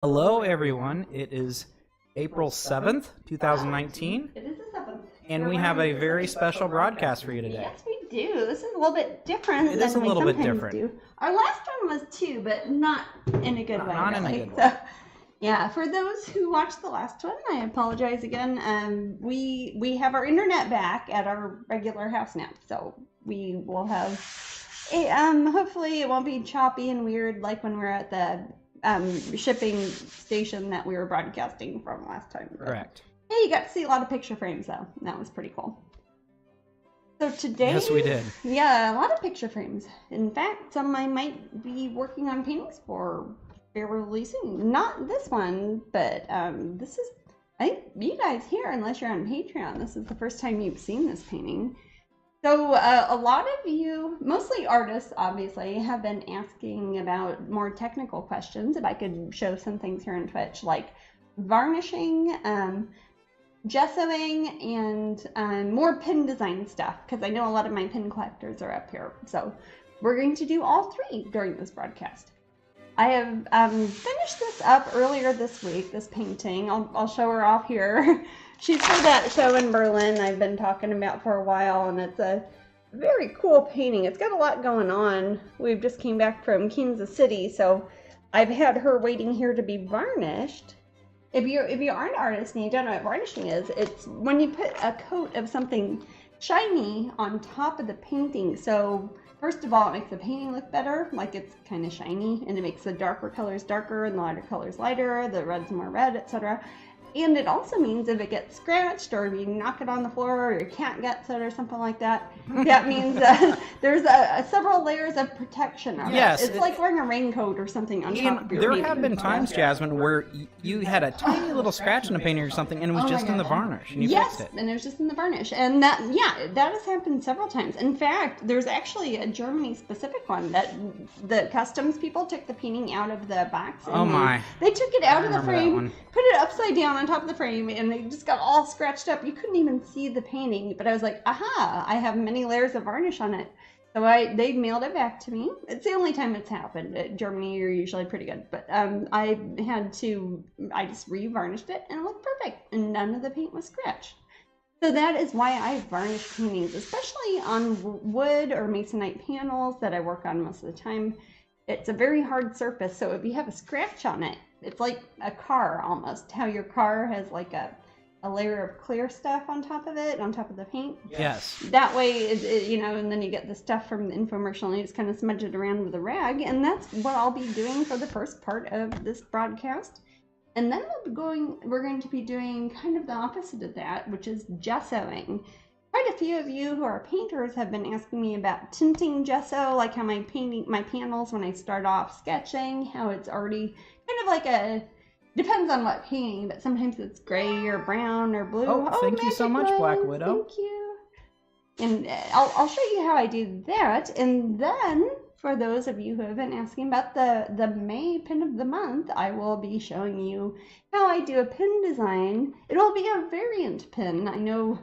Hello, everyone. It is April 7th, 2019, It is the 7th. and we have a very special broadcast for you today. Yes, we do. This is a little bit different It than is a we little bit sometimes different. do. Our last one was too, but not in a good way. Not in a really. good way. So, yeah, for those who watched the last one, I apologize again. We have our internet back at our regular house now, so we will have hopefully it won't be choppy and weird like when we're at the shipping station that we were broadcasting from last time. Correct. Hey, you got to see a lot of picture frames though. That was pretty cool. So today, Yes, we did. Yeah, a lot of picture frames. In fact, some I might be working on paintings for fairly soon. Not this one, but this is, I think you guys here, unless you're on Patreon, this is the first time you've seen this painting. So a lot of you, mostly artists obviously, have been asking about more technical questions. If I could show some things here on Twitch, like varnishing, gessoing, and more pin design stuff, because I know a lot of my pin collectors are up here. So we're going to do all three during this broadcast. I have finished this up earlier this week, this painting. I'll show her off here. She's for that show in Berlin I've been talking about for a while, and it's a very cool painting. It's got a lot going on. We've just came back from Kansas City, so I've had her waiting here to be varnished. If you aren't an artist and you don't know what varnishing is, it's when you put a coat of something shiny on top of the painting. So first of all, it makes the painting look better, like it's kind of shiny, and it makes the darker colors darker and the lighter colors lighter, the red's more red, etc. And it also means if it gets scratched or if you knock it on the floor or your cat gets it or something like that, that means there's several layers of protection on Yes, it. It's like wearing a raincoat or something on top of your There painting. have been times, Jasmine, where you had a tiny little scratch in the painting or something, and it was just in the varnish, and you fixed it. And it was just in the varnish. And that has happened several times. In fact, there's actually a Germany-specific one that the customs people took the painting out of the box. And Oh my. They took it out of the remember that frame, one. put it upside down on top of the frame, and it just got all scratched up. You couldn't even see the painting, but I was like, aha, I have many layers of varnish on it. So they mailed it back to me. It's the only time it's happened. Germany, you're usually pretty good, but I just re-varnished it and it looked perfect, and none of the paint was scratched. So that is why I varnish paintings, especially on wood or masonite panels that I work on most of the time. It's a very hard surface, so if you have a scratch on it, it's like a car almost, how your car has like a layer of clear stuff on top of it, on top of the paint. Yes. That way, and then you get the stuff from the infomercial and you just kind of smudge it around with a rag, and that's what I'll be doing for the first part of this broadcast. And then we're going to be doing kind of the opposite of that, which is gessoing. Quite a few of you who are painters have been asking me about tinting gesso, like how my panels, when I start off sketching, how it's already kind of like depends on what painting, but sometimes it's gray or brown or blue. Oh, thank you so much, Black Widow. Thank you. And I'll show you how I do that. And then, for those of you who have been asking about the May pin of the month, I will be showing you how I do a pin design. It will be a variant pin. I know,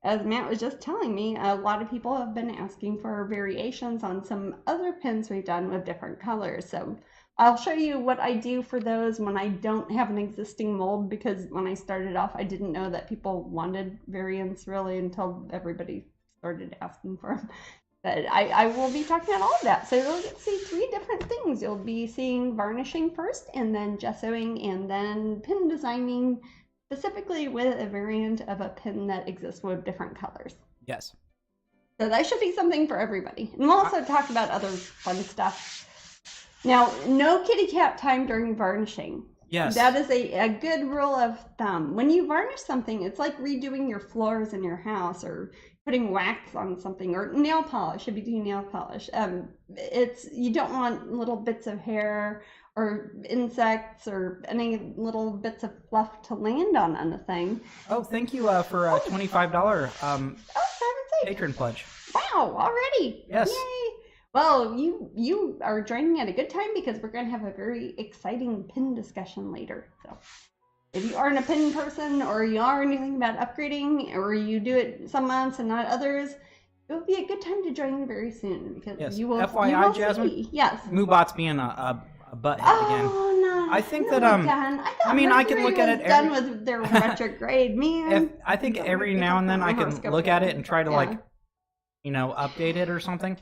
as Matt was just telling me, a lot of people have been asking for variations on some other pins we've done with different colors. So I'll show you what I do for those when I don't have an existing mold, because when I started off, I didn't know that people wanted variants really until everybody started asking for them. But I will be talking about all of that. So you'll get to see three different things. You'll be seeing varnishing first, and then gessoing, and then pin designing, specifically with a variant of a pin that exists with different colors. Yes. So that should be something for everybody. And we'll also talk about other fun stuff. Now, no kitty cat time during varnishing. Yes. That is a good rule of thumb. When you varnish something, it's like redoing your floors in your house or putting wax on something, or nail polish if you do nail polish. You don't want little bits of hair or insects or any little bits of fluff to land on the thing. Oh, thank you for a $25 patron pledge. Wow, already? Yes. Yay! Well, you are joining at a good time, because we're going to have a very exciting pin discussion later. So if you aren't a pin person, or you are anything about upgrading, or you do it some months and not others, it will be a good time to join very soon, because Yes. you will FYI, you will Jasmine, see. Yes. Moobot's being a butthead again. Oh, I think no, that we're done. I thought I mean, I can Mercury look at was it done with their retrograde, man. I think every now and then I can look at it and try to like, update it or something,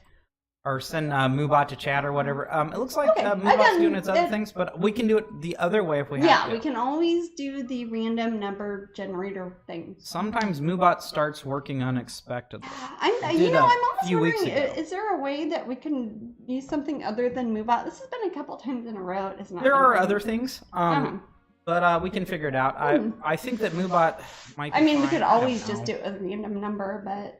or send Moobot to chat or whatever. It looks like Moobot's doing its other things, but we can do it the other way if we have to. Yeah, we can always do the random number generator thing. Sometimes Moobot starts working unexpectedly. I'm almost few weeks wondering, ago. is there a way that we can use something other than Moobot? This has been a couple times in a row. It's not. There are been other things, but we can figure it out. I think that Moobot might be I mean, we fine. could I don't always just know. do it with a random number, but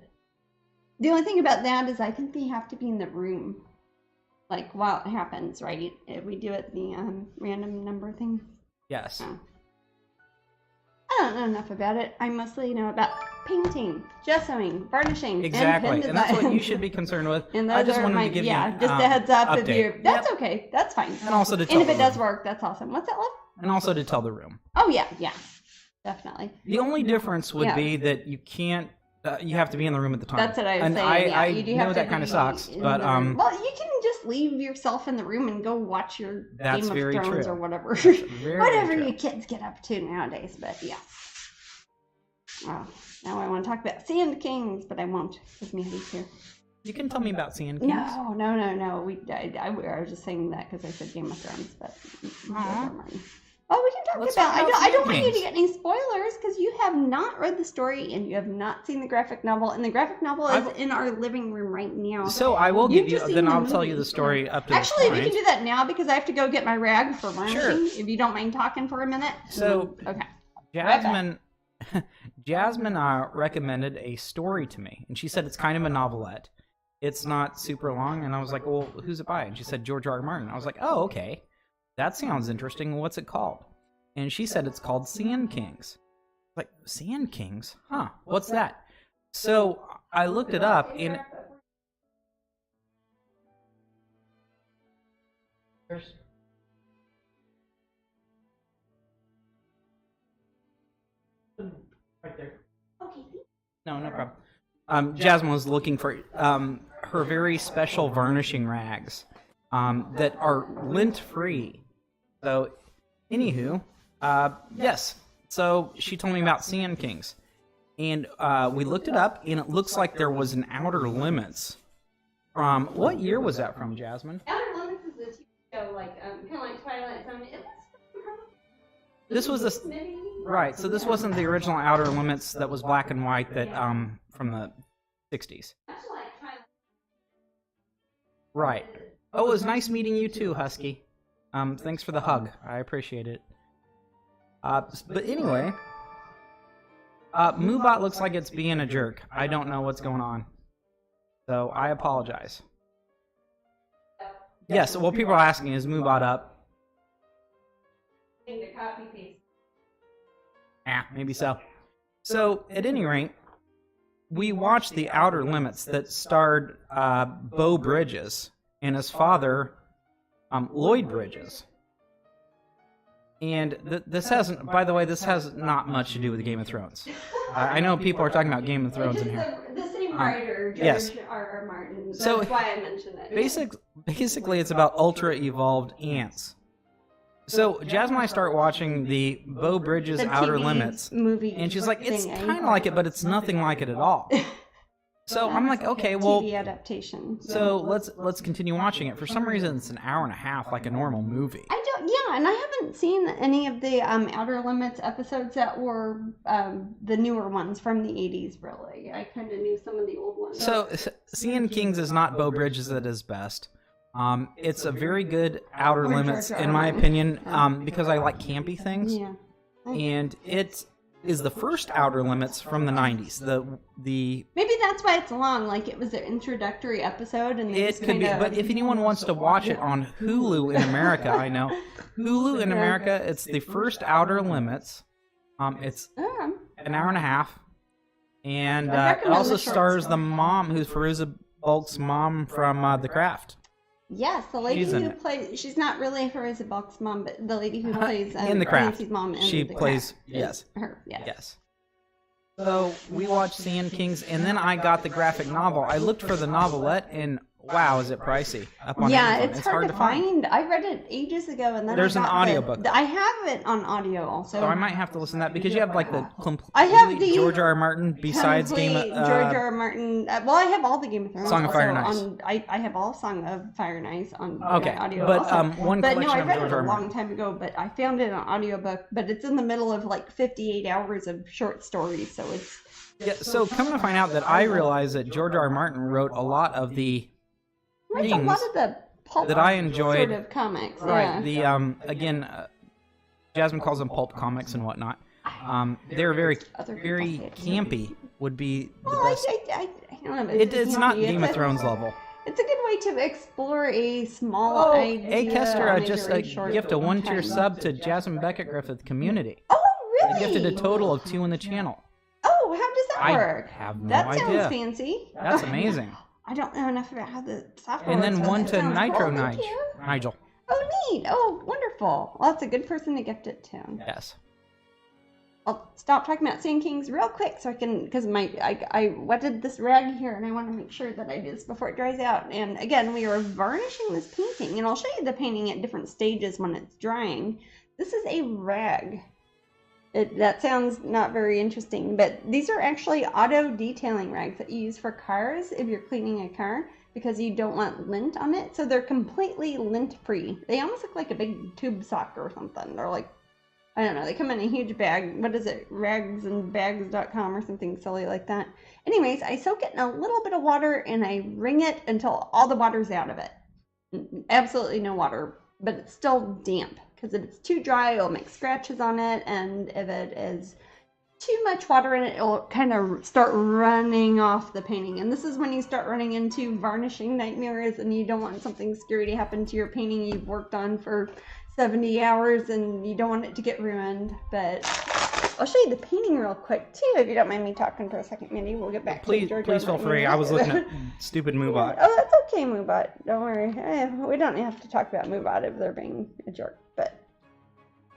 the only thing about that is I think they have to be in the room, like while it happens, right? If we do it the random number thing. Yes. Oh. I don't know enough about it. I mostly know about painting, gessoing, varnishing, Exactly, and pen and that's what design. you should be concerned with. And I those just are wanted my, to give you yeah, an, just a heads up if update. you. That's okay. That's fine. And also to tell And if the it does room. work, that's awesome. What's that, love? And also to tell the room. Oh yeah, definitely. The only difference would Yeah. be that you can't. You have to be in the room at the time. That's what I was and saying. Yeah, I you do know have to that kind of be sucks, in but the room. Well, you can just leave yourself in the room and go watch your That's Game very of Thrones true. or whatever, very whatever true. you kids get up to nowadays. But yeah. Oh, now I want to talk about Sand Kings, but I won't because Mandy's here. You can tell me about Sand Kings. No. I was just saying that because I said Game of Thrones, but Martin. Oh, we can talk Let's about. talk about I don't Sand want you to Kings. get any spoilers because you have not read the story and you have not seen the graphic novel, and the graphic novel is in our living room right now. So I will You've give you. just seen Then the I'll tell you movie. the story up to Actually, this we point. can do that now because I have to go get my rag for varnishing. Sure. If you don't mind talking for a minute. So, okay. Jasmine recommended a story to me, and she said it's kind of a novelette. It's not super long, and I was like, "Well, who's it by?" And she said George R.R. Martin. I was like, "Oh, okay, that sounds interesting. What's it called?" And she said it's called Sand Kings. Like, Sand Kings? Huh? What's that? So I looked it up, and right there. Okay. No problem. Jasmine was looking for her very special varnishing rags that are lint-free. So, anywho, yes. So she told me about Sand Kings, and we looked it up, and it looks like there was an Outer Limits. From what year was that from, Jasmine? Outer Limits is a TV show, like kind of like Twilight Zone. It was This was the right. So this wasn't the original Outer Limits that was black and white that from the 60s. Right. Oh, it was nice meeting you too, Husky. Thanks for the hug. I appreciate it. But anyway, Moobot looks like it's being a jerk. I don't know what's going on, so I apologize. Yes. Well, people are asking, is Moobot up? Maybe so. So, at any rate, we watched The Outer Limits that starred Beau Bridges and his father, Lloyd Bridges. And this hasn't, by the way, this has not much to do with Game of Thrones. I know people are talking about Game of Thrones in here. The same writer, George yes. R.R. Martin. That's So, why I mentioned it. Basically, it's about ultra-evolved ants. So, Jasmine and I start watching the Beau Bridges The Outer TV Limits, movie and she's like, it's thing, kind of like it, but it's nothing like it at all. So I'm like, okay, well, TV adaptation. so let's continue watching it. For some reason, it's an hour and a half, like a normal movie. And I haven't seen any of the Outer Limits episodes that were the newer ones from the 80s, really. I kind of knew some of the old ones. So, Sand Kings is not Beau Bridges at his best. It's a very good Outer Limits, in my opinion, because I like campy things. Yeah. And it is the first Outer Limits from the 90s. The Maybe that's why it's long. Like it was an introductory episode, and they It just could be, but if anyone wants to watch it on Hulu in America, I know Hulu in America. It's the first Outer Limits. It's an hour and a half, and it also stars the mom, who's Fairuza Balk's mom from The Craft. Yes, the lady She's in who it. plays. She's not really Fairuza Balk's mom, but the lady who plays in The Craft. Nancy's mom. In She The plays. Craft Yes. is her. Yes. Yes. So we watched Sand Kings, and then I got the graphic novel. I looked for the novelette, and wow, is it pricey up on Yeah, Amazon. it's hard to find. I read it ages ago, and then There's an audiobook. I have it on audio also. So I might have to listen to that because you have like the complete I have the George R. R. Martin besides Game of George R. R. Martin. Well, I have all the Game of Thrones. Song of Fire and also I have all Song of Fire and Ice on Okay, audio. but also. one But collection no, I of read George it R. a R. Martin. long time ago. But I found it on audiobook. But it's in the middle of like 58 hours of short stories, so it's. Yeah, so come to find out that I realized that George R. R. Martin wrote a lot of the Writes a lot of the pulp that I enjoyed. sort of comics. Right. Yeah. The again, Jasmine calls them pulp comics and whatnot. They're very campy. Would be the Well, best. I don't know. It's not campy. Game of Thrones level. It's a good way to explore a small idea. Hey, Kester, on a just very a short gift a one-tier time. sub to Jasmine Becket-Griffith community. Oh, They really? gifted a total of 2 in the channel. Oh, how does that I work? have no that idea. sounds fancy. That's amazing. I don't know enough about how the software And then works, but one that to sounds Nitro cool. Thank you. Nigel. Oh, neat. Oh, wonderful. Well, that's a good person to gift it to. Yes. I'll stop talking about Sand Kings real quick so I can, because I wetted this rag here and I want to make sure that I do this before it dries out. And again, we are varnishing this painting, and I'll show you the painting at different stages when it's drying. This is a rag. That sounds not very interesting, but these are actually auto detailing rags that you use for cars if you're cleaning a car, because you don't want lint on it. So they're completely lint free. They almost look like a big tube sock or something. They're like, I don't know, they come in a huge bag. What is it? ragsandbags.com or something silly like that. Anyways, I soak it in a little bit of water and I wring it until all the water's out of it. Absolutely no water, but it's still damp. Because if it's too dry, it'll make scratches on it, and if it is too much water in it, it'll kind of start running off the painting. And this is when you start running into varnishing nightmares, and you don't want something scary to happen to your painting you've worked on for 70 hours, and you don't want it to get ruined. But I'll show you the painting real quick, too, if you don't mind me talking for a second, Mindy. We'll get back to George. Please feel free. I was looking at stupid Moobot. Oh, that's okay, Moobot. Don't worry. We don't have to talk about Moobot if they're being a jerk. But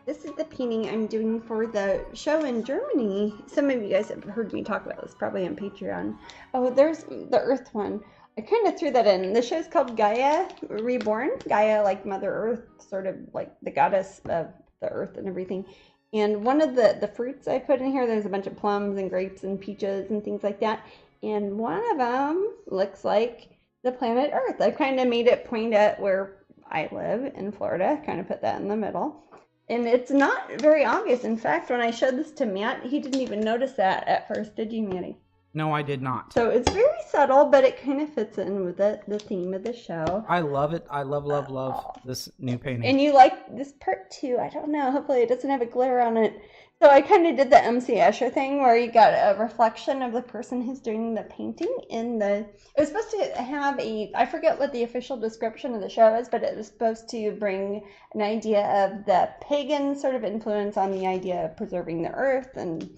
this is the painting I'm doing for the show in Germany. Some of you guys have heard me talk about this, probably on Patreon. Oh, there's the Earth one. I kind of threw that in. The show's called Gaia Reborn. Gaia, like Mother Earth, sort of like the goddess of the earth and everything. And one of the fruits I put in here, there's a bunch of plums and grapes and peaches and things like that. And one of them looks like the planet Earth. I kind of made it point at where I live in Florida, kind of put that in the middle. And it's not very obvious. In fact, when I showed this to Matt, he didn't even notice that at first. Did you, Matty? No, I did not. So it's very subtle, but it kind of fits in with the theme of the show. I love it. I love this new painting. And you like this part too. I don't know. Hopefully it doesn't have a glare on it. So I kind of did the MC Escher thing where you got a reflection of the person who's doing the painting in the... It was supposed to have I forget what the official description of the show is, but it was supposed to bring an idea of the pagan sort of influence on the idea of preserving the earth and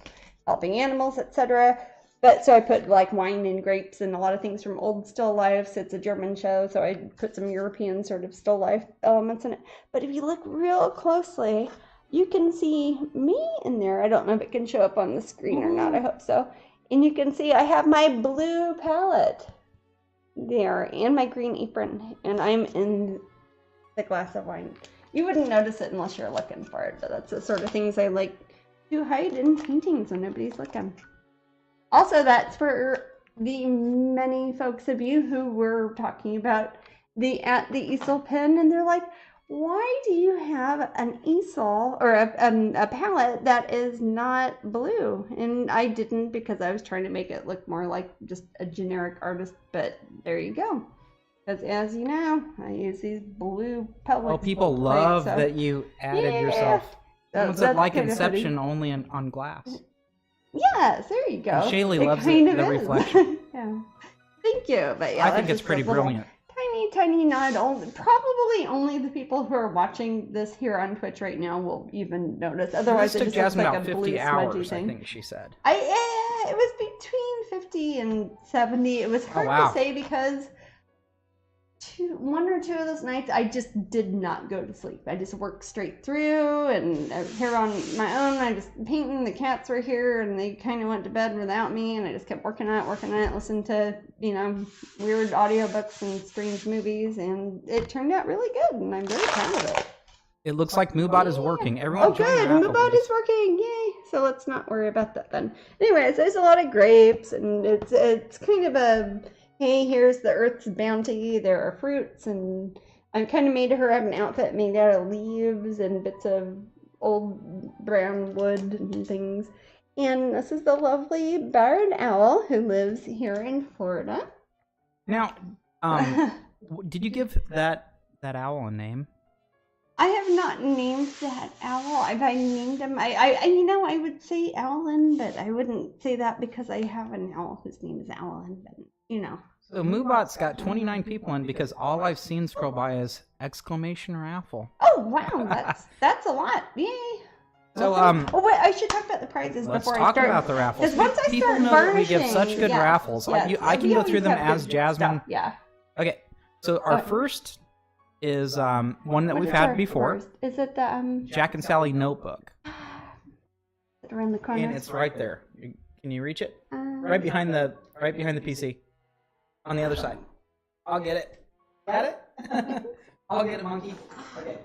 helping animals, etc. But so I put like wine and grapes and a lot of things from old still lifes. It's a German show, so I put some European sort of still life elements in it. But if you look real closely, you can see me in there. I don't know if it can show up on the screen or not. I hope so. And you can see I have my blue palette there and my green apron, and I'm in the glass of wine. You wouldn't notice it unless you're looking for it, but that's the sort of things I like to hide in paintings when nobody's looking. Also, that's for the many folks of you who were talking about the easel pen, and they're like, why do you have an easel or a palette that is not blue? And I didn't, because I was trying to make it look more like just a generic artist, but there you go. Because as you know, I use these blue pellets. Well, people love that you added yourself. It's like Inception, only on glass. Yes, there you go. And Shaylee loves the reflection. Yeah. Thank you. But yeah, I think it's pretty brilliant. Tiny nod. Probably only the people who are watching this here on Twitch right now will even notice. Otherwise, it took just looks Jasmine like about a 50 blue hours, smudgy thing. I think she said. It was between 50 and 70. It was hard to say because one or two of those nights, I just did not go to sleep. I just worked straight through, and here on my own, I just painting. The cats were here, and they kind of went to bed without me, and I just kept working on it, listened to, weird audiobooks and strange movies, and it turned out really good, and I'm very proud of it. It looks like Moobot is working. Everyone, good. Moobot is working. Yay! So let's not worry about that then. Anyways, there's a lot of grapes, and it's kind of a, hey, here's the earth's bounty. There are fruits, and I kind of made her have an outfit made out of leaves and bits of old brown wood and things. And this is the lovely barred owl who lives here in Florida. Now, did you give that owl a name? I have not named that owl. I named him. I would say Owlin, but I wouldn't say that because I have an owl whose name is Owlin. But So Moobot's got 29 people in because all I've seen scroll by is exclamation raffle. Oh wow, that's a lot. Yay! So wait, I should talk about the prizes before I start. Let's talk about the raffles. Because once I people start know varnishing, that we give such good raffles. Yes, I can go through them as Jasmine. Stuff, yeah. Okay, so our first is one that we've had before. First? Is it the Jack and Sally notebook? Is it around the corner? And it's right there. Can you reach it? Right behind the PC. On the other side. I'll get it. Got it? I'll get it, monkey. Okay.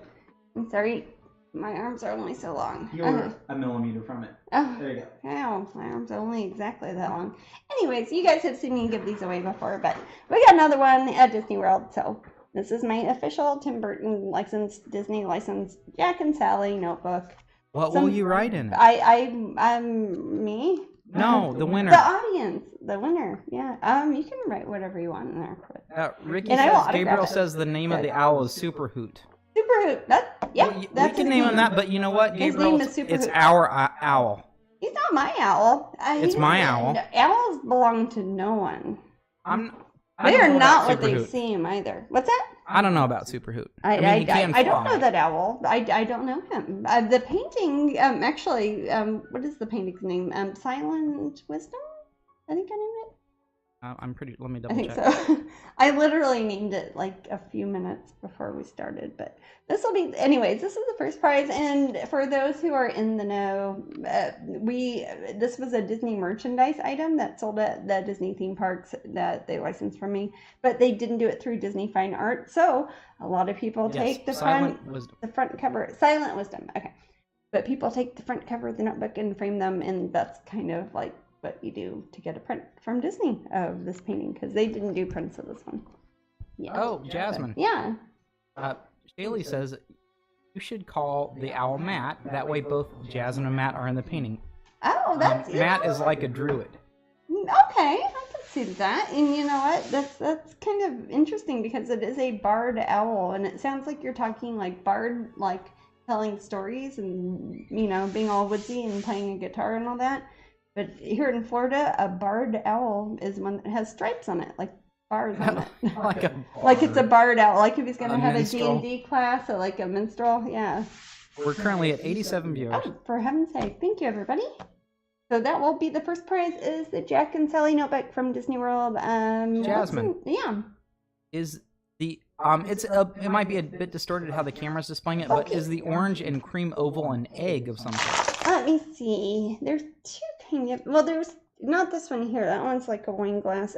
I'm sorry. My arms are only so long. You're a millimeter from it. Oh, there you go. Ow, my arms are only exactly that long. Anyways, you guys have seen me give these away before, but we got another one at Disney World. So this is my official Tim Burton licensed, Disney licensed Jack and Sally notebook. What will you write in it? I'm me. No, the winner. The audience, the winner. Yeah. You can write whatever you want in there. Ricky And says, Gabriel says the name of the owl is Super Hoot. Super Hoot. We can name him that, but you know what, Gabriel? His name is Super it's Hoot. our owl. He's not my owl. It's my owl. Owls belong to no one. I They don't are know not about what Super they Hoot. seem either. What's that? I don't know about Super Hoot. I he can don't know fly. that owl. I don't know him. The painting, actually, what is the painting's name? Silent Wisdom? I think I named it. I'm pretty. Let me I double think check. so. I literally named it like a few minutes before we started, but this will be. Anyways, this is the first prize, and for those who are in the know, this was a Disney merchandise item that sold at the Disney theme parks that they licensed from me, but they didn't do it through Disney Fine Art, so a lot of people take the front cover. Silent Wisdom. Okay, but people take the front cover of the notebook and frame them, and that's kind of like what you do to get a print from Disney of this painting, because they didn't do prints of this one. Yeah. Oh, Jasmine. Yeah. Shaylee says you should call the owl Matt. That way, both Jasmine and Matt are in the painting. Oh, that's Matt is like a druid. Okay, I can see that. And you know what? That's kind of interesting because it is a barred owl, and it sounds like you're talking like bard, like telling stories and being all woodsy and playing a guitar and all that. But here in Florida, a barred owl is one that has stripes on it, like bars on it. Like it's a barred owl, like if he's going to have a D&D class or like a minstrel, yeah. We're currently at 87 viewers. Oh, for heaven's sake. Thank you, everybody. So that will be the first prize is the Jack and Sally notebook from Disney World. Jasmine. Yeah. Is the it might be a bit distorted how the camera's displaying it, but is the orange and cream oval an egg of some sort? Let me see. There's two kind of, well, there's not this one here. That one's like a wine glass.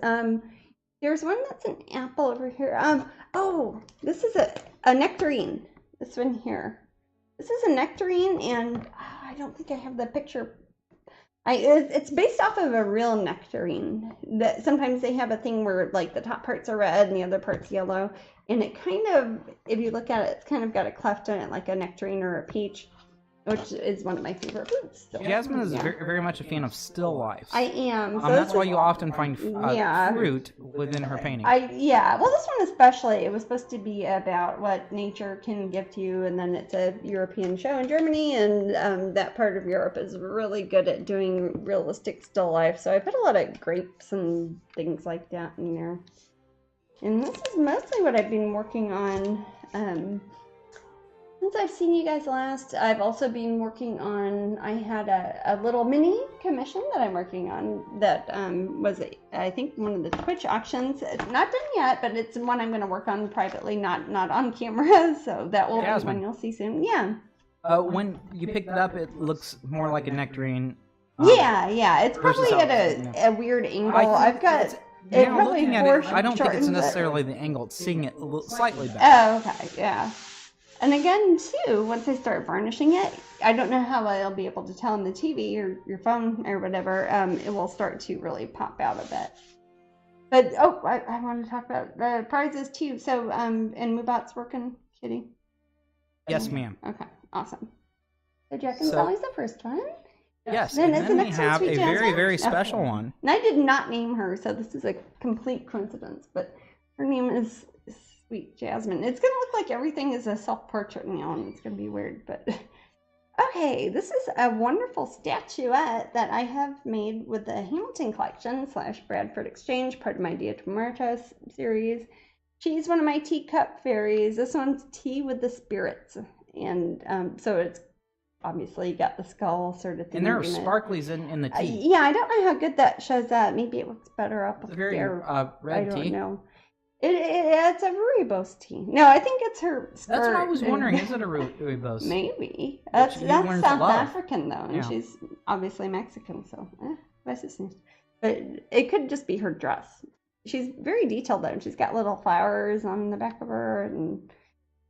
There's one that's an apple over here. Oh, this is a nectarine. This one here. This is a nectarine, and I don't think I have the picture. It's based off of a real nectarine. That sometimes they have a thing where like the top parts are red and the other parts yellow, and it kind of, if you look at it, it's kind of got a cleft in it like a nectarine or a peach, which is one of my favorite foods. So, Jasmine is very, very much a fan of still lifes. I am. So that's why you often find fruit within her painting. Well, this one especially, it was supposed to be about what nature can give to you, and then it's a European show in Germany, and that part of Europe is really good at doing realistic still life. So I put a lot of grapes and things like that in there. And this is mostly what I've been working on. since I've seen you guys last, I've also been working on, I had a little mini commission that I'm working on that was, I think, one of the Twitch auctions. It's not done yet, but it's one I'm going to work on privately, not on camera, so that will be one you'll see soon. Yeah. When you picked it up, it looks more like a nectarine. Yeah. It's probably at a weird angle. I've got it really looking at it, I don't think it's necessarily the angle. It's seeing it slightly better. Oh, okay, yeah. And again, too, once I start varnishing it, I don't know how I'll be able to tell on the TV or your phone or whatever, it will start to really pop out a bit. But, I want to talk about the prizes, too. So, and Moobot's working, Kitty? Yes, ma'am. Okay, awesome. So Jack and Sally's the first one. Yes, then and then we have a very, very special one. And I did not name her, so this is a complete coincidence, but her name is Sweet Jasmine. It's going to look like everything is a self-portrait now, and it's going to be weird, but... Okay, this is a wonderful statuette that I have made with the Hamilton Collection / Bradford Exchange, part of my Dia de Muertos series. She's one of my teacup fairies. This one's tea with the spirits, and so it's obviously got the skull sort of thing. And there are sparklies in the tea. Yeah, I don't know how good that shows up. Maybe it looks better up there. Very red tea. I don't know. It's a rooibos tea. No, I think it's her skirt. That's what I was wondering. Is it a rooibos? Maybe. That's South African, though, and she's obviously Mexican, so that's just nice. But it could just be her dress. She's very detailed, though, and she's got little flowers on the back of her and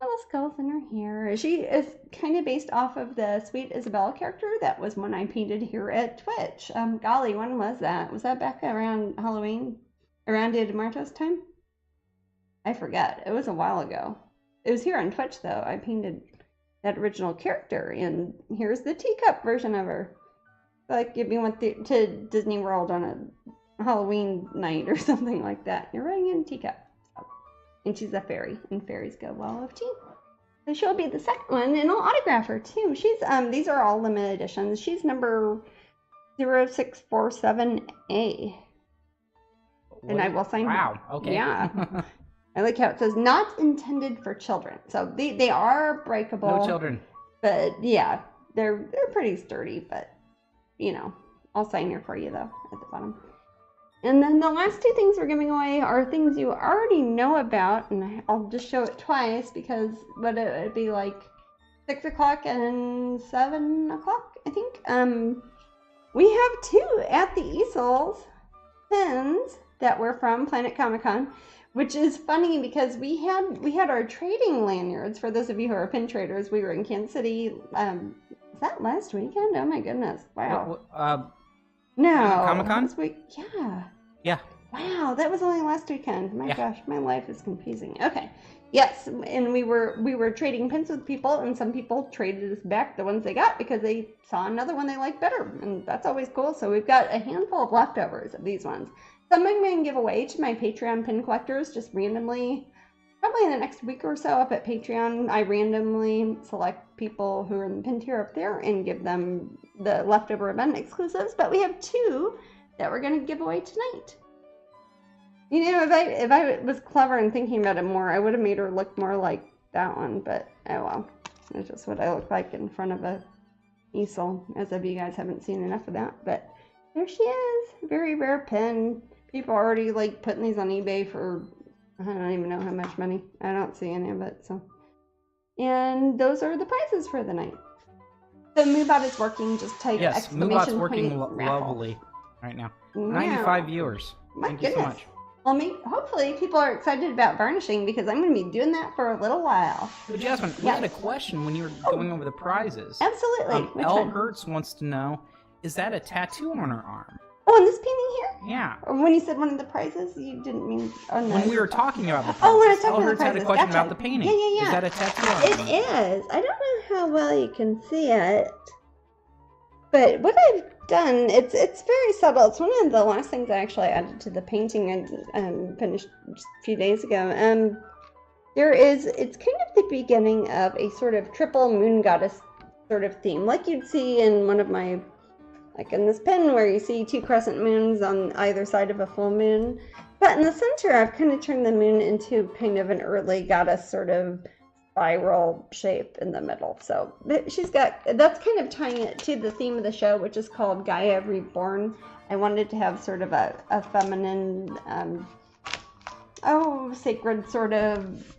little skulls in her hair. She is kind of based off of the Sweet Isabella character. That was one I painted here at Twitch. Golly, when was that? Was that back around Halloween? Around Dia de Muertos time? I forget. It was a while ago. It was here on Twitch, though. I painted that original character, and here's the teacup version of her. Like if you went to Disney World on a Halloween night or something like that. You're writing in teacup. So. And she's a fairy, and fairies go well with tea. So she'll be the second one, and I'll autograph her, too. She's these are all limited editions. She's number 0647A. And I will sign her. Wow, okay. Yeah. I like how it says not intended for children. So they are breakable. No children. But yeah, they're pretty sturdy, but you know, I'll sign here for you though at the bottom. And then the last two things we're giving away are things you already know about, and I'll just show it twice because it would be like 6 o'clock and 7 o'clock, I think. We have two at the easels pins that were from Planet Comic-Con. Which is funny because we had our trading lanyards. For those of you who are pin traders, we were in Kansas City. Was that last weekend? Oh my goodness! Wow. No. Comic-Con? Last week. Yeah. Yeah. Wow, that was only last weekend. My gosh, my life is confusing. Okay. Yes, and we were trading pins with people, and some people traded us back the ones they got because they saw another one they liked better, and that's always cool. So we've got a handful of leftovers of these ones. Some I'm going to give away to my Patreon pin collectors just randomly, probably in the next week or so up at Patreon. I randomly select people who are in the pin tier up there and give them the leftover event exclusives. But we have two that we're going to give away tonight. You know, if I was clever and thinking about it more, I would have made her look more like that one. But oh well, it's just what I look like in front of a easel. As if you guys haven't seen enough of that, but there she is, very rare pin. People are already like putting these on eBay for I don't even know how much money. I don't see any of it. So, and those are the prizes for the night. So Moobot is working. Just type exclamation Moobot's working point lovely right now. Wow. 95 viewers. My Thank you so goodness. much. Well, hopefully people are excited about varnishing because I'm going to be doing that for a little while. So Jasmine, we had a question when you were going over the prizes. Absolutely. L. Hertz wants to know, is that a tattoo on her arm? Oh, in this painting here? Yeah. Or when you said one of the prizes, you didn't mean... Oh, no. When we were talking about the prizes. Oh, when I was talking L. about Hertz the had prizes. a question Gotcha. about the painting. Yeah. Is that a tattoo on It her arm? is. I don't know how well you can see it. But what I've done, it's very subtle. It's one of the last things I actually added to the painting and finished just a few days ago. It's kind of the beginning of a sort of triple moon goddess sort of theme, like you'd see in one of my, like in this pen where you see two crescent moons on either side of a full moon. But in the center, I've kind of turned the moon into kind of an early goddess sort of spiral shape in the middle. So she's got, that's kind of tying it to the theme of the show, which is called Gaia Reborn. I wanted to have sort of a feminine, sacred sort of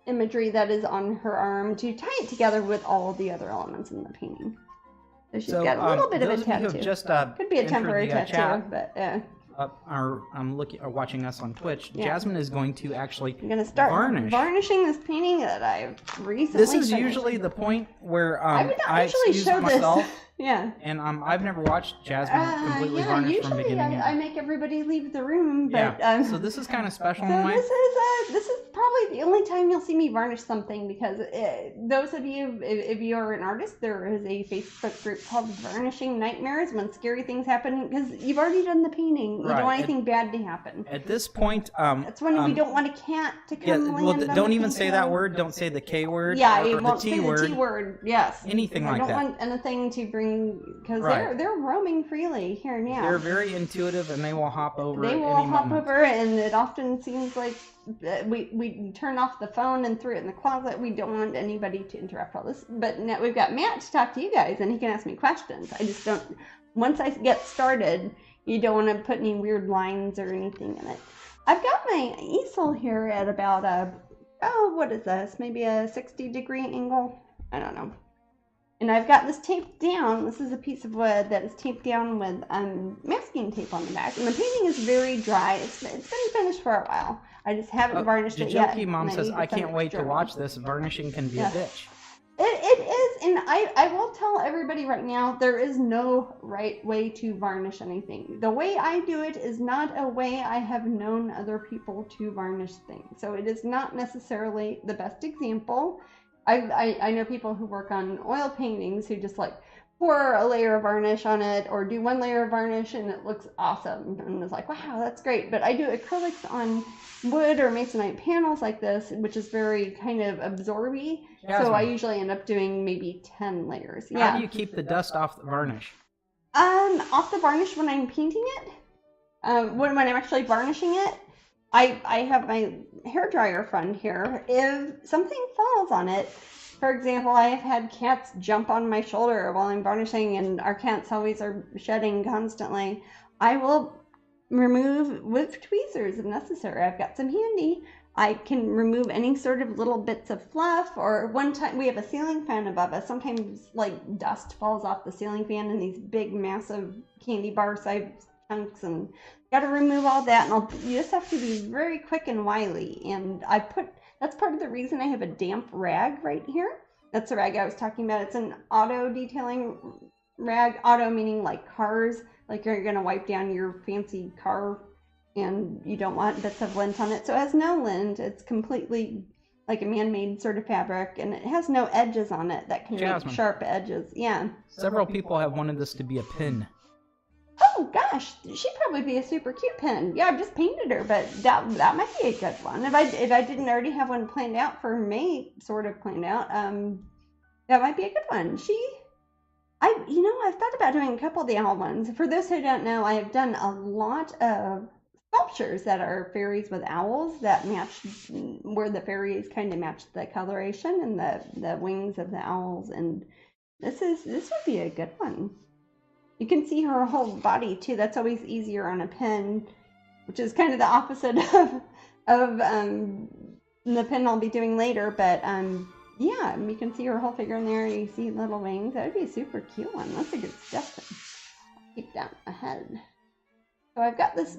imagery that is on her arm to tie it together with all the other elements in the painting. So she's got a little bit of a tattoo. Could be a temporary tattoo, but watching us on Twitch. Yeah. Jasmine is going to actually I'm going to start varnishing this painting that I've recently This is finished. Usually the point where I would not I usually excuse show myself. this. Yeah. And I've never watched Jasmine completely varnish from beginning to end. I make everybody leave the room, but so this is kind of special. So this is probably the only time you'll see me varnish something, because those of you, if you're an artist, there is a Facebook group called Varnishing Nightmares when scary things happen, because you've already done the painting. You don't want anything bad to happen. At this point, that's when we don't want a cat to come land don't even say that word. Don't say the K word. Yeah, or you won't the say the T word. Yes. Anything like that. I don't want anything to bring, because they're roaming freely here now. They're very intuitive, and they will hop over. They will hop over, and it often seems like we turn off the phone and threw it in the closet. We don't want anybody to interrupt all this. But now we've got Matt to talk to you guys, and he can ask me questions. I just don't. Once I get started, you don't want to put any weird lines or anything in it. I've got my easel here at about what is this? Maybe a 60-degree angle? I don't know. And I've got this taped down. This is a piece of wood that is taped down with masking tape on the back. And the painting is very dry. It's been finished for a while. I just haven't varnished it yet. Jajoki Mom says, I can't wait to watch this. Varnishing can be a bitch. It is, and I will tell everybody right now, there is no right way to varnish anything. The way I do it is not a way I have known other people to varnish things. So it is not necessarily the best example. I know people who work on oil paintings who just like pour a layer of varnish on it, or do one layer of varnish and it looks awesome. And it's like, wow, that's great. But I do acrylics on wood or masonite panels like this, which is very kind of absorby. So I usually end up doing maybe 10 layers. How do you keep the dust off the varnish? Off the varnish when I'm painting it. When I'm actually varnishing it. I have my hairdryer friend here. If something falls on it, for example, I have had cats jump on my shoulder while I'm varnishing, and our cats always are shedding constantly. I will remove with tweezers if necessary. I've got some handy. I can remove any sort of little bits of fluff, or one time we have a ceiling fan above us. Sometimes like dust falls off the ceiling fan in these big, massive candy bar size chunks, and got to remove all that. And you just have to be very quick and wily. And that's part of the reason I have a damp rag right here. That's the rag I was talking about. It's an auto detailing rag. Auto meaning like cars, like you're going to wipe down your fancy car and you don't want bits of lint on it. So it has no lint. It's completely like a man-made sort of fabric, and it has no edges on it that can make sharp edges. Yeah. Several people have wanted this to be a pin. Oh gosh, she'd probably be a super cute pin. Yeah, I've just painted her, but that might be a good one. If I didn't already have one planned out for May, sort of planned out, that might be a good one. I've thought about doing a couple of the owl ones. For those who don't know, I have done a lot of sculptures that are fairies with owls that match, where the fairies kind of match the coloration and the wings of the owls, and this would be a good one. You can see her whole body too. That's always easier on a pin, which is kind of the opposite of the pin I'll be doing later. But yeah, you can see her whole figure in there. You see little wings. That would be a super cute one. That's a good step. Keep that ahead. So I've got this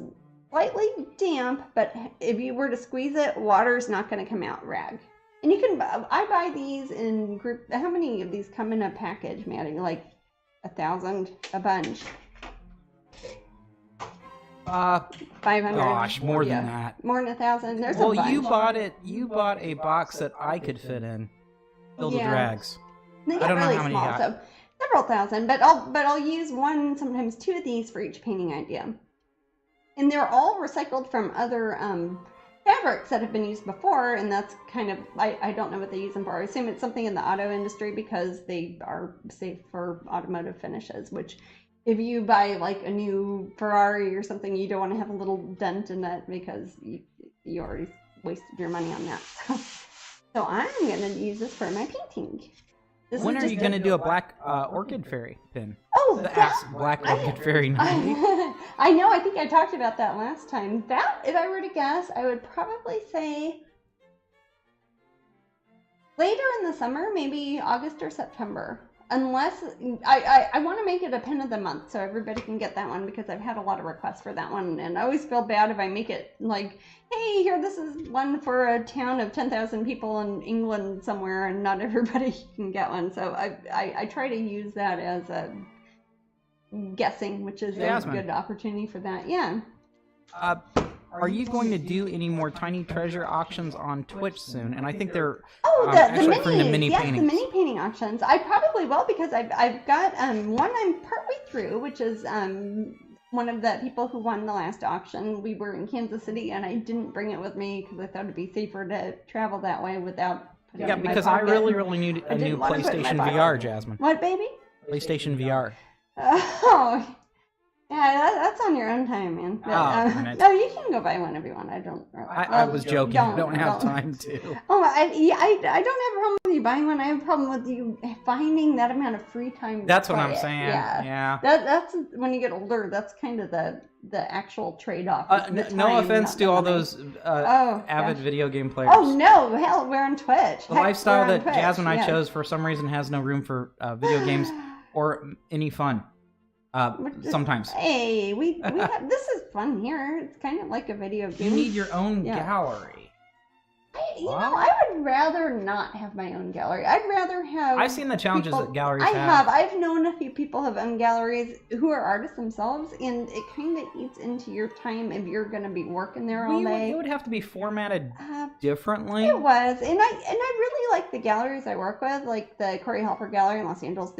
slightly damp, but if you were to squeeze it, water's not going to come out rag. And you can, I buy these in group. How many of these come in a package, Maddie? Like 1,000, a bunch. 500. Gosh, more than that. More than 1,000. There's a bunch. Well, you bought a box that I could fit in, filled with rags. They get really small, so several thousand. But I'll use one, sometimes two of these for each painting idea. And they're all recycled from other fabrics that have been used before, and that's kind of, I don't know what they use them for. I assume it's something in the auto industry because they are safe for automotive finishes, which if you buy like a new Ferrari or something, you don't want to have a little dent in it because you already wasted your money on that. So I'm going to use this for my painting. When are you going to do a black orchid fairy pin? Oh, The Black Orchid Fairy 90. I know, I think I talked about that last time. That, if I were to guess, I would probably say later in the summer, maybe August or September. Unless, I want to make it a pin of the month so everybody can get that one because I've had a lot of requests for that one. And I always feel bad if I make it like, hey, here, this is one for a town of 10,000 people in England somewhere and not everybody can get one. So I try to use that as a guessing, which is Jasmine. a good opportunity for that. Yeah. Are you going to do any more Tiny Treasure auctions on Twitch soon? And I think they're the actually mini, from the mini yes, paintings. the mini painting auctions. I probably will because I've got one I'm partway through, which is one of the people who won the last auction. We were in Kansas City, and I didn't bring it with me because I thought it'd be safer to travel that way without putting it in my because I pocket. really need a new didn't want to put it in my PlayStation pocket. VR, Jasmine. What, baby? PlayStation VR. Oh, yeah, that's on your own time, man. But, damn it. no, you can go buy one if you want. I don't. I was joking. I don't have time to. Oh, I don't have a problem with you buying one. I have a problem with you finding that amount of free time. That's to what play I'm it. saying. Yeah. Yeah. That's when you get older. That's kind of the actual trade-off. No offense to all those avid gosh. video game players. Oh no, hell, we're on Twitch. The Heck, lifestyle we're on that Twitch. Jasmine and I Yeah. chose for some reason has no room for video games or any fun. Sometimes. Hey, we have, this is fun here. It's kind of like a video game. You need your own Yeah. gallery. I would rather not have my own gallery. I'd rather have. I've seen the challenges people- that galleries I have. have. I've known a few people have owned galleries who are artists themselves, and it kind of eats into your time if you're going to be working there all day. It would have to be formatted Uh, differently. It was, and I really like the galleries I work with, like the Corey Helper Gallery in Los Angeles.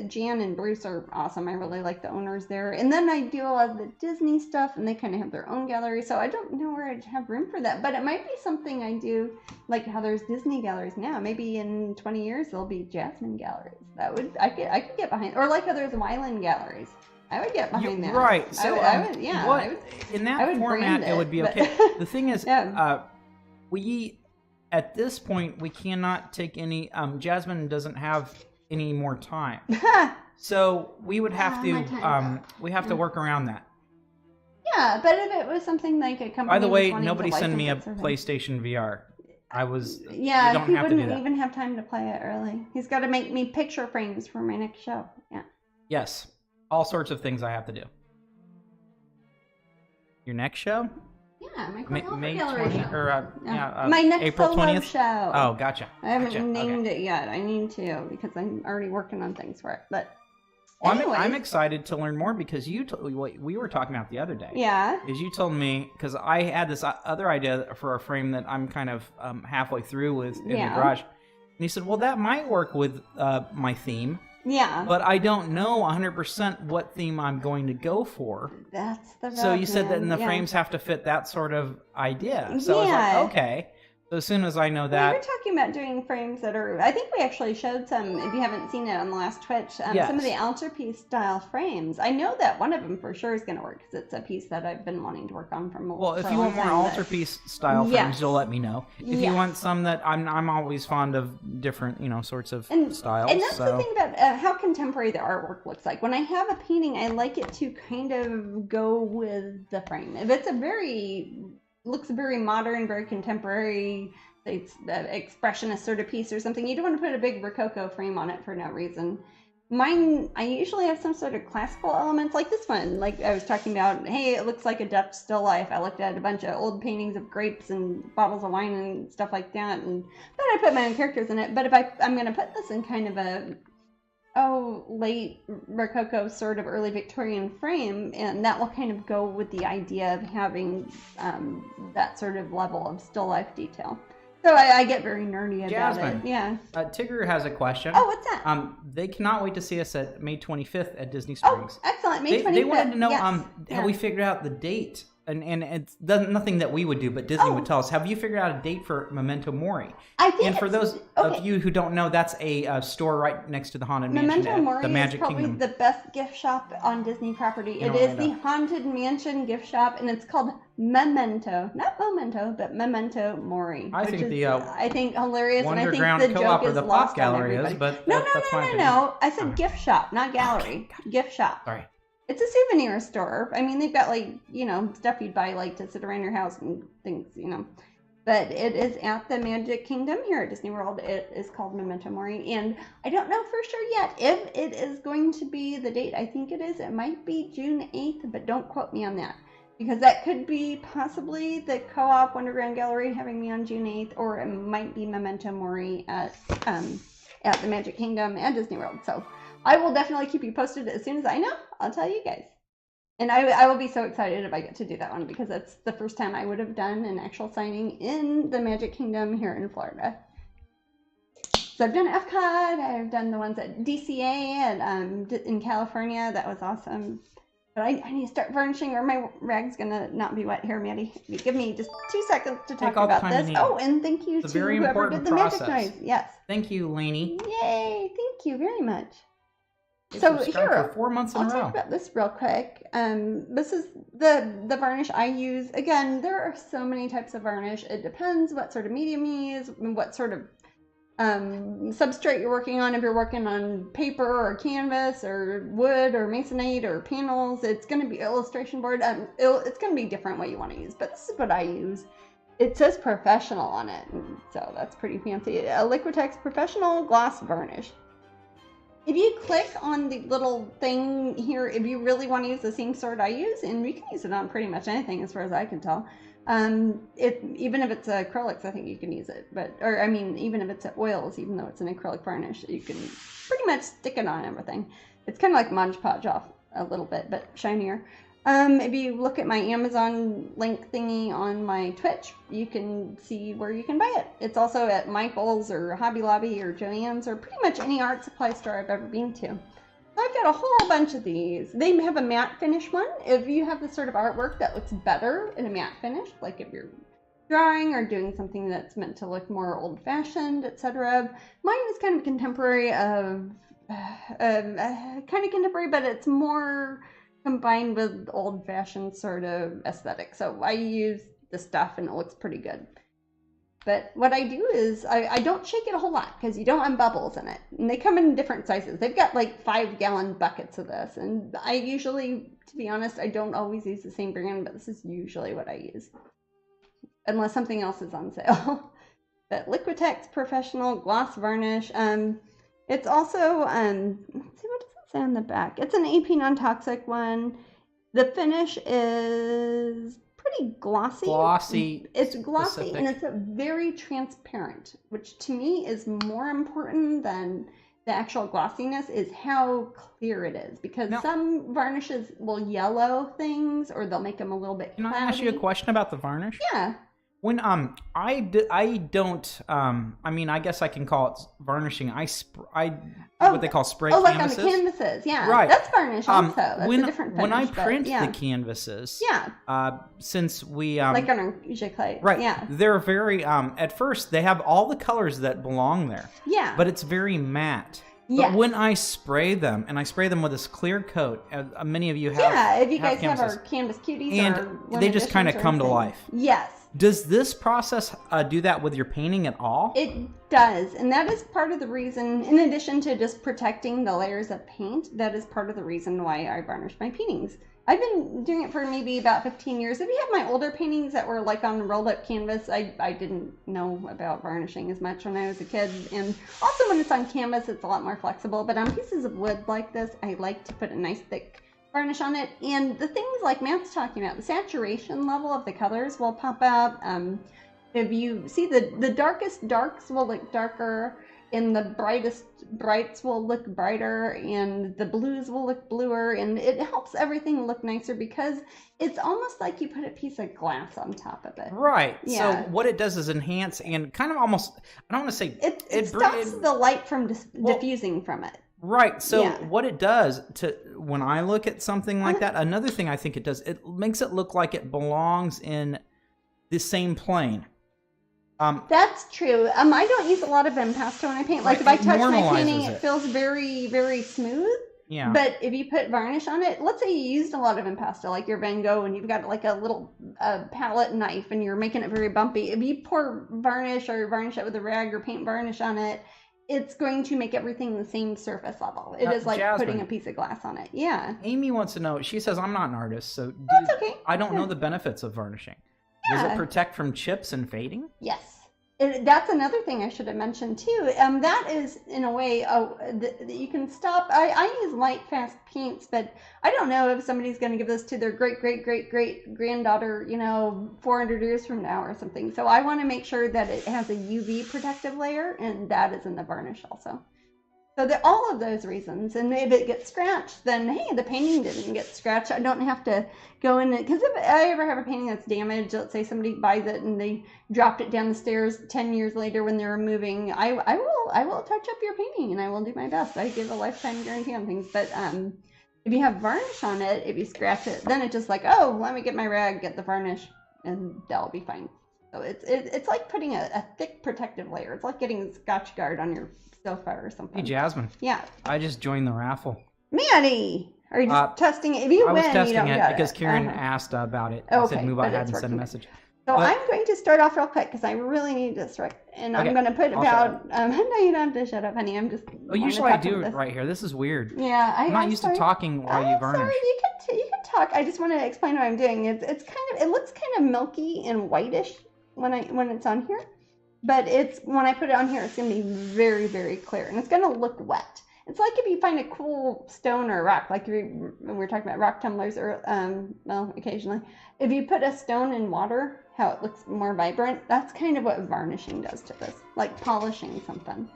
Jan and Bruce are awesome. I really like the owners there. And then I do a lot of the Disney stuff, and they kind of have their own gallery. So I don't know where I'd have room for that, but it might be something I do, like how there's Disney galleries now. Maybe in 20 years there'll be Jasmine galleries. I could get behind, or like how there's Wyland galleries. I would get behind that. Right. So I would, yeah. what, I would, in I that would format, brand it would be but- okay. The thing is, Yeah. we at this point we cannot take any. Jasmine doesn't have any more time, so we would have my to. time's up. We have to work around that. Yeah, but if it was something like a company. By the way, was wanting nobody to send me a license it or PlayStation VR. Yeah, you don't he have to do wouldn't that. even have time to play it early. He's got to make me picture frames for my next show. Yeah. Yes, all sorts of things I have to do. Your next show? Yeah, my May, Cornell May Gallery 20 show. or My next April solo 20th? show. Oh, gotcha. I haven't Gotcha. named Okay. it yet. I need to because I'm already working on things for it. But Well, anyways, I'm excited to learn more because what we were talking about the other day. Yeah. Is you told me, because I had this other idea for a frame that I'm kind of halfway through with in the Yeah. garage. And you said, well, that might work with my theme, Yeah. but I don't know 100% what theme I'm going to go for. That's the. So rub, you said that man. the Yeah. frames have to fit that sort of idea. So I was Yeah. like, okay. So as soon as I know We were that, talking about doing frames that are. I think we actually showed some. If you haven't seen it on the last Twitch, some of the Yes. altarpiece style frames. I know that one of them for sure is going to work because it's a piece that I've been wanting to work on for well, if for a you long want more time, but- altarpiece style Yes. frames, you'll let me know. If you Yes. want some that I'm always fond of different, sorts of styles. And that's so. the thing about how contemporary the artwork looks like. When I have a painting, I like it to kind of go with the frame. If it's looks very modern, very contemporary, say it's an expressionist sort of piece or something, you don't want to put a big Rococo frame on it for no reason. Mine, I usually have some sort of classical elements, like this one. Like I was talking about, hey, it looks like a Dutch still life. I looked at a bunch of old paintings of grapes and bottles of wine and stuff like that, but I put my own characters in it. But if I'm going to put this in kind of a late Rococo sort of early Victorian frame, and that will kind of go with the idea of having that sort of level of still life detail. So I get very nerdy about Jasmine. it. Yeah. Tigger has a question. Oh, what's that? They cannot wait to see us at May 25th at Disney Oh, Springs. excellent. May 25th. They wanted to know, Yes. have we figured out the date and it's nothing that we would do, but Disney would tell us. Have you figured out a date for Memento Mori? I think. And for those of you who don't know, that's a store right next to the Haunted Mansion, Memento Mori the Magic is probably Kingdom. the best gift shop on Disney property. It is the Haunted Mansion gift shop, and it's called Memento, not Memento, but Memento Mori. I think I think hilarious, and I think Wonderground the Co-op joke or is the lost Pop Gallery on is, everybody. but No, that's my opinion. no. I said gift shop, not gallery. Gift shop. Sorry. It's a souvenir store. I mean, they've got stuff you'd buy to sit around your house and things, But it is at the Magic Kingdom here at Disney World. It is called Memento Mori, and I don't know for sure yet if it is going to be the date. I think it is. It might be June 8th, but don't quote me on that, because that could be possibly the Co-op Wonderground Gallery having me on June 8th, or it might be Memento Mori at the Magic Kingdom and Disney World. So I will definitely keep you posted as soon as I know. I'll tell you guys. And I will be so excited if I get to do that one, because that's the first time I would have done an actual signing in the Magic Kingdom here in Florida. So I've done Epcot, I've done the ones at DCA and in California. That was awesome. But I need to start varnishing, or my rag's gonna not be wet. Here, Maddie. Give me just 2 seconds to talk about this. Oh, and thank you to whoever did the magic noise. Yes. Thank you, Lainey. Yay! Thank you very much. It's So here, for 4 months in a row. I'll talk about this real quick. This is the varnish I use. Again, there are so many types of varnish. It depends what sort of medium you use, and what sort of substrate you're working on. If you're working on paper or canvas or wood or masonite or panels, it's going to be illustration board. It's going to be different what you want to use, but this is what I use. It says professional on it, so that's pretty fancy. A Liquitex Professional Gloss Varnish. If you click on the little thing here, if you really want to use the same sort I use, and you can use it on pretty much anything as far as I can tell. Even if it's acrylics, I think you can use it. Even if it's oils, even though it's an acrylic varnish, you can pretty much stick it on everything. It's kind of like Mod Podge off a little bit, but shinier. If you look at my Amazon link thingy on my Twitch, you can see where you can buy it. It's also at Michael's or Hobby Lobby or Joann's or pretty much any art supply store I've ever been to. I've got a whole bunch of these. They have a matte finish one. If you have the sort of artwork that looks better in a matte finish, like if you're drawing or doing something that's meant to look more old-fashioned, etc. Mine is kind of contemporary, but it's more combined with old-fashioned sort of aesthetic. So I use the stuff and it looks pretty good. But what I do is I don't shake it a whole lot, because you don't want bubbles in it. And they come in different sizes. They've got like 5-gallon buckets of this. And I usually, to be honest, I don't always use the same brand, but this is usually what I use. Unless something else is on sale. But Liquitex Professional Gloss Varnish. It's also, let's see, what does it say on the back? It's an AP non-toxic one. The finish is pretty glossy. It's glossy specific. And it's very transparent, which to me is more important than the actual glossiness, is how clear it is. Because some varnishes will yellow things, or they'll make them a little bit cloudy. Can I ask you a question about the varnish? Yeah. When I don't I guess I can call it varnishing. What they call spray canvases. Like on the canvases, yeah. Right. That's varnish also. That's a different finish. When I print the canvases, since we like on our giclite, right, yeah, they're very at first they have all the colors that belong there. Yeah. But it's very matte. Yeah. But when I spray them, and I spray them with this clear coat, many of you have. Yeah, if you guys have canvases, our canvas cuties, and they just kind of come to life. Yes. Does this process do that with your painting at all? It does, and that is part of the reason, in addition to just protecting the layers of paint, that is part of the reason why I varnish my paintings. I've been doing it for maybe about 15 years. If you have my older paintings that were like on rolled up canvas, I didn't know about varnishing as much when I was a kid. And also when it's on canvas, it's a lot more flexible. But on pieces of wood like this, I like to put a nice thick varnish on it. And the things like Matt's talking about, the saturation level of the colors will pop up. If you see the darkest darks will look darker, and the brightest brights will look brighter, and the blues will look bluer, and it helps everything look nicer because it's almost like you put a piece of glass on top of it. Right. Yeah. So what it does is enhance and kind of almost, I don't want to say... It stops the light from diffusing from it. Right. So Yeah. what it does when I look at something like that, another thing I think it does, it makes it look like it belongs in the same plane. That's true. I don't use a lot of impasto when I paint. Like, Right, if I touch my normalizes painting, it. it feels very, very smooth. Yeah. But if you put varnish on it, let's say you used a lot of impasto, like your Van Gogh, and you've got like a little palette knife and you're making it very bumpy. If you pour varnish or varnish it with a rag or paint varnish on it, it's going to make everything the same surface level. It is like Jasmine, putting a piece of glass on it. Yeah. Amy wants to know, she says, I'm not an artist, so That's okay. I don't know the benefits of varnishing. Does it protect from chips and fading? Yes. That's another thing I should have mentioned too. That is, in a way, that you can stop. I use light, fast paints, but I don't know if somebody's going to give this to their great granddaughter, 400 years from now or something. So I want to make sure that it has a UV protective layer, and that is in the varnish also. So all of those reasons, and if it gets scratched, then hey, the painting didn't get scratched. I don't have to go in it, because if I ever have a painting that's damaged, let's say somebody buys it and they dropped it down the stairs 10 years later when they were moving, I will touch up your painting and I will do my best. I give a lifetime guarantee on things, but if you have varnish on it, if you scratch it, then it's just like, oh, let me get my rag, get the varnish, and that'll be fine. So it's like putting a thick protective layer. It's like getting a Scotch Guard on your sofa or something. Hey, Jasmine. Yeah. I just joined the raffle. Maddie, are you just testing it? If you I win, was testing you don't it get because it. Karen asked about it. I Okay, said move but ahead it's and send a working. message. So But- I'm going to start off real quick because I really need this right. And I'm Okay, going to put I'll about, no, you don't have to shut up, honey. I'm just. Oh, usually I do it right here. This is weird. Yeah, I'm not used to talking while you varnish. Sorry, you can talk. I just want to explain what I'm doing. It looks kind of milky and whitish when it's on here, but when I put it on here, it's going to be very, very clear, and it's going to look wet. It's like if you find a cool stone or rock, like we were talking about rock tumblers, or occasionally, if you put a stone in water, how it looks more vibrant. That's kind of what varnishing does to this, like polishing something.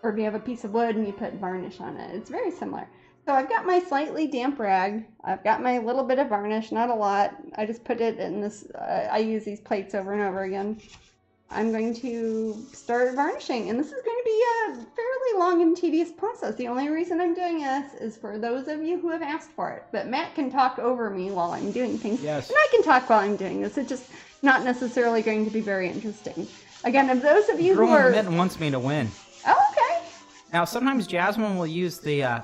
Or if you have a piece of wood and you put varnish on it, it's very similar. So I've got my slightly damp rag. I've got my little bit of varnish, not a lot. I just put it in this. I use these plates over and over again. I'm going to start varnishing, and this is going to be a fairly long and tedious process. The only reason I'm doing this is for those of you who have asked for it. But Matt can talk over me while I'm doing things. Yes. And I can talk while I'm doing this. It's just not necessarily going to be very interesting. Again, if those of you Girl who in the are... mitten wants me to win. Oh, okay. Now, sometimes Jasmine will use the...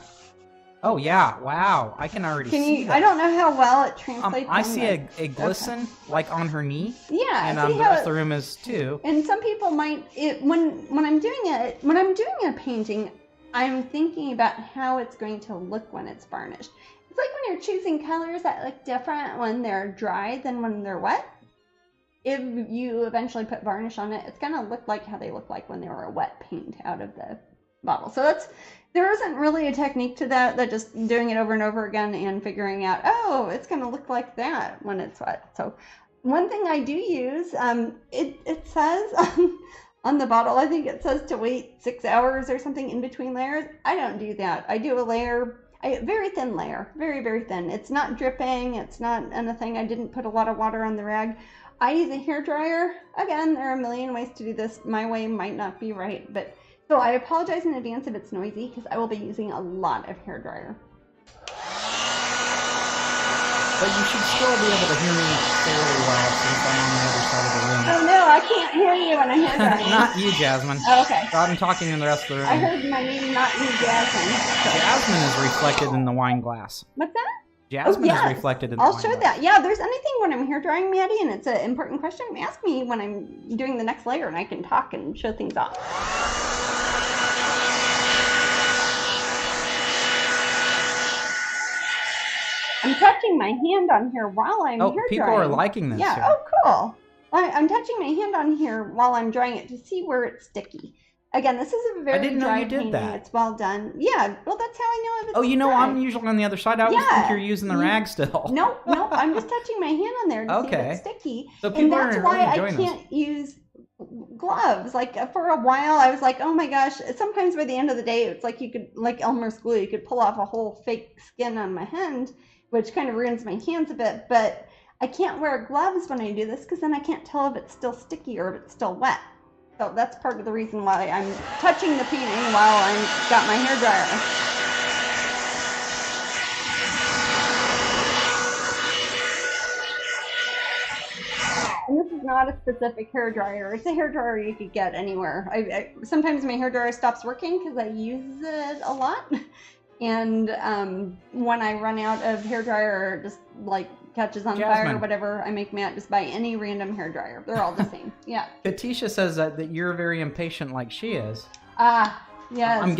Oh, yeah. Wow. I can already see that. I don't know how well it translates. I see a glisten, like on her knee. Yeah. And see the how rest of the room is too. And some people might, when I'm doing a painting, I'm thinking about how it's going to look when it's varnished. It's like when you're choosing colors that look different when they're dry than when they're wet. If you eventually put varnish on it, it's going to look like how they look like when they were a wet paint out of the bottle. So there isn't really a technique to that just doing it over and over again and figuring out, oh, it's going to look like that when it's wet. So one thing I do use, it says on the bottle, I think it says to wait 6 hours or something in between layers. I don't do that. I do a layer, a very thin layer, very, very thin. It's not dripping. It's not anything. I didn't put a lot of water on the rag. I use a hairdryer. Again, there are a million ways to do this. My way might not be right, but so I apologize in advance if it's noisy because I will be using a lot of hairdryer. But you should still be able to hear me fairly well since I'm on the other side of the room. Oh no, I can't hear you when I hairdryer. Not you, Jasmine. Oh, okay. I'm talking in the rest of the room. I heard my name, not you, Jasmine. Jasmine is reflected in the wine glass. What's that? Jasmine yes. is reflected in the I'll wine show glass. that. Yeah, there's anything when I'm hair drying, Maddie, and it's an important question, ask me when I'm doing the next layer and I can talk and show things off. I'm touching my hand on here while I'm hair drying. People are liking this. Yeah, here. oh cool. I'm touching my hand on here while I'm drying it to see where it's sticky. Again, this is a very didn't know dry you did painting. that. It's well done. Yeah, well, that's how I know if it's Oh, you know, dry. I'm usually on the other side. I always think you're using the rag still. No, I'm just touching my hand on there to see if it's sticky. So And people that's are why I enjoying this. can't use gloves. Like for a while, I was like, oh my gosh. Sometimes by the end of the day, it's like you could, like Elmer School, you could pull off a whole fake skin on my hand, which kind of ruins my hands a bit. But I can't wear gloves when I do this because then I can't tell if it's still sticky or if it's still wet. So that's part of the reason why I'm touching the painting while I've got my hair dryer. And this is not a specific hair dryer. It's a hair dryer you could get anywhere. Sometimes my hair dryer stops working because I use it a lot. And when I run out of hair dryer, just like catches on fire or whatever, I make Matt just buy any random hair dryer. They're all the same. Yeah. Katisha says that you're very impatient like she is. Yes.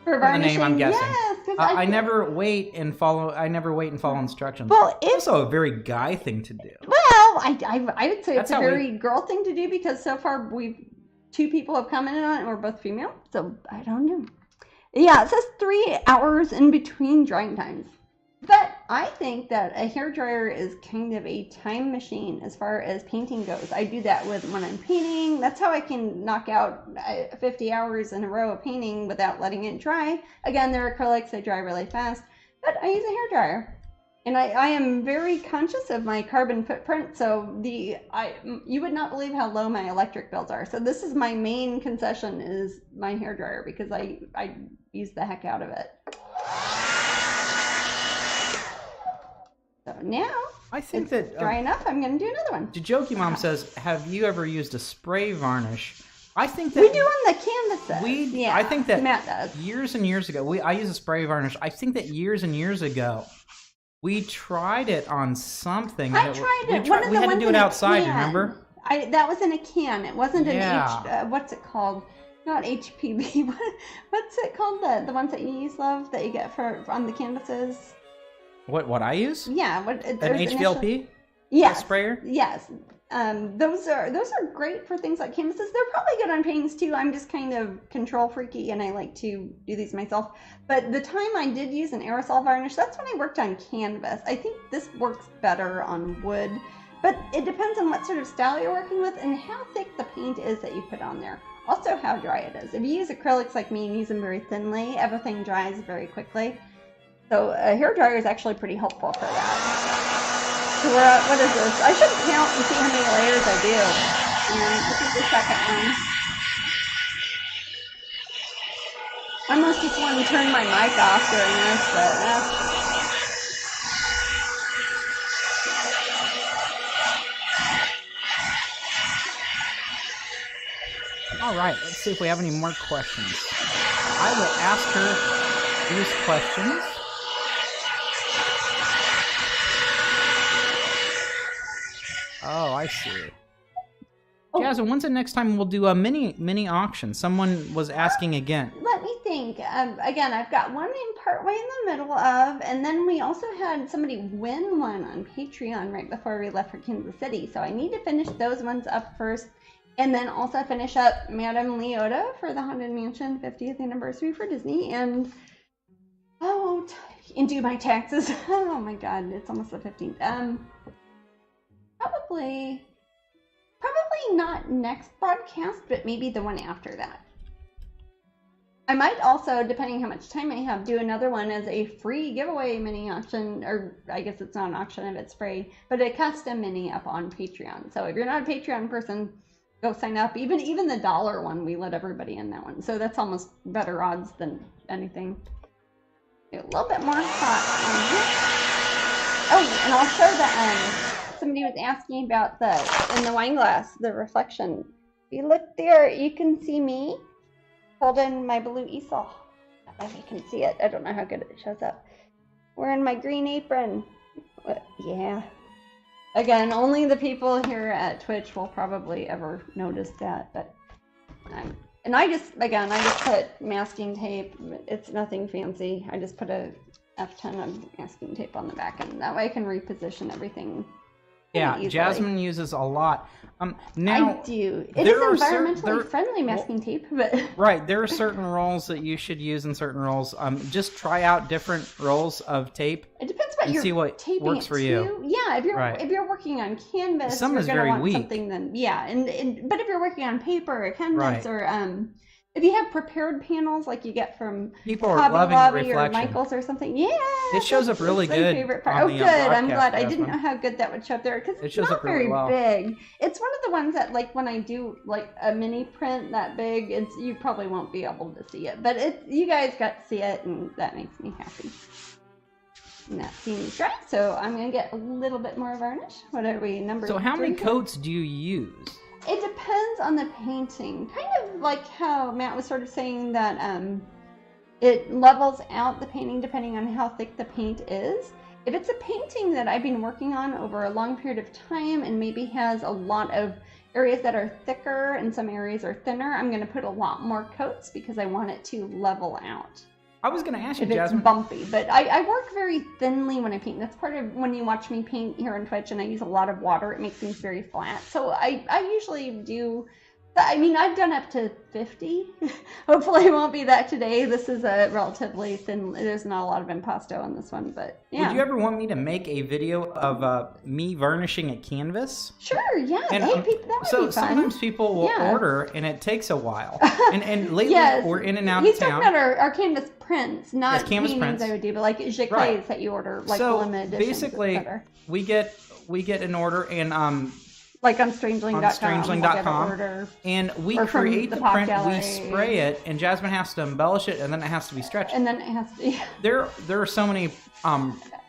For varnishing, the name I'm guessing. Yes, I never wait and follow instructions. Well, it's also a very guy thing to do. Well, I would say it's a very girl thing to do because so far two people have commented on it and we're both female. So I don't know. Yeah, it says 3 hours in between drying times. But I think that a hairdryer is kind of a time machine as far as painting goes. I do that when I'm painting. That's how I can knock out 50 hours in a row of painting without letting it dry. Again, they're acrylics, they dry really fast. But I use a hairdryer. And I am very conscious of my carbon footprint, so you would not believe how low my electric bills are. So this is my main concession is my hairdryer because I use the heck out of it. So now, I think that dry enough, I'm going to do another one. Jokey Mom says, have you ever used a spray varnish? I think that we do on the canvases. Yeah, I think that Matt does. Years and years ago, I use a spray varnish. I think that years and years ago, we tried it on something. I tried it. We had to do it outside, remember? That was in a can. It wasn't an what's it called? Not HPB. What's it called? The ones that you use, love, that you get on the canvases? What I use? Yeah. An HVLP? Yes. Sprayer? Yes. Those are great for things like canvases. They're probably good on paintings too. I'm just kind of control freaky and I like to do these myself. But the time I did use an aerosol varnish, that's when I worked on canvas. I think this works better on wood, but it depends on what sort of style you're working with and how thick the paint is that you put on there. Also how dry it is. If you use acrylics like me and use them very thinly, everything dries very quickly. So a hairdryer is actually pretty helpful for that. So we're at, what is this? I should count and see how many layers I do. And this is the second one. I almost just want to turn my mic off during this, but All right, let's see if we have any more questions. I will ask her these questions. Oh, I see. Jasmine, when's the next time we'll do a mini auction? Someone was asking again. Let me think. Again, I've got one in partway in the middle of, and then we also had somebody win one on Patreon right before we left for Kansas City. So I need to finish those ones up first, and then also finish up Madame Leota for the Haunted Mansion 50th anniversary for Disney, and and do my taxes. Oh my God, it's almost the 15th. Probably not next broadcast, but maybe the one after that. I might also, depending how much time I have, do another one as a free giveaway mini auction, or I guess it's not an auction if it's free, but a custom mini up on Patreon. So if you're not a Patreon person, go sign up. Even the $1 one, we let everybody in that one. So that's almost better odds than anything. A little bit more hot on here. Oh, and also the somebody was asking about in the wine glass, the reflection. If you look there, you can see me holding my blue easel. I don't know if you can see it. I don't know how good it shows up. Wearing my green apron. Yeah. Again, only the people here at Twitch will probably ever notice that. But and I just put masking tape. It's nothing fancy. I just put a F10 of masking tape on the back, and that way I can reposition everything. Yeah, Jasmine uses a lot. Now I do. It is environmentally friendly masking tape, but right, there are certain rolls that you should use in certain rolls. Just try out different rolls of tape. It depends what you're see what taping works for you. Yeah, if you're working on canvas, some you're is gonna very want weak. Something then but if you're working on paper or canvas or If you have prepared panels like you get from People are Hobby loving the Lobby or reflection. Michael's or something, yeah, It shows up really that's my good favorite part. on Oh, the, good. I'm broadcast, glad. I didn't Jasmine. know how good that would show up there because It it's shows not up really very well. big. It's one of the ones that, like, when I do like a mini print that big, it's you probably won't be able to see it, but you guys got to see it, and that makes me happy. And that seems dry, so I'm gonna get a little bit more varnish. What are we, number? So how many 3? coats do you use? It depends on the painting. Kind of like how Matt was sort of saying that it levels out the painting depending on how thick the paint is. If it's a painting that I've been working on over a long period of time and maybe has a lot of areas that are thicker and some areas are thinner, I'm going to put a lot more coats because I want it to level out. I was going to ask you, If it's Jasmine. bumpy, but I work very thinly when I paint. That's part of when you watch me paint here on Twitch, and I use a lot of water. It makes things very flat. So I usually do. I mean, I've done up to 50. Hopefully, it won't be that today. This is a relatively thin. There's not a lot of impasto on this one, but yeah. Would you ever want me to make a video of me varnishing a canvas? Sure. Yeah. And, Hey, Pete, that would so be fun. sometimes people will Yeah. order, and it takes a while. And lately, Yes. we're in and out He's of town. talking about our canvas prints, not Yes, canvas paintings prints. I would do, but like giclées Right. that you order, like So limited editions, basically, etc. we get an order, and Like on Strangeling.com. on Strangeling.com, order. and we Or from create the the pop print, gallery. we spray it, and Jasmine has to embellish it, and then it has to be stretched. And then it has to be. There are so many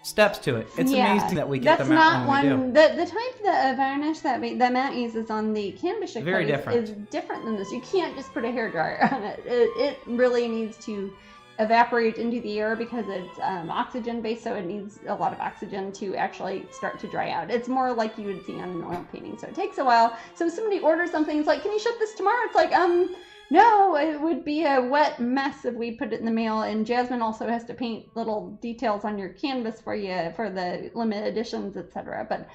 steps to it. It's amazing that we get That's them out not when we one. do. The type of varnish that Matt uses on the canvas Very different. is different than this. You can't just put a hairdryer on it. It really needs to evaporate into the air because it's oxygen based, so it needs a lot of oxygen to actually start to dry out. It's more like you would see on an oil painting, so it takes a while. So if somebody orders something, it's like, can you ship this tomorrow? It's like, no, it would be a wet mess if we put it in the mail. And Jasmine also has to paint little details on your canvas for you for the limited editions, etc. But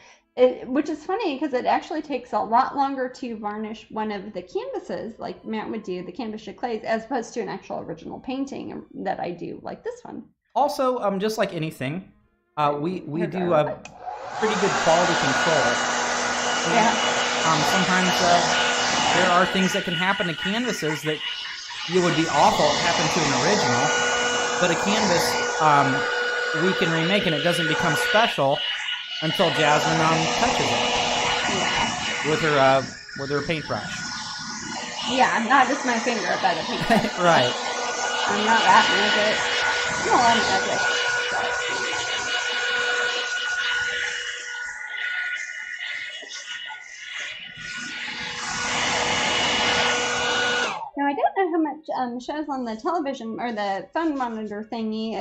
which is funny because it actually takes a lot longer to varnish one of the canvases, like Matt would do, the canvas giclées, as opposed to an actual original painting that I do, like this one. Also, just like anything, we do a pretty good quality control. Yeah. Sometimes there are things that can happen to canvases that you would be awful happen to an original, but a canvas we can remake and it doesn't become special until Jasmine touches it with her paintbrush. Yeah, not just my finger, but a paintbrush. Right. I'm not that magic. No, I'm magic. Now, I don't know how much shows on the television or the phone monitor thingy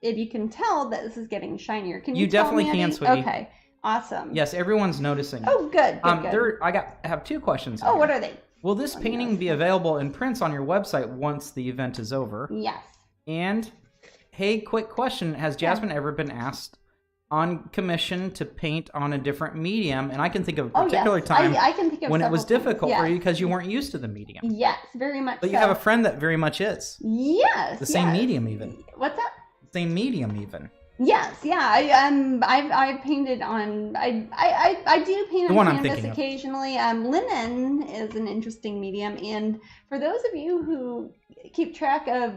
if you can tell that this is getting shinier. Can you tell, definitely Maddie? can, sweetie. Okay, awesome. Yes, everyone's noticing. Oh, good, good. I have two questions. Oh, here. what are they? Will this painting be available in prints on your website once the event is over? Yes. And, hey, quick question. Has Jasmine ever been asked on commission to paint on a different medium? And I can think of a particular time I can think of when it was several times. difficult for Yes. you because you weren't used to the medium. Yes, very much But so. you have a friend that very much is. Yes. The same yes. medium even. What's that? Same medium even. Yes, yeah. I've painted on. I do paint The on one I'm canvas thinking of. occasionally. Linen is an interesting medium, and for those of you who keep track of,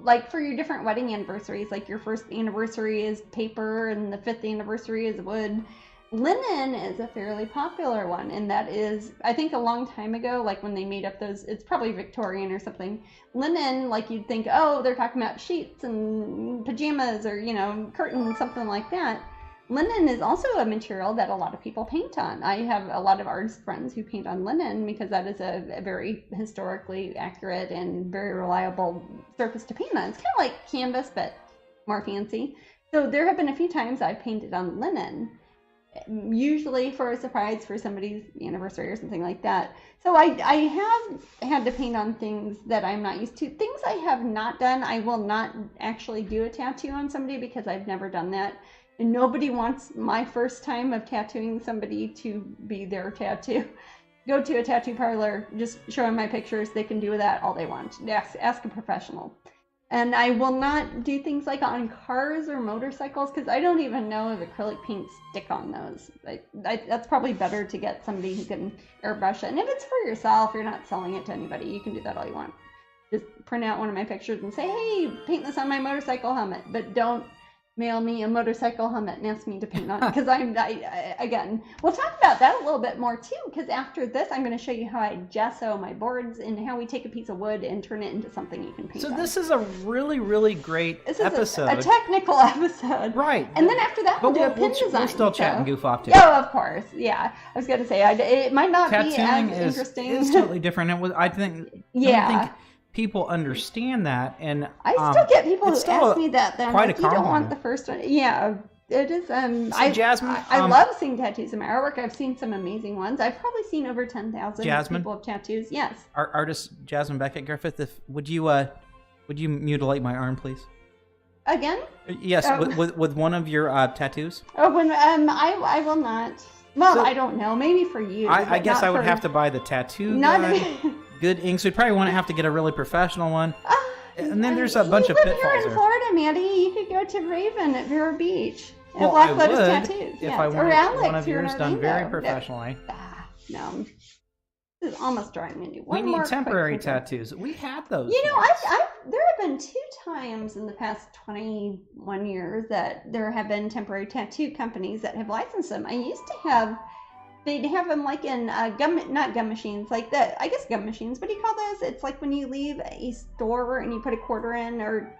like, for your different wedding anniversaries, like your first anniversary is paper and the 5th anniversary is wood. Linen is a fairly popular one, and that is, I think, a long time ago, like when they made up those, it's probably Victorian or something. Linen, like you'd think, oh, they're talking about sheets and pajamas or, curtains, something like that. Linen is also a material that a lot of people paint on. I have a lot of artist friends who paint on linen because that is a very historically accurate and very reliable surface to paint on. It's kind of like canvas, but more fancy. So there have been a few times I've painted on linen, usually for a surprise for somebody's anniversary or something like that. So I have had to paint on things that I'm not used to. Things I have not done, I will not actually do a tattoo on somebody because I've never done that. And nobody wants my first time of tattooing somebody to be their tattoo. Go to a tattoo parlor, just show them my pictures. They can do that all they want. Ask a professional. And I will not do things like on cars or motorcycles because I don't even know if acrylic paints stick on those. That's probably better to get somebody who can airbrush it. And if it's for yourself, you're not selling it to anybody, you can do that all you want. Just print out one of my pictures and say, hey, paint this on my motorcycle helmet. But don't mail me a motorcycle helmet and ask me to paint on it. Because again, we'll talk about that a little bit more too. Because after this, I'm going to show you how I gesso my boards and how we take a piece of wood and turn it into something you can paint on. So this is a really, really great episode. A technical episode. Right. And then after that, we'll do a pin design. We'll still chat and goof off too. Oh, of course. Yeah. I was going to say, it might not be as interesting. It's totally different. I don't think people understand that, and I still get people who ask me that. Then quite like, you don't want the first one. Yeah, it is. Jasmine, I love seeing tattoos in my artwork. I've seen some amazing ones. I've probably seen over 10,000 people with tattoos. Yes. Artist Jasmine Becket-Griffith, would you mutilate my arm, please? Again? Yes, with one of your tattoos. Oh, when I will not. Well, so, I don't know. Maybe for you. I guess I would have to buy the tattoo gun. Good inks. We'd probably want to have to get a really professional one. And then there's a bunch of pitfalls. You live here in Florida, Maddie. You could go to Raven at Vero Beach and Black Lotus Tattoos. If I wanted one of yours done very professionally. No. This is almost drawing me. We need temporary tattoos. We had those. You know, there have been 2 times in the past 21 years that there have been temporary tattoo companies that have licensed them. I used to have... They'd have them like in not gum machines, like that. I guess gum machines. What do you call those? It's like when you leave a store and you put a quarter in, or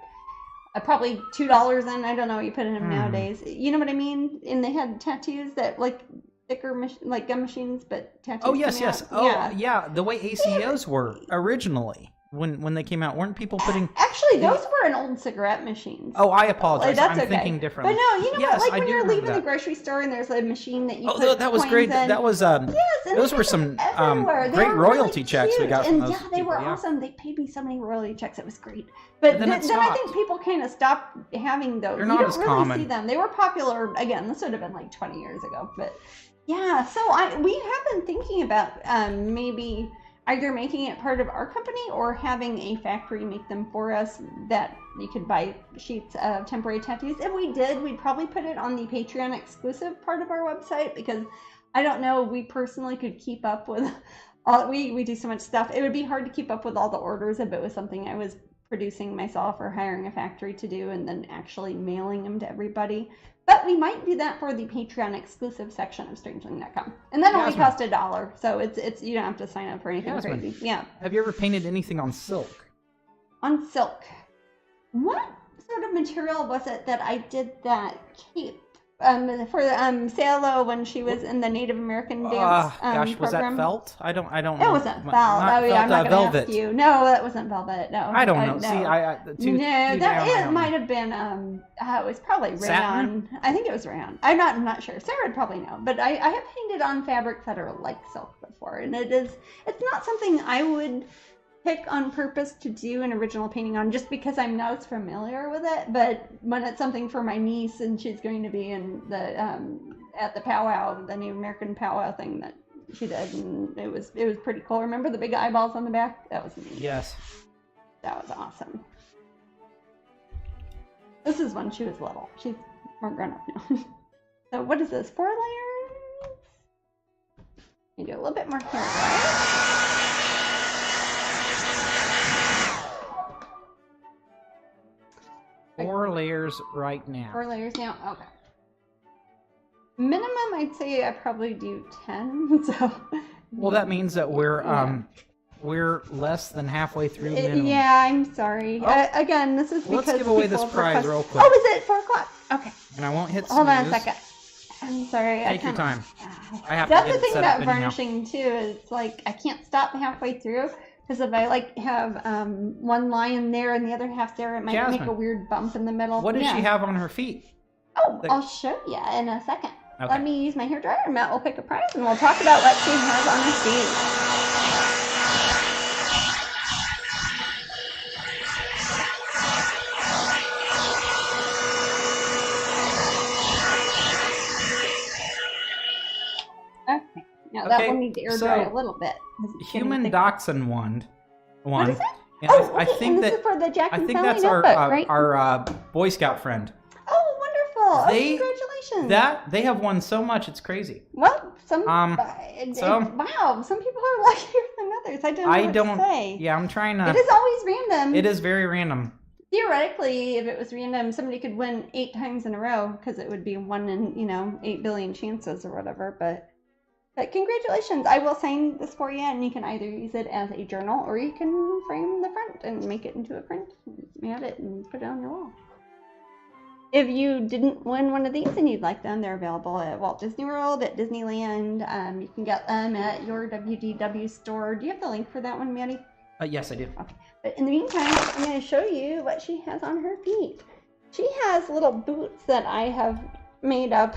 probably $2 in. I don't know what you put in them nowadays. You know what I mean? And they had tattoos that like thicker, like gum machines, but tattoos. Oh yes, yes. Oh yeah. The way ACOs were originally. When they came out, weren't people putting... Actually, those were an old cigarette machines. Oh, I apologize. That's I'm thinking differently. But no, you know what? Like when you're leaving the grocery store and there's a machine that you put that was great. In. That was... those were some great royalty checks we got from those people. They were awesome. They paid me so many royalty checks. It was great. But then I think people kind of stopped having those. They're not as common. You don't really see them. They were popular, again, this would have been like 20 years ago. But yeah, so we have been thinking about maybe... either making it part of our company or having a factory make them for us that you could buy sheets of temporary tattoos. If we did, we'd probably put it on the Patreon exclusive part of our website because I don't know, we personally could keep up with all, we do so much stuff. It would be hard to keep up with all the orders if it was something I was producing myself or hiring a factory to do and then actually mailing them to everybody. But we might do that for the Patreon exclusive section of Strangeling.com. And that only cost $1. So it's you don't have to sign up for anything crazy. Yeah. Have you ever painted anything on silk? On silk. What sort of material was it that I did that cape for Salo when she was in the Native American dance was program? That felt? I don't know. It wasn't felt. I'm not going to ask you. No, that wasn't velvet. No. I don't know. See, it might have been it was probably rayon. Satin? I think it was rayon. I'm not sure. Sarah would probably know. But I have painted on fabrics that are like silk before, and it's not something I would pick on purpose to do an original painting on just because I'm not as familiar with it. But when it's something for my niece and she's going to be in the at the powwow, the Native American powwow thing that she did, and it was pretty cool. Remember the big eyeballs on the back? That was neat. Yes. That was awesome. This is when she was little. She's more grown up now. So what is this? 4 layers? You do a little bit more here, right? 4 layers right now. 4 layers now? Okay. Minimum, I'd say I probably do 10. So. Well, that means that we're less than halfway through minimum. Yeah, I'm sorry. Again, this is because let's give away this prize real quick. Oh, is it 4 o'clock? Okay. And I won't hit snooze. Hold on a second. I'm sorry. Take your time. I have That's to the thing set about up varnishing too. Is like I can't stop halfway through. Because if I have one line there and the other half there, it might make a weird bump in the middle. What does she have on her feet? Oh, I'll show you in a second. Okay. Let me use my hairdryer and Matt will pick a prize and we'll talk about what she has on her feet. Okay. Now that one needs to air dry a little bit. Human dachshund wand. What is it? Yeah, Oh, I okay, think and this that is for the Jack I and think Sally that's notebook, right? our Boy Scout friend. Oh, wonderful! They- Congratulations! They have won so much, it's crazy. Well, So- wow, some people are luckier than others. I don't know what to say. Yeah, I'm trying to. It is always random. It is very random. Theoretically, if it was random, somebody could win 8 times in a row because it would be 1 in 8 billion chances or whatever. But congratulations! I will sign this for you, and you can either use it as a journal or you can frame the front and make it into a print, mat it, and put it on your wall. If you didn't win one of these and you'd like them, they're available at Walt Disney World, at Disneyland. You can get them at your WDW store. Do you have the link for that one, Maddie? Yes, I do. Okay. But in the meantime, I'm going to show you what she has on her feet. She has little boots that I have made up.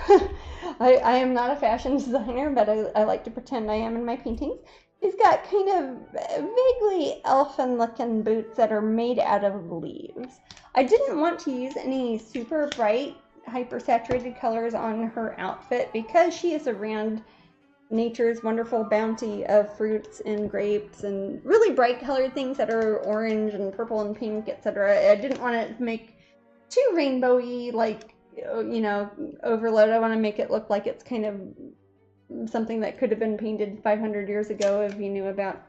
I am not a fashion designer, but I like to pretend I am in my paintings. She's got kind of vaguely elfin-looking boots that are made out of leaves. I didn't want to use any super bright, hyper-saturated colors on her outfit because she is around nature's wonderful bounty of fruits and grapes and really bright colored things that are orange and purple and pink, etc. I didn't want to make too rainbowy, like, overload. I want to make it look like it's kind of something that could have been painted 500 years ago if you knew about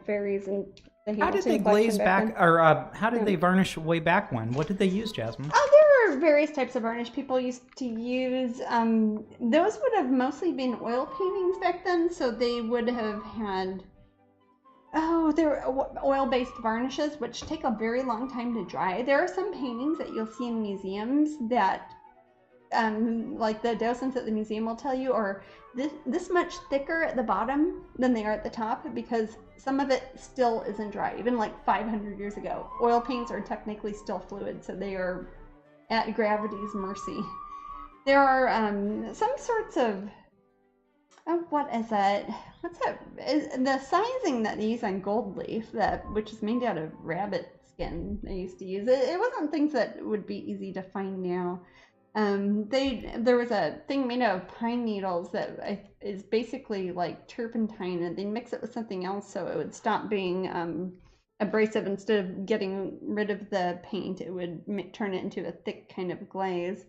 fairies and the How did Hamilton they glaze collection back, then. or how did they varnish way back when? What did they use, Jasmine? There were various types of varnish people used to use. Those would have mostly been oil paintings back then, so they would have had they're oil-based varnishes, which take a very long time to dry. There are some paintings that you'll see in museums that, like the docents at the museum will tell you, are this much thicker at the bottom than they are at the top because some of it still isn't dry, even like 500 years ago. Oil paints are technically still fluid, so they are at gravity's mercy. There are some sorts of what is that? What's that? The sizing that they use on gold leaf, which is made out of rabbit skin. They used to use it. It wasn't things that would be easy to find now. There was a thing made out of pine needles that is basically like turpentine, and they mix it with something else so it would stop being abrasive. Instead of getting rid of the paint, it would turn it into a thick kind of glaze.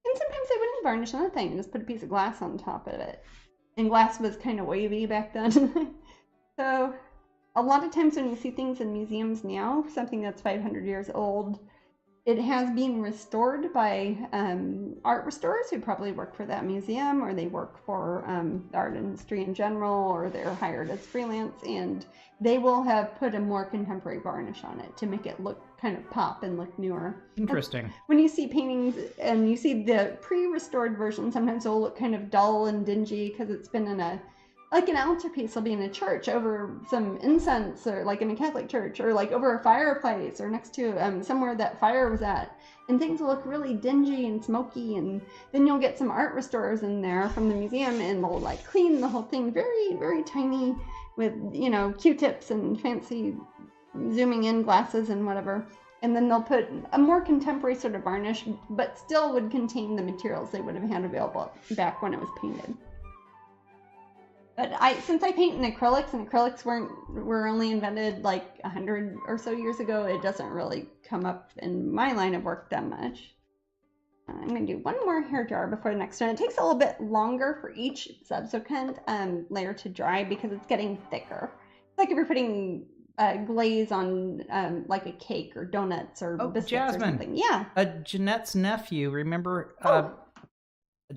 And sometimes they wouldn't varnish anything, just put a piece of glass on top of it. And glass was kind of wavy back then. So a lot of times when you see things in museums now, something that's 500 years old, it has been restored by art restorers who probably work for that museum, or they work for the art industry in general, or they're hired as freelance, and they will have put a more contemporary varnish on it to make it look kind of pop and look newer. Interesting. When you see paintings and you see the pre-restored version, sometimes it'll look kind of dull and dingy because it's been in an altarpiece will be in a church over some incense, or like in a Catholic church, or like over a fireplace, or next to somewhere that fire was at, and things will look really dingy and smoky, and then you'll get some art restorers in there from the museum, and they'll like clean the whole thing very, very tiny with Q-tips and fancy zooming in glasses and whatever, and then they'll put a more contemporary sort of varnish, but still would contain the materials they would have had available back when it was painted. But since I paint in acrylics, and acrylics were only invented like 100 or so years ago, it doesn't really come up in my line of work that much. I'm going to do one more hair jar before the next one. It takes a little bit longer for each subsequent layer to dry because it's getting thicker. It's like if you're putting glaze on like a cake or donuts or biscuits Jasmine, or something. Yeah. Jeanette's nephew, remember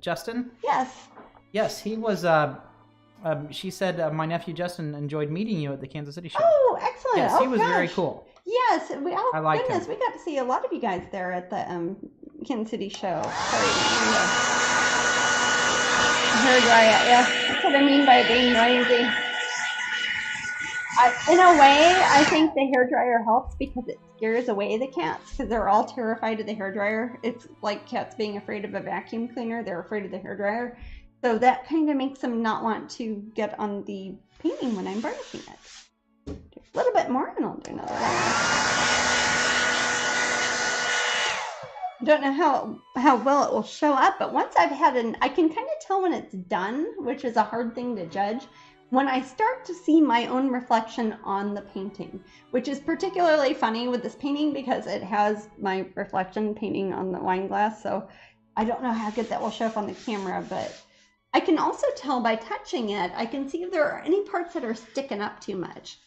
Justin? Yes. Yes, he was... she said my nephew Justin enjoyed meeting you at the Kansas City show. Oh, excellent. Yes, he was very cool. Yes. I liked him. We got to see a lot of you guys there at the Kansas City show. Sorry. Hair dryer. Yeah, that's what I mean by being noisy. In a way, I think the hairdryer helps because it scares away the cats because they're all terrified of the hairdryer. It's like cats being afraid of a vacuum cleaner. They're afraid of the hairdryer. So that kind of makes them not want to get on the painting when I'm burnishing it. A little bit more and I'll do another one. I don't know how well it will show up, but once I've had I can kind of tell when it's done, which is a hard thing to judge. when I start to see my own reflection on the painting, which is particularly funny with this painting because it has my reflection painting on the wine glass. So I don't know how good that will show up on the camera, but I can also tell by touching it, I can see if there are any parts that are sticking up too much.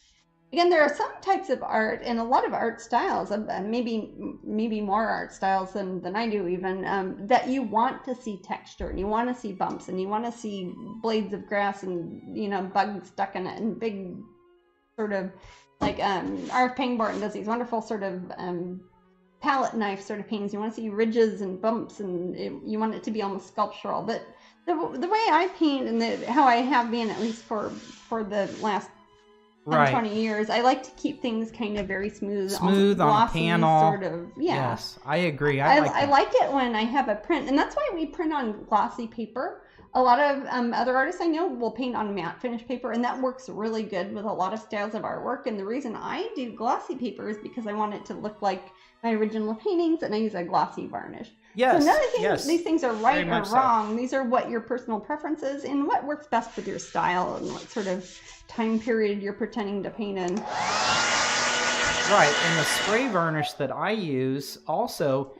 Again, there are some types of art and a lot of art styles, maybe more art styles than I do even, that you want to see texture and you want to see bumps and you want to see blades of grass and, you know, bugs stuck in it and big sort of like R.F. Pangborn does these wonderful sort of palette knife sort of paintings. You want to see ridges and bumps and you want it to be almost sculptural. But the way I paint and how I have been, at least for the last 20 years, I like to keep things kind of very smooth on glossy, a panel. Sort of, yeah. Yes, I agree. I like it when I have a print, and that's why we print on glossy paper. A lot of other artists I know will paint on matte finish paper, and that works really good with a lot of styles of artwork. And the reason I do glossy paper is because I want it to look like my original paintings, and I use a glossy varnish. Yes, so none of these things are right or wrong. So. These are what your personal preference is and what works best with your style and what sort of time period you're pretending to paint in. Right, and the spray varnish that I use also,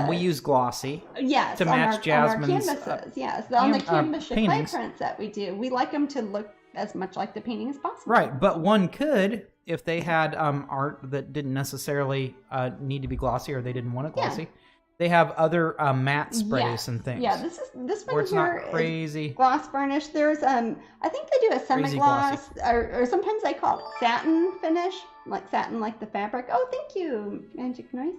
we use glossy to match Jasmine's on the canvas clay prints that we do. We like them to look as much like the painting as possible. Right, but one could, if they had art that didn't necessarily need to be glossy or they didn't want it glossy. They have other matte sprays and things. Yeah, this one where it's here not crazy gloss varnish. There's I think they do a semi-gloss or sometimes I call it satin finish, like satin, like the fabric. Oh, thank you, Magic Noise.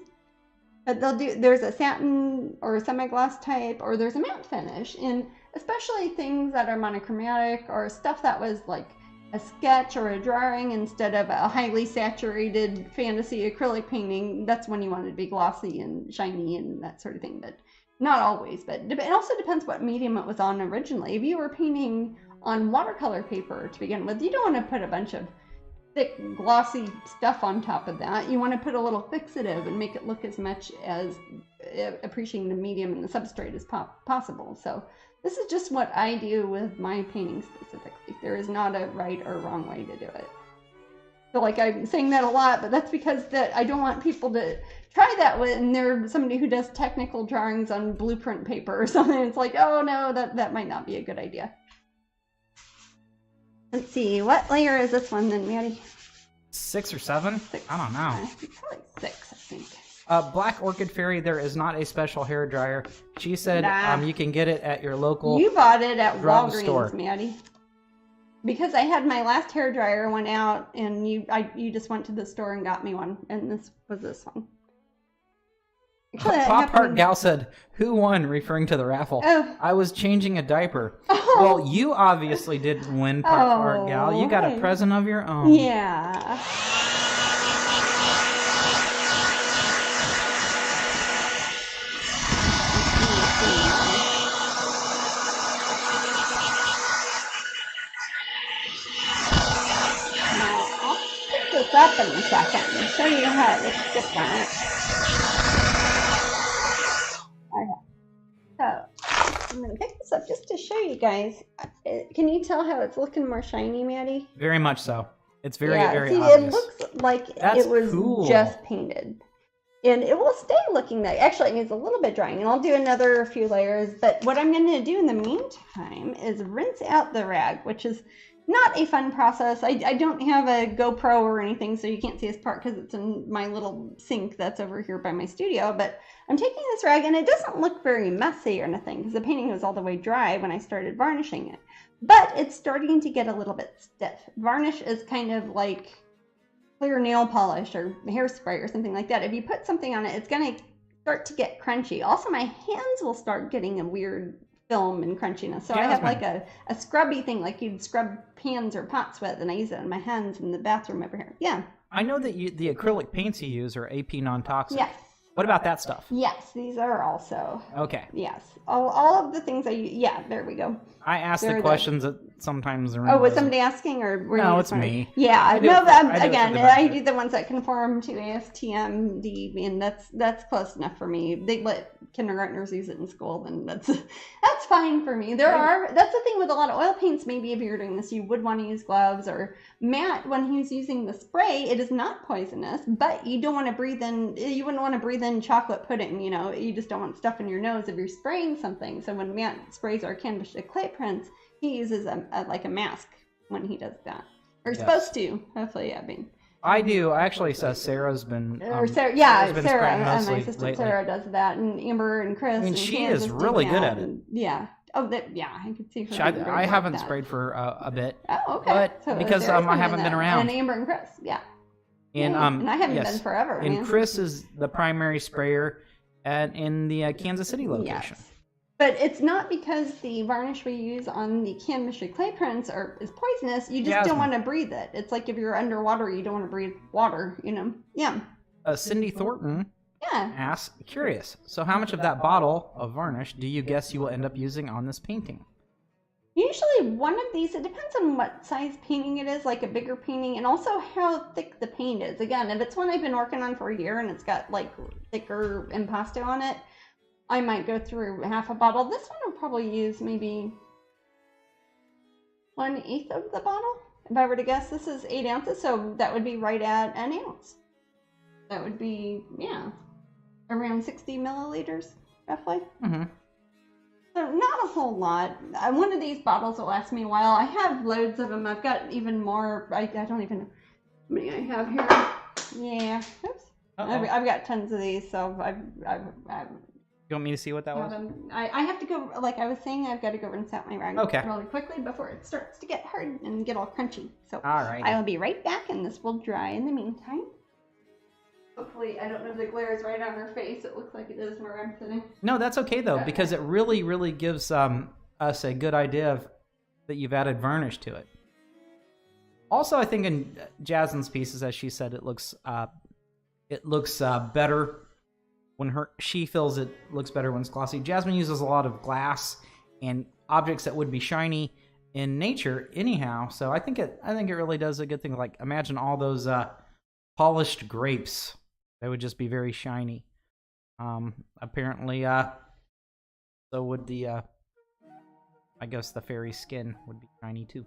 But there's a satin or a semi-gloss type, or there's a matte finish, and especially things that are monochromatic or stuff that was like a sketch or a drawing instead of a highly saturated fantasy acrylic painting. That's when you want it to be glossy and shiny and that sort of thing, but not always. But it also depends what medium it was on originally. If you were painting on watercolor paper to begin with, you don't want to put a bunch of thick glossy stuff on top of that. You want to put a little fixative and make it look as much as appreciating the medium and the substrate as possible. So this is just what I do with my painting specifically. There is not a right or wrong way to do it. So like I'm saying that a lot, but that's because I don't want people to try that when they're somebody who does technical drawings on blueprint paper or something. It's like, oh no, that might not be a good idea. Let's see, what layer is this one then, Maddie? 6 or 7? 6. I don't know. It's probably 6, I think. Black Orchid Fairy, there is not a special hair dryer. She said you can get it at your local You bought it at Walgreens store. Maddie. Because I had my last hair dryer went out, and you just went to the store and got me one, and this was this one. Pop Heart Gal said, "Who won?" referring to the raffle. Oh. I was changing a diaper. Oh. Well, you obviously didn't win, Pop Heart Gal. You got a present of your own. Yeah. Up in a second and show you how it looks different. Okay. So I'm going to pick this up just to show you guys. Can you tell how it's looking more shiny, Maddie? Very much so. It's very see, obvious. It looks like That's it was cool. just painted. And it will stay looking that. Actually, it needs a little bit drying, and I'll do another few layers. But what I'm going to do in the meantime is rinse out the rag, which is not a fun process. I don't have a GoPro or anything, so you can't see this part because it's in my little sink that's over here by my studio. But I'm taking this rag, and it doesn't look very messy or anything because the painting was all the way dry when I started varnishing it. But it's starting to get a little bit stiff. Varnish is kind of like clear nail polish or hairspray or something like that. If you put something on it, it's going to start to get crunchy. Also, my hands will start getting a weird film and crunchiness. So I have like a scrubby thing like you'd scrub pans or pots with, and I use it on my hands in the bathroom over here. Yeah. I know that the acrylic paints you use are AP non-toxic. Yes. What about that stuff? Yes, these are also. Okay. Yes. All of the things I use. Yeah, there we go. I ask the questions that sometimes are. Oh, was somebody asking or were No, you it's me. Yeah, I do the ones that conform to ASTM, and that's close enough for me. kindergartners use it in school, then that's fine for me. That's the thing with a lot of oil paints. Maybe if you're doing this, you would want to use gloves. Or Matt, when he's using the spray, it is not poisonous, but you don't want to breathe in. You wouldn't want to breathe in chocolate pudding. You just don't want stuff in your nose if you're spraying something. So when Matt sprays our canvas clay prints, he uses a mask when he does that. Or supposed to. Hopefully, I do. Actually, Sarah's been. Sarah, my sister lately. Sarah does that, and Amber and Chris. I mean, and she Kansas is really do good that, at it. Yeah. Oh, I could see her. I haven't sprayed for a bit. Oh, okay. But because I haven't been around. And Amber and Chris, yeah. And I haven't been forever. And Chris is the primary sprayer in the Kansas City location. Yes. But it's not because the varnish we use on the canvas clay prints is poisonous. You just don't want to breathe it. It's like if you're underwater, you don't want to breathe water, Yeah. Cindy Thornton Yeah. asks, curious, so how much of that bottle of varnish do you guess you will end up using on this painting? Usually one of these, it depends on what size painting it is, like a bigger painting, and also how thick the paint is. Again, if it's one I've been working on for a year and it's got like thicker impasto on it, I might go through half a bottle. This one I'll probably use maybe 1/8 of the bottle. If I were to guess, this is 8 ounces, so that would be right at an ounce. That would be, around 60 milliliters, roughly. Mm-hmm. So not a whole lot. One of these bottles will last me a while. I have loads of them. I've got even more. I don't even know how many I have here. Yeah. Oops. I've got tons of these, so I've You want me to see what that was? I have to go, like I was saying, I've got to go rinse out my rag really quickly before it starts to get hard and get all crunchy. So I will be right back, and this will dry in the meantime. Hopefully, I don't know if the glare is right on her face. It looks like it is where I'm sitting. No, that's okay, though, because it really, really gives us a good idea that you've added varnish to it. Also, I think in Jasmine's pieces, as she said, it looks better when she feels it looks better when it's glossy. Jasmine uses a lot of glass and objects that would be shiny in nature anyhow, so I think it really does a good thing. Like, imagine all those polished grapes. They would just be very shiny. Apparently, so would the I guess the fairy skin would be shiny too.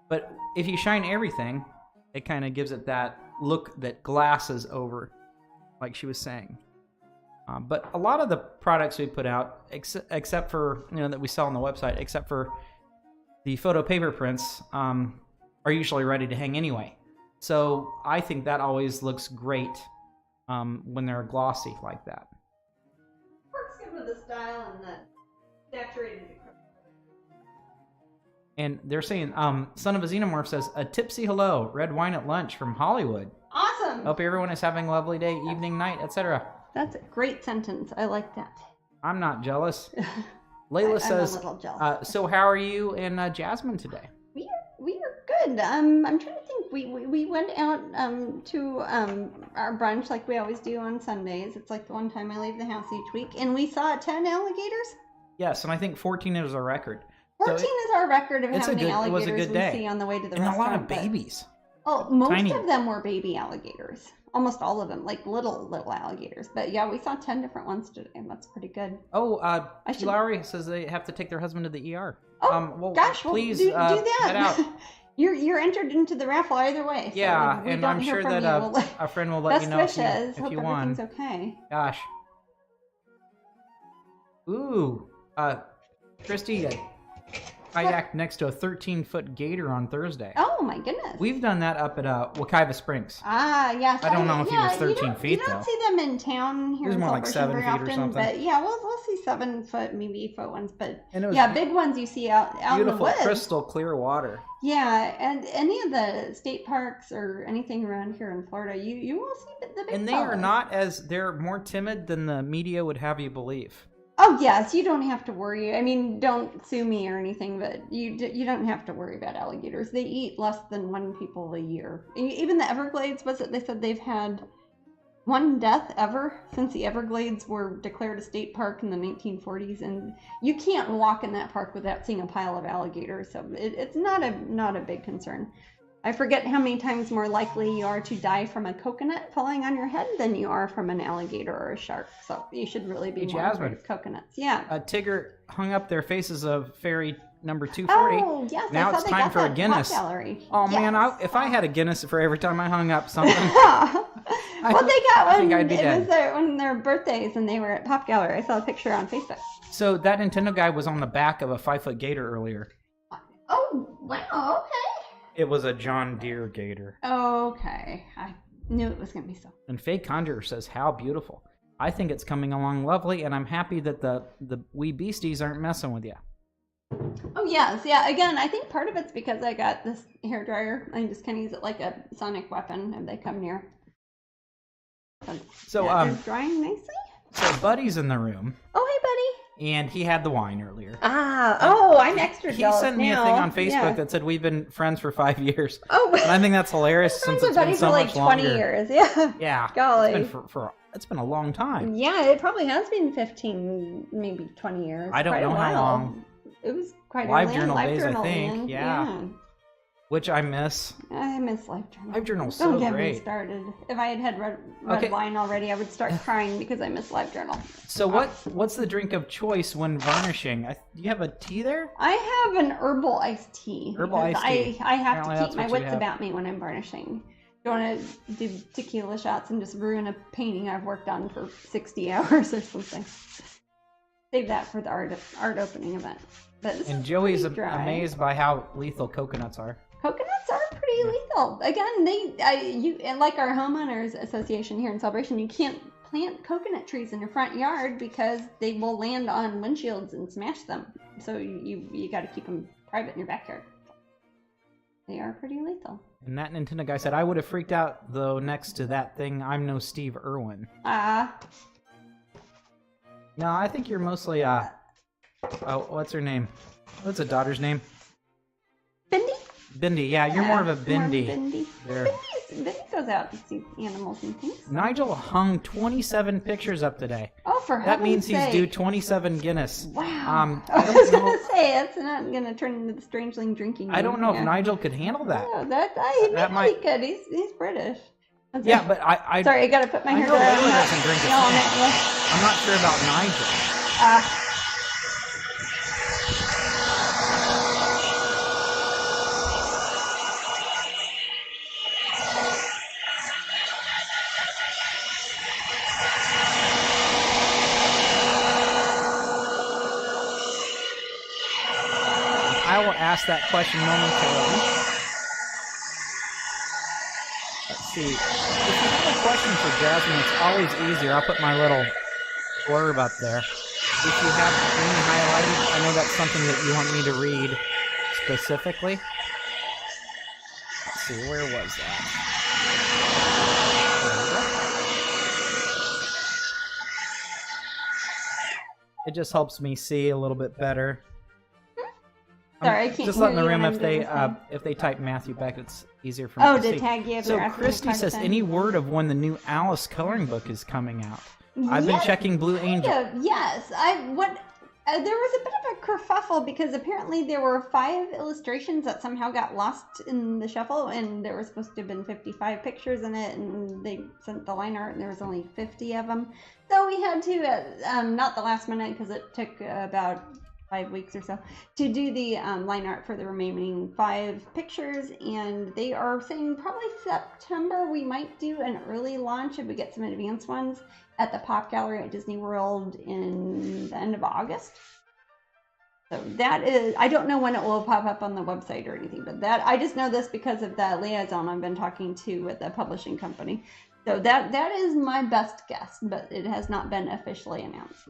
But if you shine everything, it kind of gives it that look that glass is over, like she was saying. But a lot of the products we put out, except for that we sell on the website, except for the photo paper prints, are usually ready to hang anyway. So I think that always looks great when they're glossy like that. Works good with the style and the saturated. And they're saying, Son of a Xenomorph says, a tipsy hello, red wine at lunch from Hollywood. Awesome! Hope everyone is having a lovely day, evening, night, etc. That's a great sentence. I like that. I'm not jealous. Layla says, I'm a little jealous. So how are you and Jasmine today? We are good. I'm trying to think. We went out to our brunch like we always do on Sundays. It's like the one time I leave the house each week, and we saw 10 alligators. Yes, and I think 14 is our record. 14 is our record of how many alligators we see on the way to the restaurant. And a lot of babies. Oh, most of them were baby alligators. Almost all of them, like little alligators. But yeah, we saw 10 different ones today, and that's pretty good. Oh, Lowry says they have to take their husband to the ER. Oh, gosh, please do that. Head out. You're entered into the raffle either way. So yeah, and I'm sure that a friend will let you know if you won. Hope everything's okay. Gosh. Ooh, Christy, kayaked next to a 13-foot gator on Thursday. Oh my goodness. We've done that up at Wekiva Springs. Ah, yes. I don't know if he was 13 feet, though. You don't see them in town here in more like 7 feet or something. But yeah, we'll see 7 foot, maybe 8 foot ones. But yeah, big ones you see out in the woods. Beautiful, crystal clear water. Yeah, and any of the state parks or anything around here in Florida, you will see the big And they fellas. they're more timid than the media would have you believe. Oh yes, you don't have to worry. I mean, don't sue me or anything, but you don't have to worry about alligators. They eat less than 1 people a year. Even the Everglades, they said they've had 1 death ever since the Everglades were declared a state park in the 1940s, and you can't walk in that park without seeing a pile of alligators. So it's not a big concern. I forget how many times more likely you are to die from a coconut falling on your head than you are from an alligator or a shark. So you should really be more afraid of coconuts. Yeah. Tigger hung up their faces of fairy number 240. Oh, yes. Now it's time for a Guinness. Oh, yes. man, if I had a Guinness for every time I hung up something. Well, they got one. I'd be dead. Was one of their birthdays, and they were at Pop Gallery. I saw a picture on Facebook. So that Nintendo guy was on the back of a 5-foot gator earlier. Oh, wow. Okay. It was a John Deere gator. Okay. I knew it was going to be so. And Faye Conjurer says, how beautiful. I think it's coming along lovely, and I'm happy that the wee beasties aren't messing with you. Oh, yes. Yeah, again, I think part of it's because I got this hairdryer. I just kind of use it like a sonic weapon if they come near. So, they're drying nicely. So Buddy's in the room. Oh, hey, Buddy. And he had the wine earlier. I'm extra jealous. He sent me a thing on Facebook that said we've been friends for 5 years. Oh, and I think that's hilarious since it's been so much longer. 20 years, yeah. Yeah. Golly. It's been a long time. Yeah, it probably has been 15, maybe 20 years. I don't know how long. It was quite Live early. journal days, journal I think. in. Yeah. Which I miss. I miss live journal. Live journal's so Don't get great. me started. If I had red wine already, I would start crying because I miss live journal. So what's the drink of choice when varnishing? Do you have a tea there? I have an herbal iced tea. Herbal iced tea. I have Apparently to keep my wits have. about me when I'm varnishing. Don't want to do tequila shots and just ruin a painting I've worked on for 60 hours or something. Save that for the art opening event. And Joey's amazed by how lethal coconuts are. Coconuts are pretty lethal. Again, and like our homeowners association here in Celebration, you can't plant coconut trees in your front yard because they will land on windshields and smash them. So you got to keep them private in your backyard. They are pretty lethal. And that Nintendo guy said, I would have freaked out, though, next to that thing, I'm no Steve Irwin. No, I think you're mostly, what's her name? What's the daughter's name? Bindi? Bindi, yeah, you're more of a Bindi. Bindi. Bindi goes out to see animals and things. Nigel hung 27 pictures up today. Oh, for heaven's That means sake. he's due 27 Guinness. Wow. I was going to say, it's not going to turn into the Strangeling drinking game. I don't know if Nigel could handle that. Oh, maybe he could. He's British. Yeah, but I sorry, I got to put my hair down. Doesn't drink it. I'm not sure about Nigel. I will ask that question momentarily. Let's see. If you have a question for Jasmine, it's always easier. I'll put my little blurb up there. If you have any highlighted, I know that's something that you want me to read specifically. Let's see, where was that? It just helps me see a little bit better. Sorry, I can't just hear letting the you room when if they type Matthew Beck, it's easier for me to see. to tag you. So Christy says, any word of when the new Alice coloring book is coming out? I've been checking Blue Angel. Yes, there was a bit of a kerfuffle because apparently there were 5 illustrations that somehow got lost in the shuffle, and there were supposed to have been 55 pictures in it, and they sent the line art, and there was only 50 of them. So we had to, not the last minute because it took about 5 weeks or so, to do the line art for the remaining 5 pictures, and they are saying probably September we might do an early launch if we get some advanced ones at the Pop Gallery at Disney World in the end of August. So that is, I don't know when it will pop up on the website or anything, but that I just know this because of the liaison I've been talking to with the publishing company. So that is my best guess, but it has not been officially announced.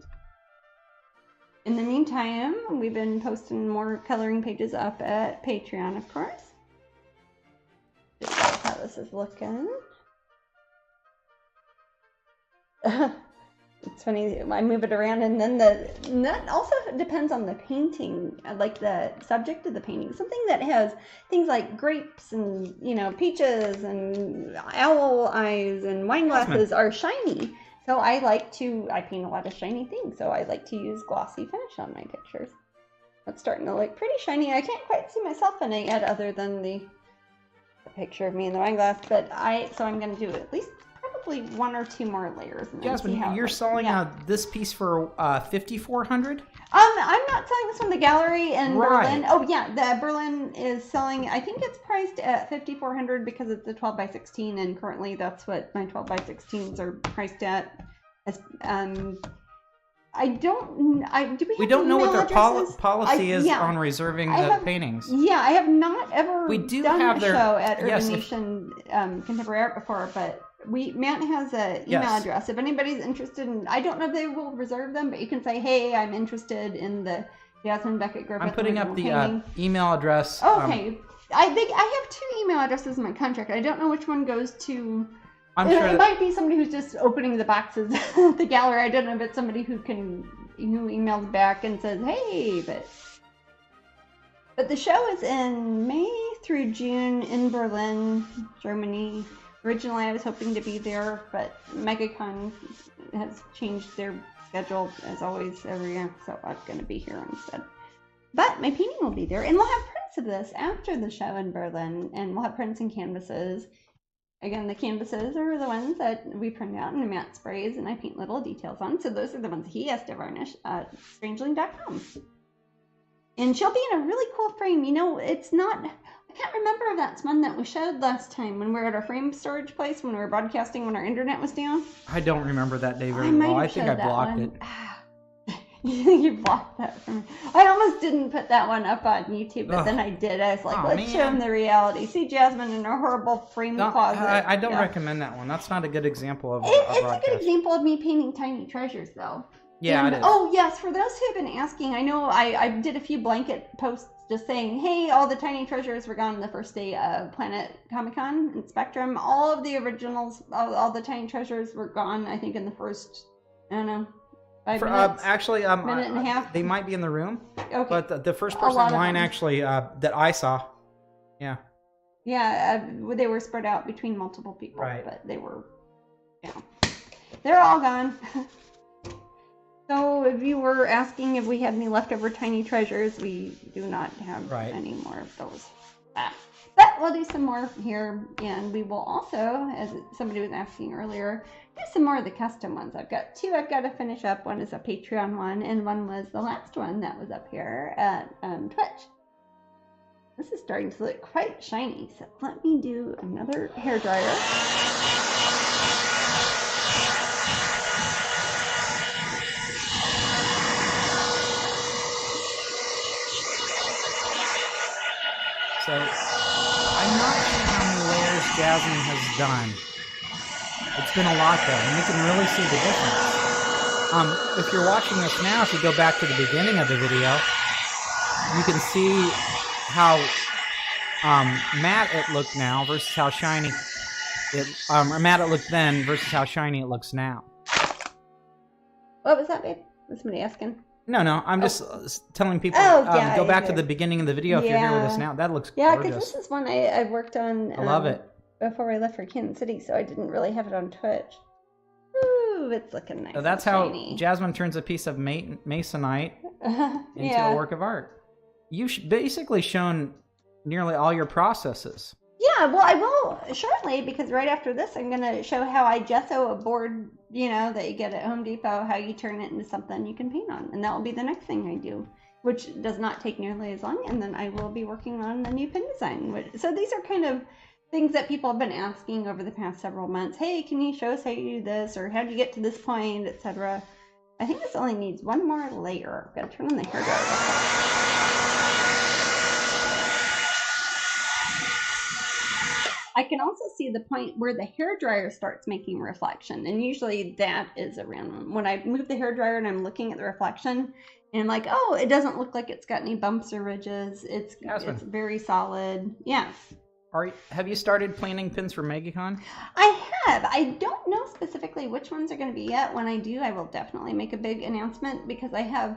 In the meantime, we've been posting more coloring pages up at Patreon, of course. Just how this is looking. It's funny, I move it around, and then that also depends on the painting, like the subject of the painting. Something that has things like grapes and, peaches and owl eyes and wine glasses are shiny. So I paint a lot of shiny things, so I like to use glossy finish on my pictures. It's starting to look pretty shiny. I can't quite see myself in it yet other than the a picture of me in the wine glass, but I'm going to do at least probably 1 or 2 more layers. And then see how Jasmine, it you're looks. selling Yeah. this piece for $5,400. I'm not selling this from the gallery in Right. Berlin. Oh yeah, the Berlin is selling. I think it's priced at $5,400 because it's a 12 by 16, and currently that's what my 12 by 16s are priced at. I don't. Do we don't know what their addresses? policy is yeah. on reserving I the have- paintings. Yeah, I have not ever We do done have a their- show at Urban yes, Nation Contemporary Art before, but Matt has an email Yes. address. If anybody's interested in, I don't know if they will reserve them, but you can say, hey, I'm interested in the Jasmine Becket-Griffith. I'm putting up the painting. email address. Okay. I think I have 2 email addresses in my contract. I don't know which one goes to. I'm it, sure it that- might be somebody who's just opening the boxes at the gallery. I don't know if it's somebody who emails back and says, hey, but the show is in May through June in Berlin, Germany. Originally, I was hoping to be there, but MegaCon has changed their schedule as always every year, so I'm going to be here instead. But my painting will be there, and we'll have prints of this after the show in Berlin, and we'll have prints and canvases. Again, the canvases are the ones that we print out and Matt sprays, and I paint little details on. So those are the ones he has to varnish at strangeling.com. And she'll be in a really cool frame. You know, it's not. I can't remember if that's one that we showed last time when we were at our frame storage place when we were broadcasting when our internet was down. I don't remember that day very might well. I have think showed I that blocked one. it. You blocked that from me. I almost didn't put that one up on YouTube, but then I did. I was like, Aw, let's show them the reality. See Jasmine in her horrible frame closet. I don't Yeah. recommend that one. That's not a good example of a It's a broadcast. good example of me painting tiny treasures, though. Yeah, And, it is. oh, yes, for those who have been asking, I know I did a few blanket posts just saying, hey, all the tiny treasures were gone the first day of Planet Comic-Con and Spectrum. All of the originals, all the tiny treasures were gone, I think, in the first, I don't know, 5 minutes. Actually, minute and a half. They might be in the room, Okay. but the first A person lot in of line them. actually that I saw. Yeah. Yeah, they were spread out between multiple people, Right. but they were, they're all gone. So if you were asking if we had any leftover tiny treasures, we do not have Right. any more of those. But we'll do some more here, and we will also, as somebody was asking earlier, do some more of the custom ones. I've got 2 I've got to finish up. One is a Patreon one, and one was the last one that was up here at Twitch. This is starting to look quite shiny, so let me do another hairdryer. So I'm not sure how many layers Jasmine has done. It's been a lot though, and you can really see the difference. If you're watching this now, if you go back to the beginning of the video, you can see how matte it looked now versus how shiny it, or matte it looked then versus how shiny it looks now. What was that, babe? Was somebody asking? No, I'm just telling people, Oh, yeah, go back to yeah. the beginning of the video if you're here with us Yeah. now. That looks Yeah, gorgeous. because this is one I worked on. I love it. Before I left for Kansas City, so I didn't really have it on Twitch. Ooh, it's looking nice. So that's and how shiny. Jasmine turns a piece of masonite into Yeah. a work of art. You've basically shown nearly all your processes. Yeah, well, I will shortly because right after this, I'm going to show how I gesso a board, that you get at Home Depot, how you turn it into something you can paint on. And that will be the next thing I do, which does not take nearly as long. And then I will be working on the new pin design. So these are kind of things that people have been asking over the past several months. Hey, can you show us how you do this? Or how do you get to this point, etc. I think this only needs one more layer. I've got to turn on the hairdryer. I can also see the point where the hairdryer starts making reflection, and usually that is around when I move the hairdryer and I'm looking at the reflection, and I'm like, oh, it doesn't look like it's got any bumps or ridges. It's very solid. Yes. Have you started planning pins for MegaCon? I have. I don't know specifically which ones are going to be yet. When I do, I will definitely make a big announcement because I've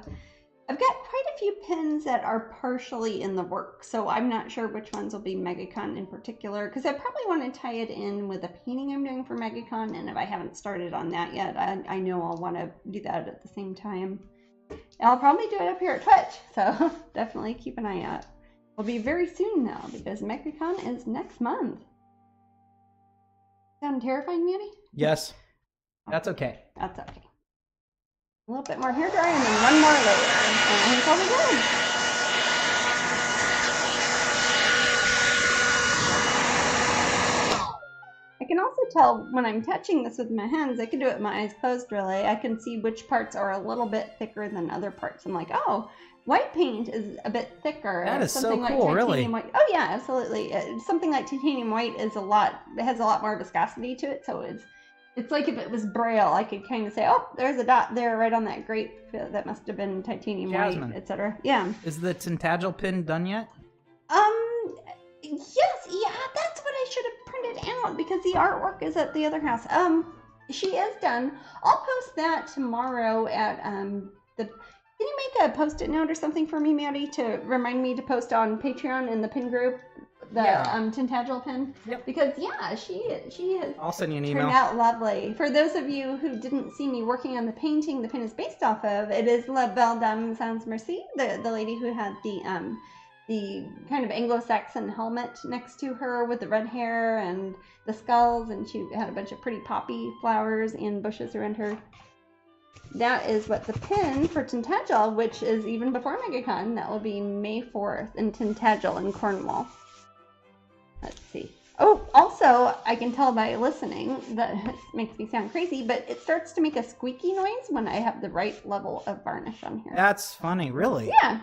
got quite a few pins that are partially in the works, so I'm not sure which ones will be MegaCon in particular, because I probably want to tie it in with a painting I'm doing for MegaCon, and if I haven't started on that yet, I know I'll want to do that at the same time. And I'll probably do it up here at Twitch, so definitely keep an eye out. will be very soon now because MegaCon is next month. Sound terrifying, Maddie? Yes. That's okay. That's okay. A little bit more hair dry and then one more layer. And I think I'll be good. I can also tell when I'm touching this with my hands, I can do it with my eyes closed really. I can see which parts are a little bit thicker than other parts. I'm like, oh, white paint is a bit thicker. That is so Something cool, like really. titanium white. Oh yeah, absolutely. Something like titanium white is it has a lot more viscosity to it, so it's like if it was braille, I could kind of say, oh, there's a dot there right on that grape that must have been titanium Jasmine. white, etc. Yeah. Is the Tintagel pin done yet? Yes, yeah, that's what I should have printed out because the artwork is at the other house. She is done. I'll post that tomorrow at Can you make a post-it note or something for me, Maddie, to remind me to post on Patreon in the pin group, the Tintagel pin? Yep. Because yeah, she has. I'll send you an email. Turned out lovely. For those of you who didn't see me working on the painting, the pin is based off of. It is La Belle Dame Sans Merci, the lady who had the kind of Anglo-Saxon helmet next to her with the red hair and the skulls, and she had a bunch of pretty poppy flowers and bushes around her. That is what the pin for Tintagel, which is even before MegaCon, that will be May 4th in Tintagel in Cornwall. Let's see. Oh, also, I can tell by listening that it makes me sound crazy, but it starts to make a squeaky noise when I have the right level of varnish on here. That's funny, really. Yeah.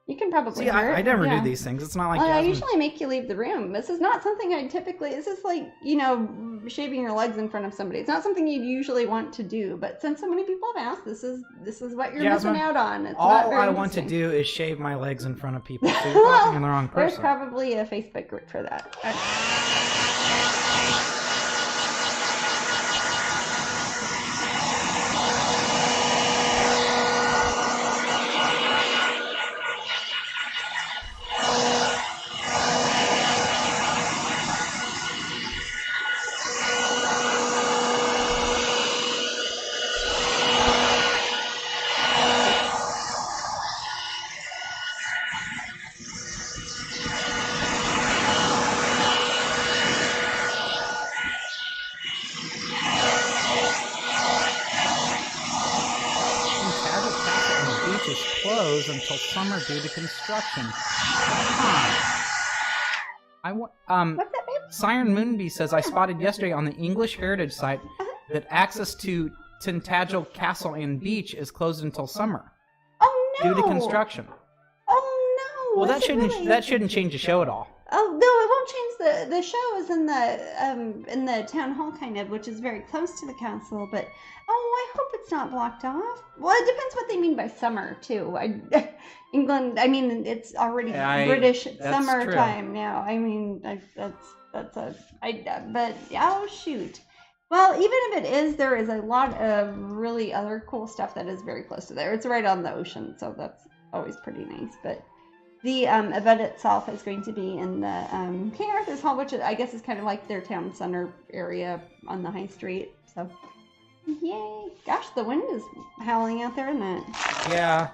You can probably See, hear it. I never Yeah. do these things. It's not like Well, I Jasmine. usually make you leave the room. This is not something I typically. This is like, you know, shaving your legs in front of somebody. It's not something you'd usually want to do. But since so many people have asked, this is what you're Jasmine, missing out on. It's not all very I want to interesting. do is shave my legs in front of people. So you're talking to the wrong There's person. probably a Facebook group for that. Tintagel Castle on the beach is closed until summer due to construction. I want What's that, babe? Siren Moonbee says I spotted yesterday on the English Heritage site that access to Tintagel Castle and Beach is closed until summer Oh no! due to construction. Oh no! Well, Is it really? that shouldn't change the show at all. Oh no, it won't change the show is in the town hall kind of, which is very close to the castle, but I hope it's not blocked off. Well, it depends what they mean by summer too. England, I mean, it's already British that's summertime now. I mean, but oh shoot. Well, even if it is, there is a lot of really other cool stuff that is very close to there. It's right on the ocean, so that's always pretty nice. But the event itself is going to be in the King Arthur's Hall, which I guess is kind of like their town center area on the high street. So, yay! Gosh, the wind is howling out there, isn't it? Yeah.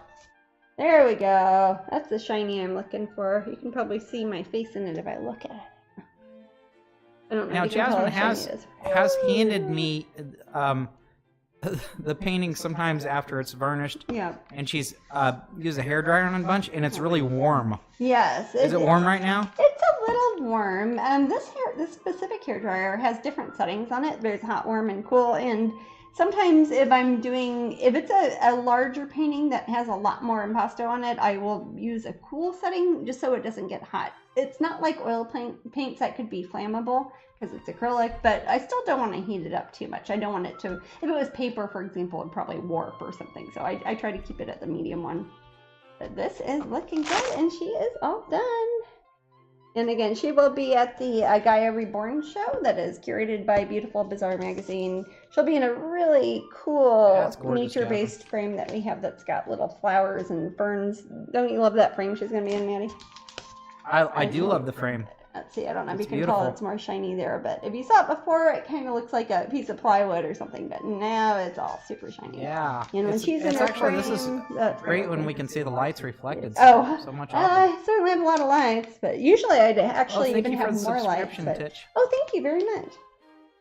There we go. That's the shiny I'm looking for. You can probably see my face in it if I look at it. I don't know. Now if you can tell Jasmine how shiny it is. has handed me the painting sometimes after it's varnished, Yeah. and she's used a hairdryer on a bunch, and it's really warm. Yes. Is it warm right now? It's a little warm. This specific hairdryer has different settings on it. There's hot, warm, and cool. And sometimes if it's a larger painting that has a lot more impasto on it, I will use a cool setting just so it doesn't get hot. It's not like oil paints that could be flammable because it's acrylic, but I still don't want to heat it up too much. I don't want it to, if it was paper, for example, it would probably warp or something. So I try to keep it at the medium one. But this is looking good, and she is all done. And again, she will be at the Gaia Reborn show that is curated by Beautiful Bizarre Magazine. She'll be in a really cool That's gorgeous, nature-based frame that we have that's got little flowers and ferns. Don't you love that frame she's going to be in, Maddie? I do love the frame. can't see. I don't know if It's you can tell beautiful. it's more shiny there, but if you saw it before, it kind of looks like a piece of plywood or something, but now it's all super shiny. Yeah. And when It's, she's in it's her actually, this is frame, that's great really when cool. we can see the lights reflected Oh, so much often. I certainly have a lot of lights, but usually I'd actually Thank even you for have the more lights. subscription, But... Titch. Oh, thank you very much.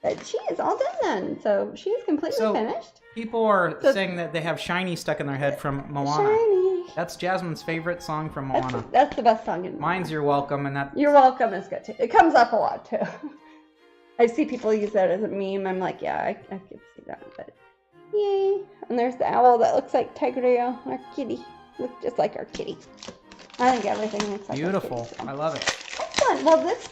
But she is all done then, so she is completely So, finished. people are So- saying that they have Shiny stuck in their head from Moana. Shiny. That's Jasmine's favorite song from Moana. That's the best song in the Mine's You're Welcome, and that You're Welcome is good too. It comes up a lot too. I see people use that as a meme. I'm like, yeah, I could see that. But yay! And there's the owl that looks like Tigreal, our kitty. Looks just like our kitty. I think everything looks like beautiful. Our kitty, so. I love it. Excellent. Well, this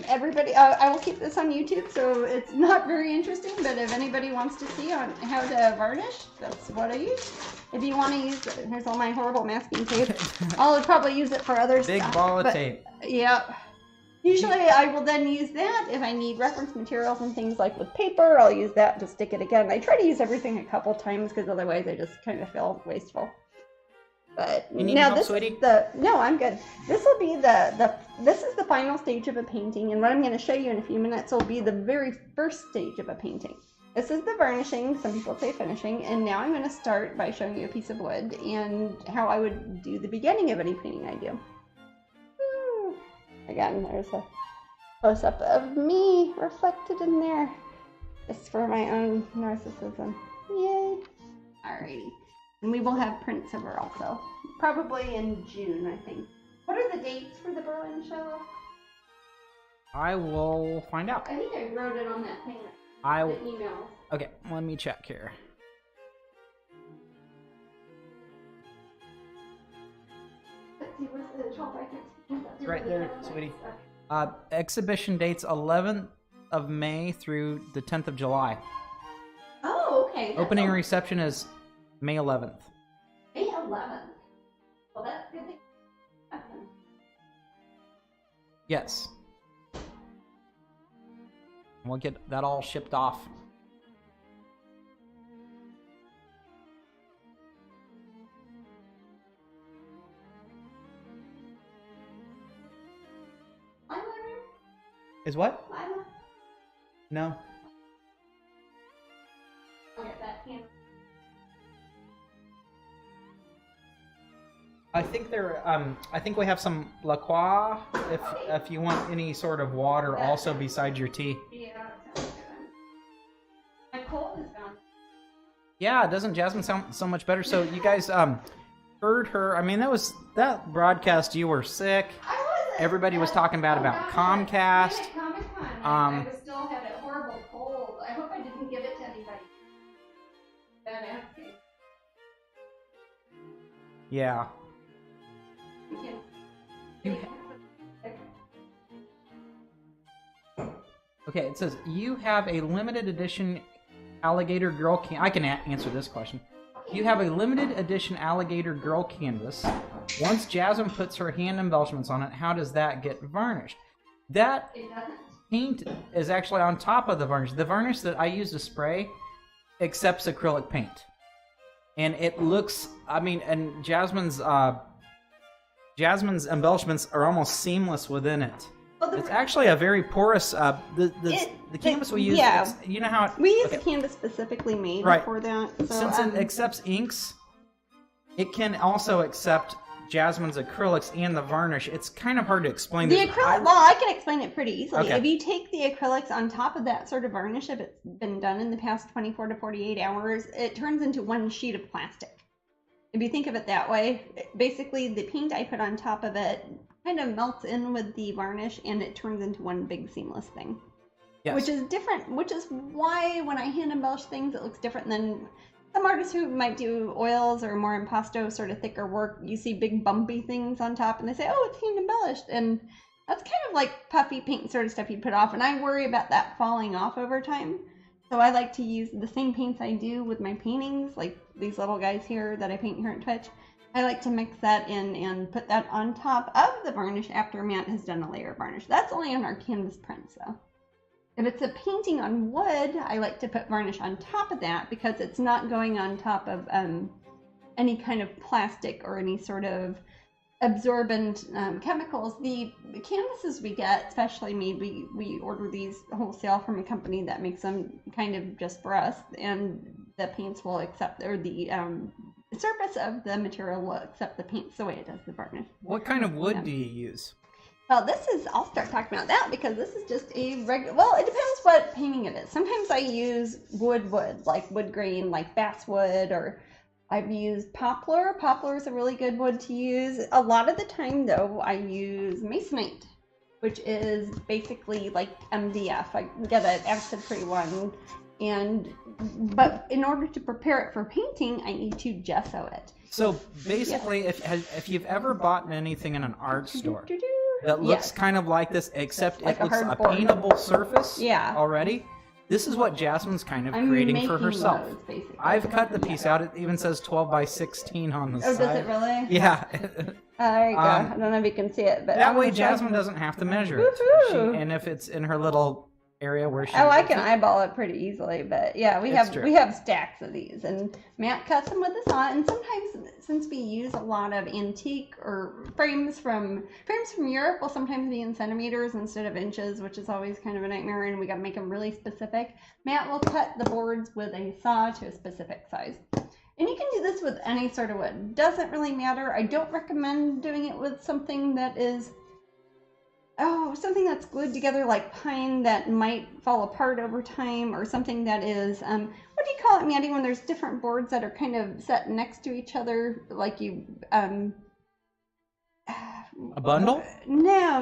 everybody, I will keep this on YouTube, so it's not very interesting. But if anybody wants to see on how to varnish, that's what I use. If you want to use it, here's all my horrible masking tape. I'll probably use it for other Big stuff. ball of but, tape. Yeah. Usually I will then use that if I need reference materials and things like with paper. I'll use that to stick it again. I try to use everything a couple times because otherwise I just kind of feel wasteful. But You need now help, this sweetie? is no, I'm good. This will be this is the final stage of a painting, and what I'm going to show you in a few minutes will be the very first stage of a painting. This is the varnishing, some people say finishing, and now I'm going to start by showing you a piece of wood and how I would do the beginning of any painting I do. Again, there's a close-up of me reflected in there. Just for my own narcissism. Yay! Alrighty. And we will have prints of her also. Probably in June, I think. What are the dates for the Berlin show? I will find out. I think I wrote it on that thing. I The email. Okay, let me check here. Let's see, where's the 12 by 15? It's right there, sweetie. Exhibition dates 11th of May through the 10th of July. Oh, okay. Opening reception is May 11th. May 11th. Well, that's good. Yes. We'll get that all shipped off. Is what? Lila? No. Okay, that can. I think there. I think we have some La Croix. If you want any sort of water, also besides your tea. Yeah, that sounds good. My cold is gone. Yeah, doesn't Jasmine sound so much better? So you guys heard her. I mean, that broadcast. You were sick. I wasn't. Everybody was talking bad about Comcast. I was still had a horrible cold. I hope I didn't give it to anybody. Bad asking. Yeah. You Okay, it says you have a limited edition alligator girl I can answer this question. You have a limited edition alligator girl canvas. Once Jasmine puts her hand embellishments on it, how does that get varnished? That It doesn't. paint is actually on top of the varnish. The varnish that I use to spray accepts acrylic paint. And it looks, I mean, and Jasmine's embellishments are almost seamless within it. Well, It's actually a very porous, the canvas we use, yeah. you know how it, We use a canvas specifically made Right. for that. So, since it accepts inks, it can also accept Jasmine's acrylics and the varnish. It's kind of hard to explain. the this. acrylic, well, I can explain it pretty easily. Okay. If you take the acrylics on top of that sort of varnish, if it's been done in the past 24 to 48 hours, it turns into one sheet of plastic. If you think of it that way, basically the paint I put on top of it kind of melts in with the varnish and it turns into one big seamless thing. Yes. Which is different, which is why when I hand embellish things, it looks different than some artists who might do oils or more impasto, sort of thicker work. You see big bumpy things on top and they say, oh, it's hand embellished. And that's kind of like puffy paint sort of stuff you put off. And I worry about that falling off over time. So I like to use the same paints I do with my paintings, like these little guys here that I paint here at Twitch. I like to mix that in and put that on top of the varnish after Matt has done a layer of varnish. That's only on our canvas prints though. If it's a painting on wood, I like to put varnish on top of that because it's not going on top of any kind of plastic or any sort of absorbent chemicals. The canvases we get, specially made, we order these wholesale from a company that makes them kind of just for us, and the paints will accept, or the surface of the material will accept the paints the way it does the varnish. What kind of wood do you use? Well, I'll start talking about that because this is just a regular, well, it depends what painting it is. Sometimes I use wood, like wood grain, like basswood, or I've used poplar. Poplar is a really good wood to use. A lot of the time, though, I use masonite, which is basically like MDF. I get an acid-free one, but in order to prepare it for painting, I need to gesso it. So basically, if you've ever bought anything in an art store that looks kind of like this, except like it looks a paintable surface already, this is what Jasmine's kind of creating for herself. Those, I've cut the piece out. It even says 12 by 16 on the side. Oh, does it really? Yeah. There you go. I don't know if you can see it, but that way Jasmine doesn't have to measure it. And if it's in her little area where she I can eyeball it pretty easily, but yeah, we have stacks of these, and Matt cuts them with a saw. And sometimes, since we use a lot of antique or frames from Europe, will sometimes be in centimeters instead of inches, which is always kind of a nightmare, and we got to make them really specific. Matt will cut the boards with a saw to a specific size. And you can do this with any sort of wood. Doesn't really matter. I don't recommend doing it with something that is something that's glued together, like pine that might fall apart over time, or something that is, what do you call it, Maddie, when there's different boards that are kind of set next to each other, like you, a bundle? No.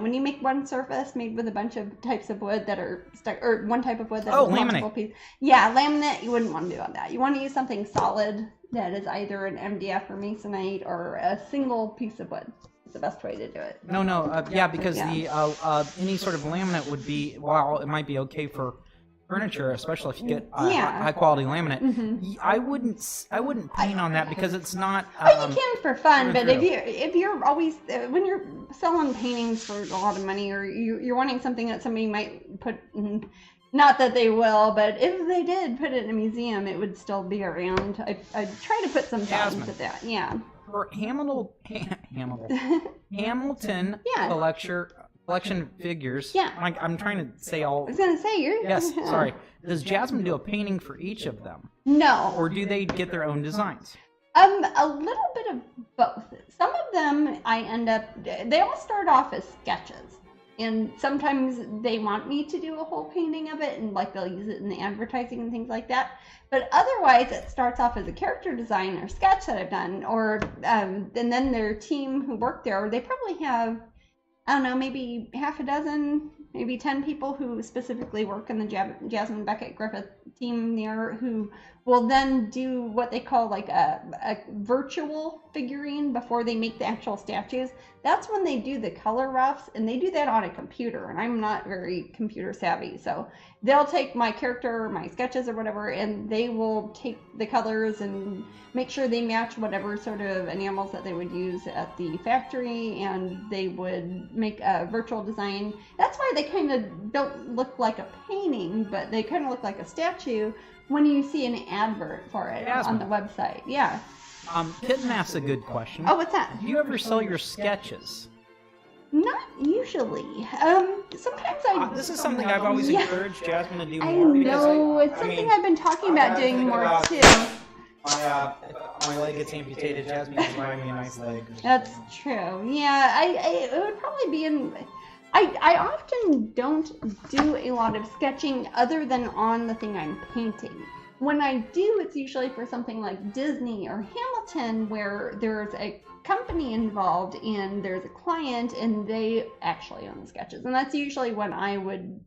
When you make one surface made with a bunch of types of wood that are stuck, or one type of wood that is multiple pieces. Yeah, laminate, you wouldn't want to do on that. You want to use something solid that is either an MDF or masonite or a single piece of wood. The best way to do it. Because the any sort of laminate would be, while it might be okay for furniture, especially if you get high quality laminate. Mm-hmm. I wouldn't paint on that because it's not. You can for fun, but if you're always when you're selling paintings for a lot of money, or you're wanting something that somebody might put. Not that they will, but if they did put it in a museum, it would still be around. I'd try to put some thought into that. Yeah. For Hamilton collection figures. Yeah. I'm trying to say all. I was gonna say you're. Yes. Sorry. Does Jasmine do a painting for each of them? No. Or do they get their own designs? A little bit of both. Some of them they all start off as sketches. And sometimes they want me to do a whole painting of it, and like they'll use it in the advertising and things like that. But otherwise, it starts off as a character design or sketch that I've done, or and then their team who work there, they probably have, I don't know, maybe half a dozen, maybe 10 people who specifically work in the Jasmine Becket-Griffith team there, who will then do what they call like a virtual figurine before they make the actual statues. That's when they do the color roughs, and they do that on a computer, and I'm not very computer savvy, so they'll take my character, my sketches or whatever, and they will take the colors and make sure they match whatever sort of enamels that they would use at the factory, and they would make a virtual design. That's why they kind of don't look like a painting, but they kind of look like a statue when you see an advert for it on the website. Yeah. Kitten asks a good question. Oh, what's that? Do you ever sell your sketches? Not usually. Sometimes I. This is something I've always encouraged Jasmine to do more. I know. It's something I've been talking about doing more too. My leg gets amputated. Jasmine's buying me a nice leg. That's true. Yeah, it would probably be in. I often don't do a lot of sketching other than on the thing I'm painting. When I do, it's usually for something like Disney or Hamilton, where there's a company involved and there's a client and they actually own the sketches. And that's usually when I would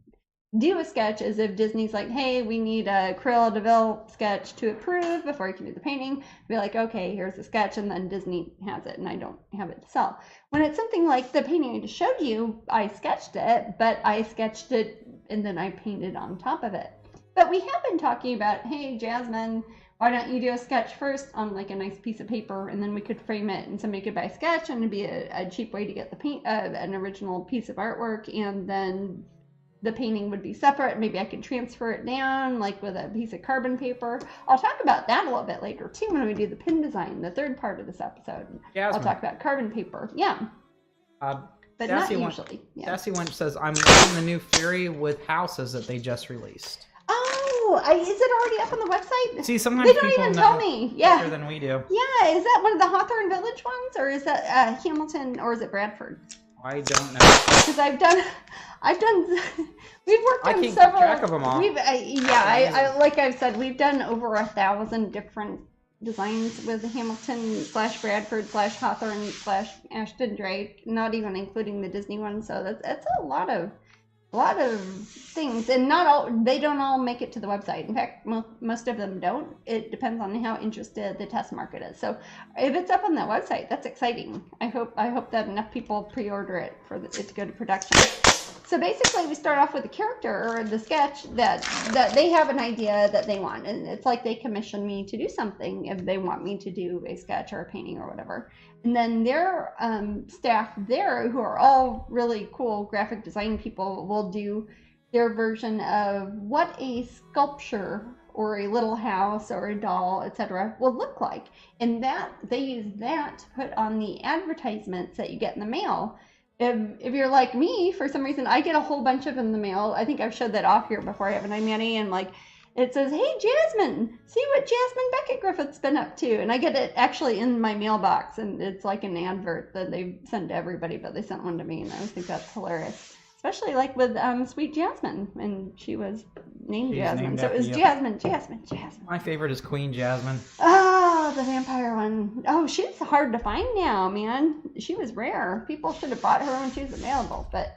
do a sketch, is if Disney's like, hey, we need a Cruella de Vil sketch to approve before you can do the painting. Be like, okay, here's the sketch, and then Disney has it and I don't have it to sell. When it's something like the painting I just showed you, I sketched it, but I sketched it and then I painted on top of it. But we have been talking about, hey, Jasmine, why don't you do a sketch first on like a nice piece of paper, and then we could frame it and somebody could buy a sketch, and it'd be a cheap way to get the paint, an original piece of artwork, and then the painting would be separate. Maybe I could transfer it down like with a piece of carbon paper. I'll talk about that a little bit later too when we do the pin design, the third part of this episode. Jasmine. I'll talk about carbon paper. Yeah. But not usually. Sassy Wench says, I'm loving the new Fury with houses that they just released. Oh, is it already up on the website? See, sometimes they don't people even know tell me. Yeah. better than we do. Yeah, is that one of the Hawthorne Village ones, or is that Hamilton, or is it Bradford? I don't know. Because we've worked on I can't several. keep track of them all. I like I've said, we've done over 1,000 different designs with Hamilton / Bradford / Hawthorne / Ashton Drake, not even including the Disney one. So that's a lot of things, and they don't all make it to the website. In fact, most of them don't. It depends on how interested the test market is. So if it's up on that website, that's exciting. I hope that enough people pre-order it for it to go to production. So basically, we start off with the character or the sketch that they have an idea that they want, and it's like they commission me to do something if they want me to do a sketch or a painting or whatever. And then their staff there, who are all really cool graphic design people, will do their version of what a sculpture or a little house or a doll, etc., will look like. And that they use that to put on the advertisements that you get in the mail. If you're like me, for some reason, I get a whole bunch of them in the mail. I think I've showed that off here before, haven't I, Manny? And like, it says, hey, Jasmine, see what Jasmine Becket-Griffith's been up to. And I get it actually in my mailbox, and it's like an advert that they send to everybody, but they sent one to me, and I always think that's hilarious. Especially like with Sweet Jasmine, and she was named Jasmine. So it was Jasmine. My favorite is Queen Jasmine. Oh, the vampire one. Oh, she's hard to find now, man. She was rare. People should have bought her when she was available. But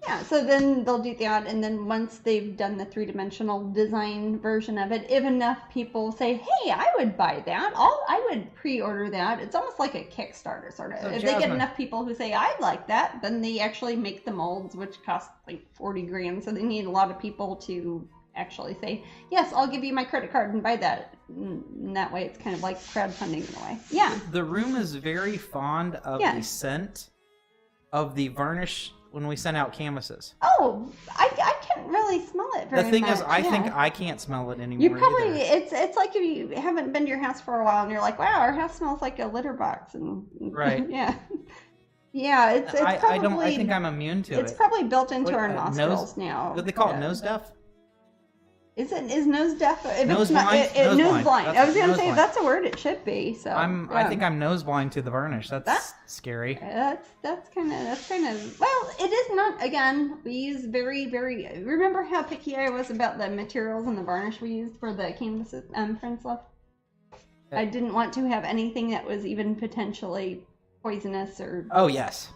yeah, so then they'll do that, and then once they've done the three-dimensional design version of it, if enough people say, hey, I would buy that, I would pre-order that. It's almost like a Kickstarter, sort of. So if they get enough people who say, I'd like that, then they actually make the molds, which cost like 40 grand, so they need a lot of people to actually say, yes, I'll give you my credit card and buy that. And that way it's kind of like crowdfunding in a way. Yeah. The room is very fond of the scent of the varnish when we send out canvases. Oh, I can't really smell it very much. The thing is, I think I can't smell it anymore. You probably it's like if you haven't been to your house for a while and you're like, wow, our house smells like a litter box, and right. Yeah, it's probably, I think I'm immune to it. It's probably built into our nostrils now. What do they call it? Nose deaf? Is nose deaf? Nose blind? Nose blind. I was going to say, if that's a word, it should be. So I think I'm nose blind to the varnish. That's scary. That's kind of well, it is not. Again, we use very. Remember how picky I was about the materials and the varnish we used for the canvases, Friends Love? I didn't want to have anything that was even potentially poisonous or. Oh yes.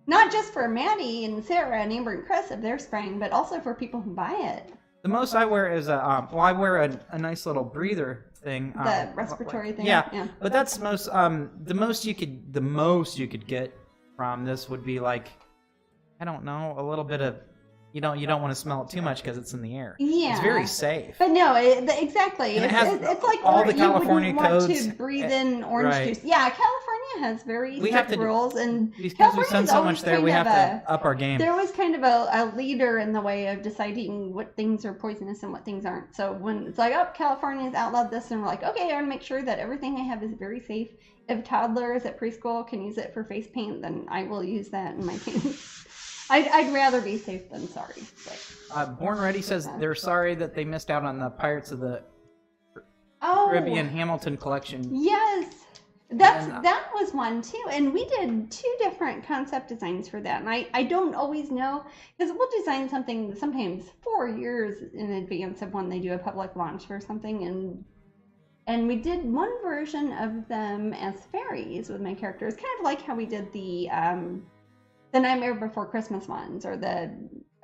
Not just for Maddie and Sarah and Amber and Chris if they're spraying, but also for people who buy it. The most I wear is I wear a nice little breather thing. The respiratory thing. Yeah. But that's the most you could get from this would be like, I don't know, a little bit of, you don't want to smell it too much because it's in the air. Yeah. It's very safe. But no, exactly. It's like all the California codes. Want to breathe in orange juice. Yeah, California has very strict rules, and because we send so much there, we have to up our game. There was kind of a leader in the way of deciding what things are poisonous and what things aren't. So when it's like, oh, California's outlawed this, and we're like, okay, I want to make sure that everything I have is very safe. If toddlers at preschool can use it for face paint, then I will use that in my paints. I'd rather be safe than sorry. Born Ready says they're sorry that they missed out on the Pirates of the Caribbean Hamilton collection. Yes, that was one too, and we did 2 different concept designs for that. And I don't always know, because we'll design something sometimes 4 years in advance of when they do a public launch for something, and we did one version of them as fairies with my characters, kind of like how we did the Nightmare Before Christmas ones, or the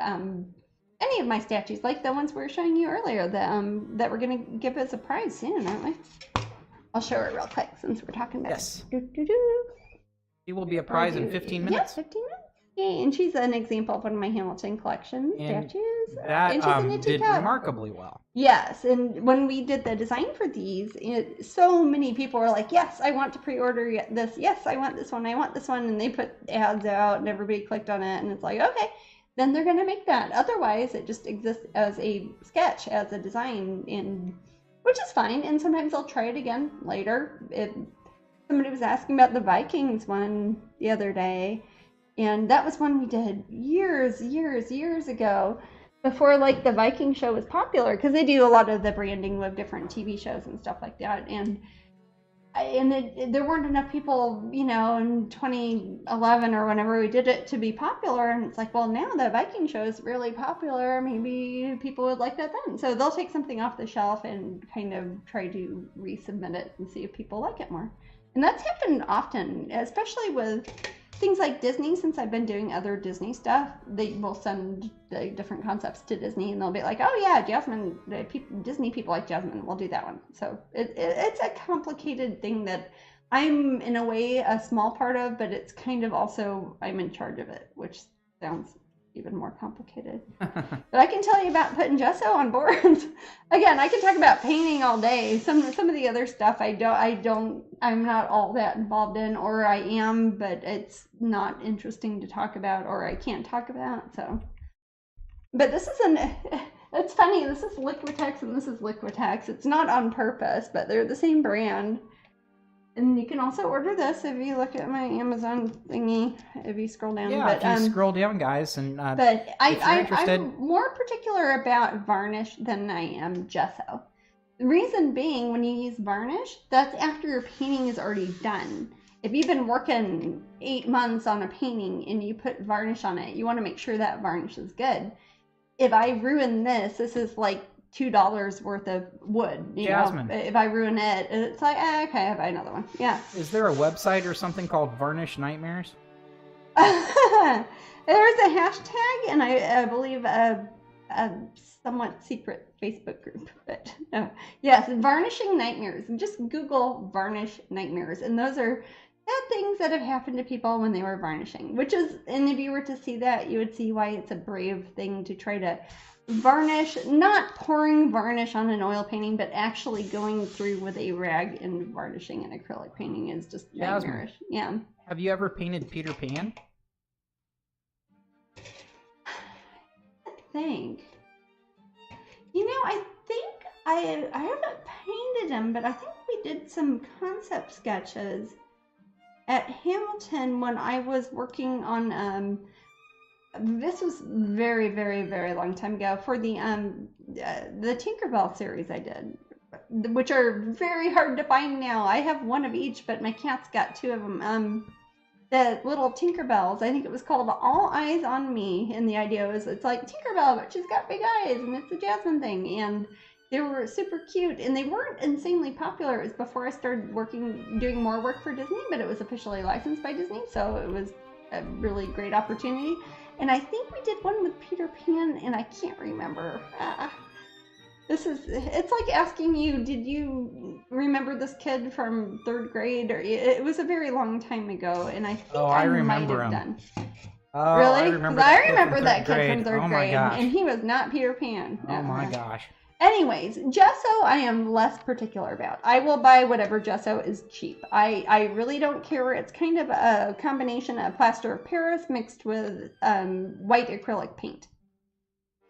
any of my statues, like the ones we were showing you earlier, that we're going to give as a prize soon, aren't we? I'll show her real quick since we're talking about it. Yes. It will be a prize in 15 minutes. Yeah, 15 minutes. Yay, and she's an example of one of my Hamilton collection And statues. that And she's a knitted did cup. remarkably well. Yes, and when we did the design for these, so many people were like, yes, I want to pre-order this. Yes, I want this one. I want this one. And they put ads out and everybody clicked on it. And it's like, okay, then they're going to make that. Otherwise, it just exists as a sketch, as a design, which is fine. And sometimes I'll try it again later. Somebody was asking about the Vikings one the other day. And that was one we did years ago, before like the Viking show was popular, because they do a lot of the branding with different TV shows and stuff like that. And there weren't enough people, in 2011 or whenever we did it to be popular. And it's like, well, now the Viking show is really popular. Maybe people would like that then. So they'll take something off the shelf and kind of try to resubmit it and see if people like it more. And that's happened often, especially with things like Disney. Since I've been doing other Disney stuff, they will send the different concepts to Disney and they'll be like, oh yeah, Jasmine, Disney people like Jasmine, we'll do that one. So it's a complicated thing that I'm in a way a small part of, but it's kind of also I'm in charge of it, which sounds even more complicated. But I can tell you about putting gesso on boards. Again, I can talk about painting all day. Some of the other stuff I'm not all that involved in, or I am, but it's not interesting to talk about, or I can't talk about. So, but this is it's funny. This is Liquitex and this is Liquitex. It's not on purpose, but they're the same brand. And you can also order this if you look at my Amazon thingy, if you scroll down. Yeah, but, if you scroll down, guys, and but if you're interested, I'm more particular about varnish than I am gesso. The reason being, when you use varnish, that's after your painting is already done. If you've been working 8 months on a painting and you put varnish on it, you want to make sure that varnish is good. If I ruin this is like $2 worth of wood. Jasmine. If I ruin it, it's like, okay, I'll buy another one. Yeah. Is there a website or something called Varnish Nightmares? There's a hashtag, and I believe a somewhat secret Facebook group. But yes, varnishing nightmares. Just Google varnish nightmares, and those are things that have happened to people when they were varnishing. And if you were to see that, you would see why it's a brave thing to try to varnish, not pouring varnish on an oil painting, but actually going through with a rag and varnishing an acrylic painting is just nightmarish. Yeah. Have you ever painted Peter Pan? I think I haven't painted him, but I think we did some concept sketches at Hamilton when I was working on this was very, very, very long time ago for the Tinkerbell series I did, which are very hard to find now. I have one of each, but my cat's got 2 of them. The little Tinkerbells, I think it was called All Eyes on Me, and the idea was it's like Tinkerbell, but she's got big eyes, and it's a Jasmine thing, and they were super cute, and they weren't insanely popular. It was before I started doing more work for Disney, but it was officially licensed by Disney, so it was a really great opportunity. And I think we did one with Peter Pan, and I can't remember. It's like asking you, did you remember this kid from 3rd grade? Or it was a very long time ago, and I think I might have done. Oh, really? I remember that kid from 3rd grade, gosh. and he was not Peter Pan. Oh my gosh. Anyways, gesso I am less particular about. I will buy whatever gesso is cheap. I really don't care. It's kind of a combination of plaster of Paris mixed with white acrylic paint.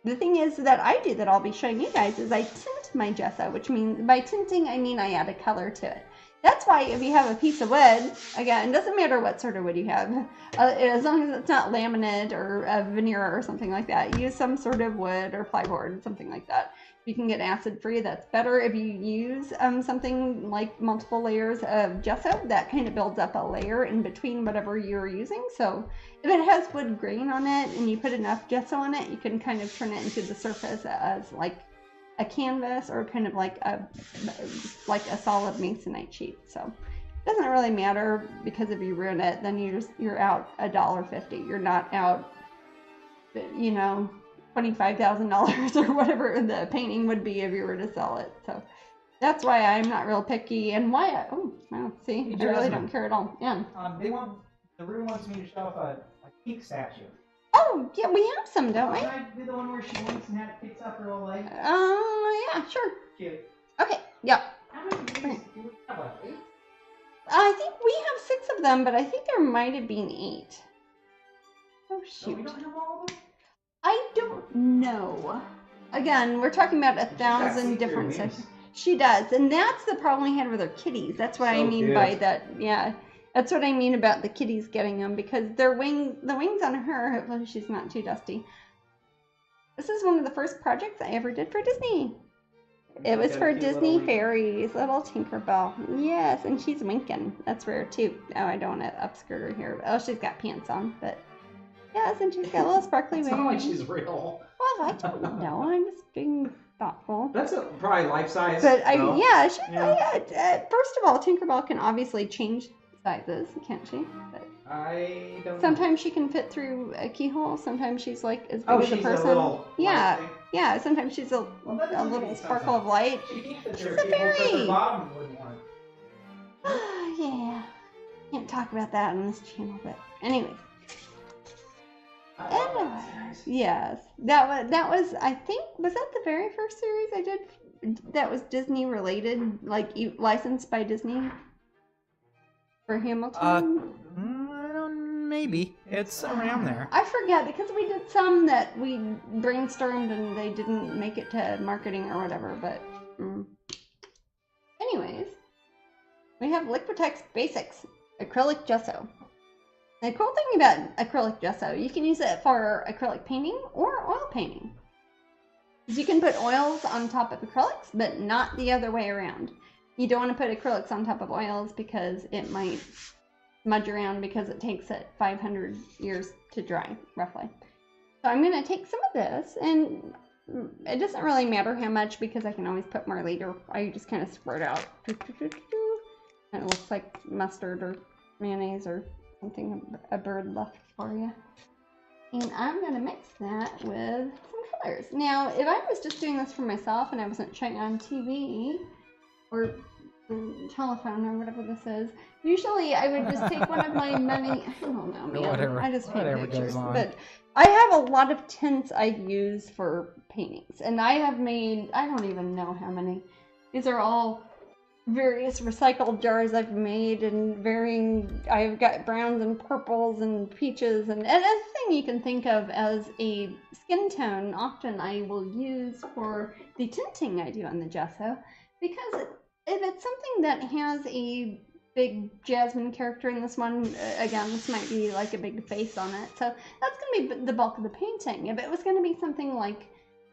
The thing is that I do that I'll be showing you guys is I tint my gesso, which means by tinting I mean I add a color to it. That's why if you have a piece of wood, again, it doesn't matter what sort of wood you have, as long as it's not laminate or veneer or something like that, use some sort of wood or plywood, something like that. If you can get acid free, that's better. If you use something like multiple layers of gesso, that kind of builds up a layer in between whatever you're using. So if it has wood grain on it and you put enough gesso on it, you can kind of turn it into the surface as like a canvas or kind of like a solid masonite sheet. So it doesn't really matter, because if you ruin it, then you're out $1.50. You're not out, $25,000 or whatever the painting would be if you were to sell it. So that's why I'm not real picky, and why I really don't care at all. Yeah. The room wants me to show off a pink statue. Oh, yeah, we have some, don't we? Can I do the one where she winks and picks up her little leg? Yeah, sure. Cute. Okay, yeah. How many of these do we have? Like 8? I think we have 6 of them, but I think there might have been 8. Oh, So we shoot. don't have all of them? I don't know. Again, we're talking about 1,000 different sections. She does, and that's the problem we had with our kitties. That's what I mean by that. Yeah, that's what I mean about the kitties getting them, because the wings on her, hopefully she's not too dusty. This is one of the first projects I ever did for Disney. It was for Disney Fairies, little Tinkerbell. Yes, and she's winking. That's rare too. Oh, I don't want to upskirt her here. Oh, she's got pants on, but yes, and she's got a little sparkly wings. It's not like she's real. Well, I don't know. I'm just being thoughtful. That's probably life size. But though. first of all, Tinkerbell can obviously change sizes, can't she? But I don't know. sometimes she can fit through a keyhole. Sometimes she's like as big as a she's person. A little yeah, thing. yeah. Sometimes she's a little sparkle of light. She can't fit She's through a people 'cause fairy. her bottom wouldn't work. Yeah, can't talk about that on this channel. But anyways. Yes, that was I think was that the very first series I did that was Disney related, like licensed by Disney for Hamilton. Maybe it's around there. I forget because we did some that we brainstormed and they didn't make it to marketing or whatever. But anyways, we have Liquitex Basics acrylic gesso. The cool thing about acrylic gesso, you can use it for acrylic painting or oil painting. You can put oils on top of acrylics, but not the other way around. You don't want to put acrylics on top of oils because it might smudge around because it takes it 500 years to dry, roughly. So I'm going to take some of this, and it doesn't really matter how much because I can always put more later. I just kind of squirt out. And it looks like mustard or mayonnaise or something a bird left for you. And I'm going to mix that with some colors. Now, if I was just doing this for myself and I wasn't showing it on TV or telephone or whatever this is, usually I would just take one of my many, I don't know, man. Whatever, I just paint pictures. goes on. But I have a lot of tints I use for paintings. And I have made, I don't even know how many. These are all various recycled jars I've made and varying, I've got browns and purples and peaches and anything you can think of as a skin tone. Often I will use for the tinting I do on the gesso, because if it's something that has a big Jasmine character in this one, again, this might be like a big face on it, so that's going to be the bulk of the painting. If it was going to be something like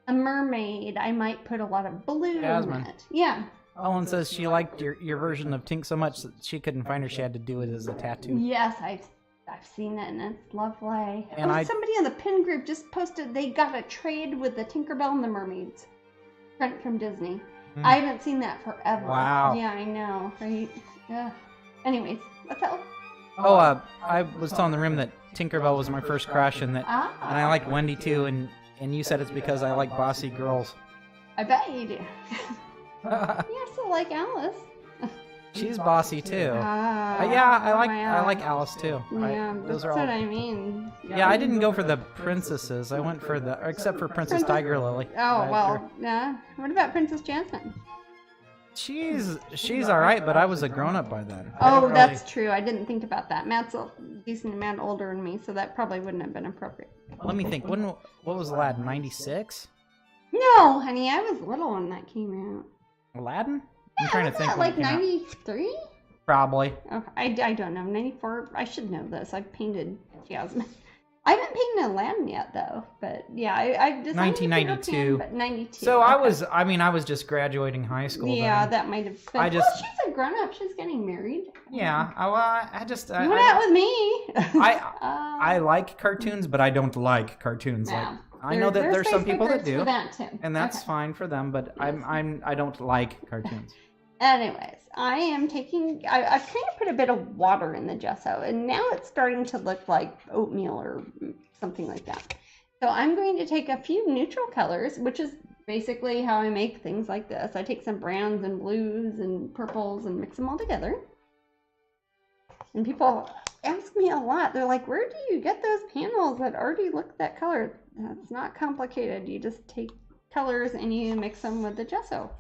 a mermaid, I might put a lot of blue Jasmine. in it. Yeah. Ellen says she liked your version of Tink so much that she couldn't find her. She had to do it as a tattoo. Yes, I've seen it and it's lovely. And somebody in the pin group just posted they got a trade with the Tinkerbell and the Mermaids print from Disney. I haven't seen that forever. Wow. Yeah, I know, right? Yeah. Anyways, what's that? Oh, I was telling the room that Tinkerbell was my first crush, and that and I liked Wendy too, and you said it's because I like bossy girls. I bet you do. You also like Alice. She's bossy too. Yeah, I like Alice too. Yeah, those that's are all. what I mean. Yeah, I didn't go for the princesses. I went for except for Princess Tiger Lily. Oh well, yeah. What about Princess Jasmine? She's all right, but I was a grown up by then. Oh, that's true. I didn't think about that. Matt's a decent amount older than me, so that probably wouldn't have been appropriate. Let me think. What was Aladdin? 96? No, honey, I was little when that came out. Aladdin? I'm trying to think. That like 93? Probably. Okay, I don't know. 94? I should know this. I've painted Jasmine. I haven't painted Aladdin yet, though. But yeah, I've designed 1992. But 92. So okay. I was just graduating high school. Yeah, then. that might have been. Well, she's a grown up. She's getting married. Yeah, I You went out with me. I like cartoons, but I don't like cartoons. No. Like I know that there's some people that do, for that too. and that's fine for them. But Yes. I don't like cartoons. Anyways, I am taking, I've kind of put a bit of water in the gesso, and now it's starting to look like oatmeal or something like that. So I'm going to take a few neutral colors, which is basically how I make things like this. I take some browns and blues and purples and mix them all together. And people ask me a lot. They're like, where do you get those panels that already look that color? That's not complicated. You just take colors and you mix them with the gesso.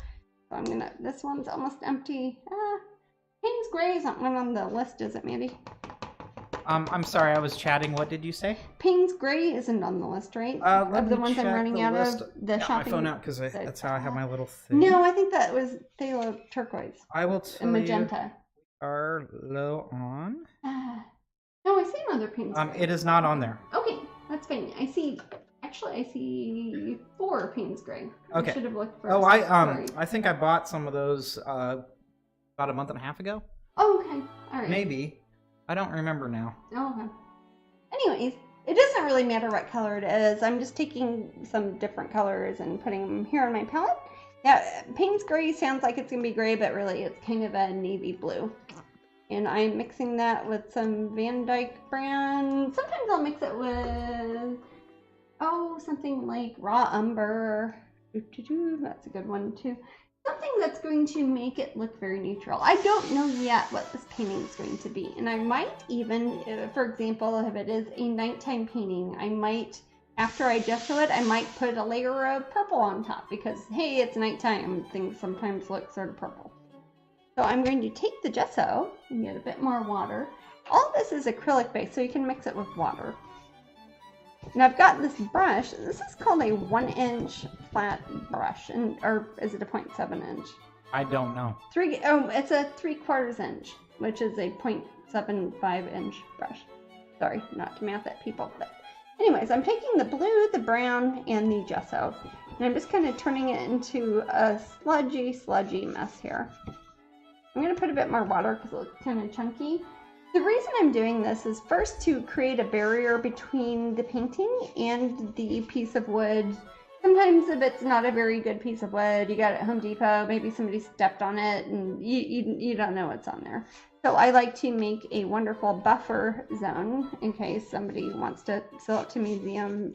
So this one's almost empty. Payne's Gray isn't one on the list, is it, Mandy? I'm sorry, I was chatting. What did you say? Payne's Gray isn't on the list, right? Of the ones I'm running out list. of the shopping. My phone out because that's how I have my little thing. No, I think that was phthalo turquoise. I will tell and magenta. You are low on. No, I see another Payne's Gray. It is not on there. Okay, that's fine. I see 4 Payne's Gray. Okay. I should have looked first. Oh, Sorry. I think I bought some of those about a month and a half ago. Oh, okay. All right. Maybe. I don't remember now. Oh, okay. Anyways, it doesn't really matter what color it is. I'm just taking some different colors and putting them here on my palette. Yeah, Payne's Gray sounds like it's going to be gray, but really it's kind of a navy blue. And I'm mixing that with some Van Dyke Brown. Sometimes I'll mix it with, something like raw umber. That's a good one too. Something that's going to make it look very neutral. I don't know yet what this painting is going to be. And I might even, for example, if it is a nighttime painting, I might, after I gesso it, I might put a layer of purple on top because, hey, it's nighttime. Things sometimes look sort of purple. So I'm going to take the gesso and get a bit more water. All of this is acrylic based, so you can mix it with water. And I've got this brush. This is called a 1-inch flat brush, or is it a 0.7 inch? I don't know. It's a 3/4 inch, which is a 0.75 inch brush. Sorry, not to math at people, but anyways, I'm taking the blue, the brown, and the gesso, and I'm just kind of turning it into a sludgy mess here. I'm going to put a bit more water because it looks kind of chunky. The reason I'm doing this is first to create a barrier between the painting and the piece of wood. Sometimes if it's not a very good piece of wood, you got it at Home Depot, maybe somebody stepped on it and you don't know what's on there. So I like to make a wonderful buffer zone in case somebody wants to sell it to a museum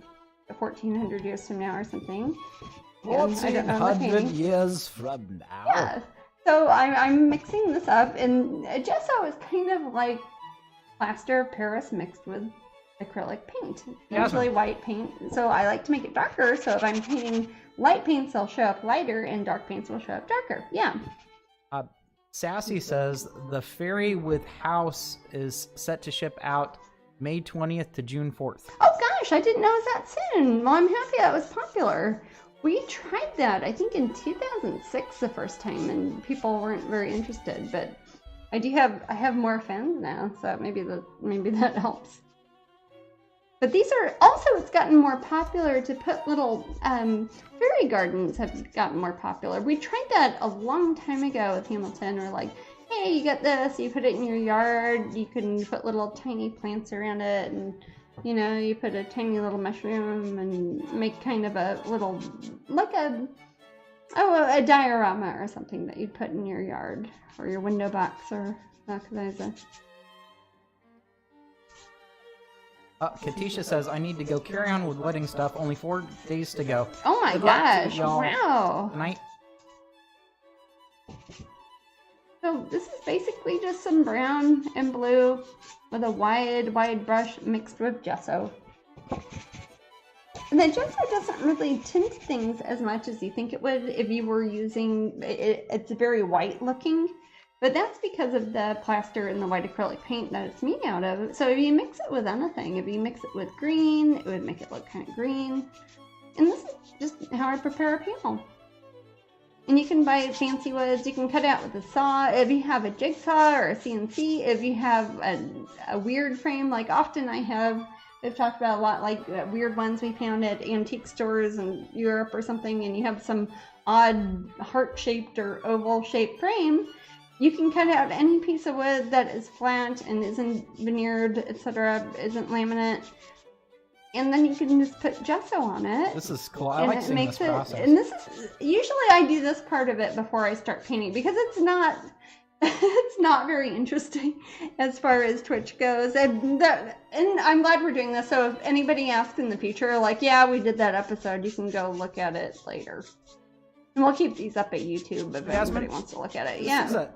1400 years from now or something. 1400 years from now. Yeah. So I'm mixing this up, and gesso is kind of like plaster of Paris mixed with acrylic paint. Usually white paint. So I like to make it darker, so if I'm painting light paints, they'll show up lighter, and dark paints will show up darker. Yeah. Sassy says the Fairy with House is set to ship out May 20th to June 4th. Oh gosh, I didn't know it was that soon. Well, I'm happy that was popular. We tried that, I think, in 2006 the first time, and people weren't very interested. But I have more fans now, so maybe that helps. But these are also, it's gotten more popular to put little fairy gardens have gotten more popular. We tried that a long time ago with Hamilton. We're like, hey, you got this, you put it in your yard, you can put little tiny plants around it, and you put a tiny little mushroom and make kind of a little, like a diorama or something that you'd put in your yard or your window box or Katisha says, I need to go carry on with wedding stuff. Only 4 days to go. Oh my Good luck to gosh, y'all. wow. Night. So this is basically just some brown and blue with a wide brush mixed with gesso. And the gesso doesn't really tint things as much as you think it would if you were using it. It's very white looking, but that's because of the plaster and the white acrylic paint that it's made out of. So if you mix it with anything, if you mix it with green, it would make it look kind of green. And this is just how I prepare a panel. And you can buy fancy woods, you can cut out with a saw. If you have a jigsaw or a CNC, if you have a weird frame, like often we've talked about a lot, like weird ones we found at antique stores in Europe or something, and you have some odd heart-shaped or oval-shaped frame, you can cut out any piece of wood that is flat and isn't veneered, etc., isn't laminate, and then you can just put gesso on it. This is cool. I like seeing this process. And this is usually I do this part of it before I start painting because it's not very interesting as far as Twitch goes. And I'm glad we're doing this. So if anybody asks in the future, like, yeah, we did that episode, you can go look at it later. And we'll keep these up at YouTube if Jasmine, anybody wants to look at it.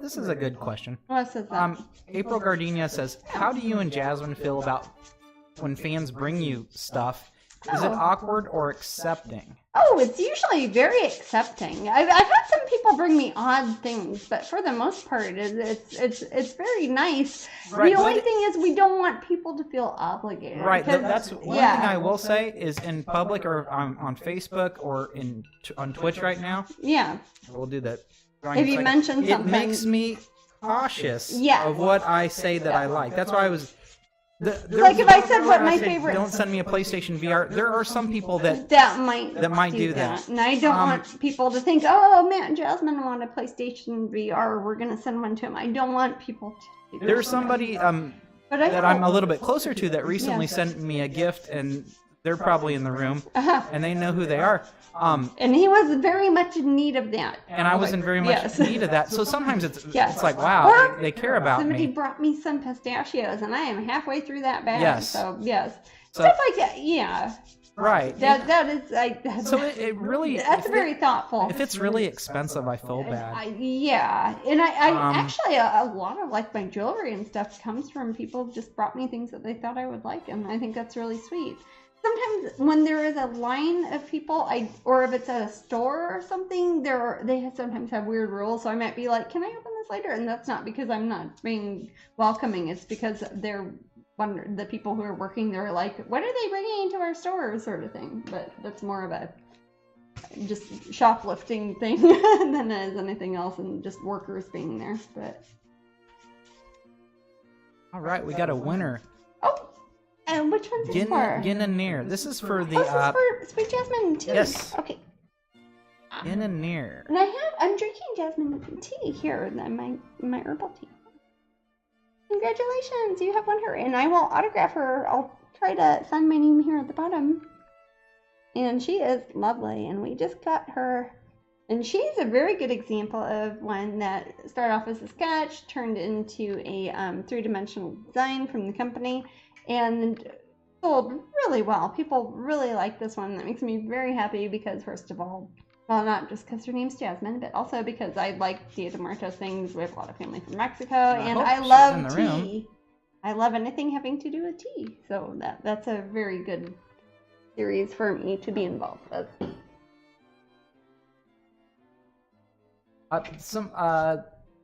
This is a good question. What says that? April Gardenia says, how do you and Jasmine feel about when fans bring you stuff? Is it awkward or accepting? Oh, it's usually very accepting. I've had some people bring me odd things, but for the most part, it's very nice. Right, the only thing is we don't want people to feel obligated. Right. That's one thing I will say is in public or on Facebook or on Twitch right now. Yeah. We'll do that. If you mention something, it makes me cautious Yeah. of what I say that I like. That's why I was. Like if I said what my favorite. Don't send me a PlayStation VR. There are some people that might do that. And I don't want people to think, oh, Matt and Jasmine want a PlayStation VR. We're going to send one to them. I don't want people to. There's somebody that I'm a little bit closer to that recently sent me a gift, and they're probably in the room, and they know who they are. And he was very much in need of that. And I was in very much need of that. So sometimes it's like, wow, they care about somebody me. brought me some pistachios, and I am halfway through that bag. Yes. So, yes. So, Stuff like that, yeah. Right. That is like. So it really. That's very thoughtful. If it's really expensive, I feel bad. Yeah. And I actually, a lot of like my jewelry and stuff comes from people who just brought me things that they thought I would like, and I think that's really sweet. Sometimes when there is a line of people, or if it's at a store or something, they sometimes have weird rules. So I might be like, "Can I open this later?" And that's not because I'm not being welcoming. It's because the people who are working there are like, "What are they bringing into our store?" sort of thing. But that's more of a just shoplifting thing than it is anything else, and just workers being there. But all right, we got a winner. oh. And which one's this for? Gin and Near. This is for the. This is for Sweet Jasmine tea. Yes. Okay. Gin and Near. And I'm drinking jasmine tea here, my herbal tea. Congratulations, you have won her, and I will autograph her. I'll try to sign my name here at the bottom. And she is lovely, and we just got her. And she's a very good example of one that started off as a sketch, turned into a 3-dimensional design from the company, and sold really well. People really like this one. That makes me very happy because, first of all, well, not just because her name's Jasmine, but also because I like Dia de Muertos things. We have a lot of family from Mexico, and I love tea. I love anything having to do with tea. So that's a very good series for me to be involved with.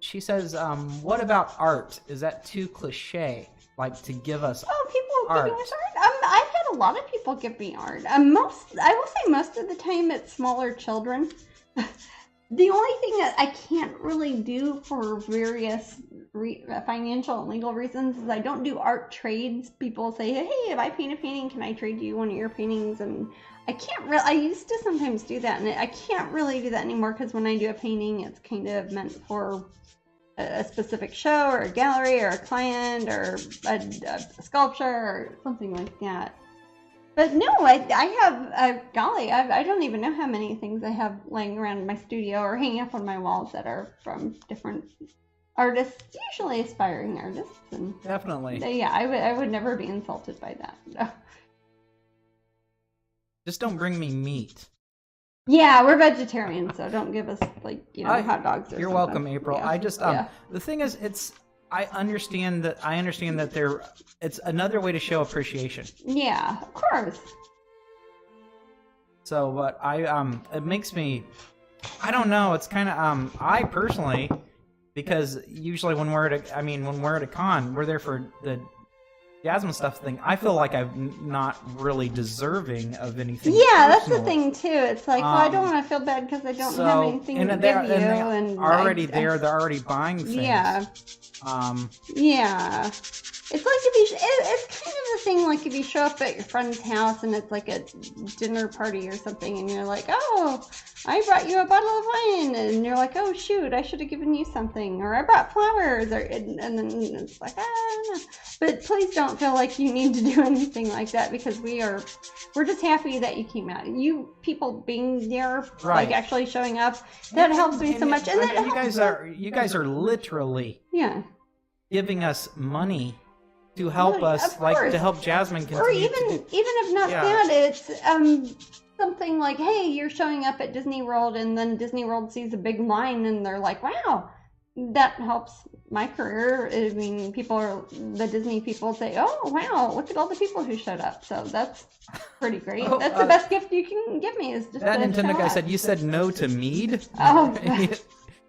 She says, what about art? Is that too cliche? Like to give us people art? Giving us art? I've had a lot of people give me art. I will say most of the time it's smaller children. The only thing that I can't really do for various financial and legal reasons is I don't do art trades. People say, hey, if I paint a painting, can I trade you one of your paintings? And I can't really, I used to sometimes do that, and I can't really do that anymore because when I do a painting, it's kind of meant for a specific show or a gallery or a client or a sculpture or something like that. But no, I have, golly, I don't even know how many things I have laying around in my studio or hanging up on my walls that are from different artists, usually aspiring artists. And definitely. Yeah, I would never be insulted by that. No. Just don't bring me meat. Yeah, we're vegetarians, so don't give us, like, hot dogs or You're something. welcome, April. Yeah. I just, the thing is, I understand that it's another way to show appreciation. Yeah, of course. So, but it makes me, I don't know, it's kind of, I personally, because usually when we're at a con, we're there for the Jasmine stuff thing. I feel like I'm not really deserving of anything. Yeah, personal. that's the thing too. It's like, well, I don't want to feel bad because I don't have anything to give you. And they're already buying things. Yeah. Yeah. It's like it's kind of the thing like if you show up at your friend's house and it's like a dinner party or something and you're like, oh, I brought you a bottle of wine, and you're like, oh shoot, I should have given you something, or I brought flowers, and then it's like, I don't know. But please don't feel like you need to do anything like that because we're just happy that you came out. You people being there, right. Like actually showing up, that helps me so much. And that you guys are literally giving us money to help us, like to help Jasmine continue. Or even if not that, it's some something like, hey, you're showing up at Disney World, and then Disney World sees a big line and they're like, wow, that helps my career. I mean, the Disney people say, oh, wow, look at all the people who showed up. So that's pretty great. Oh, That's the best gift you can give me is just that to Nintendo show guy up. said you said no to mead. Oh.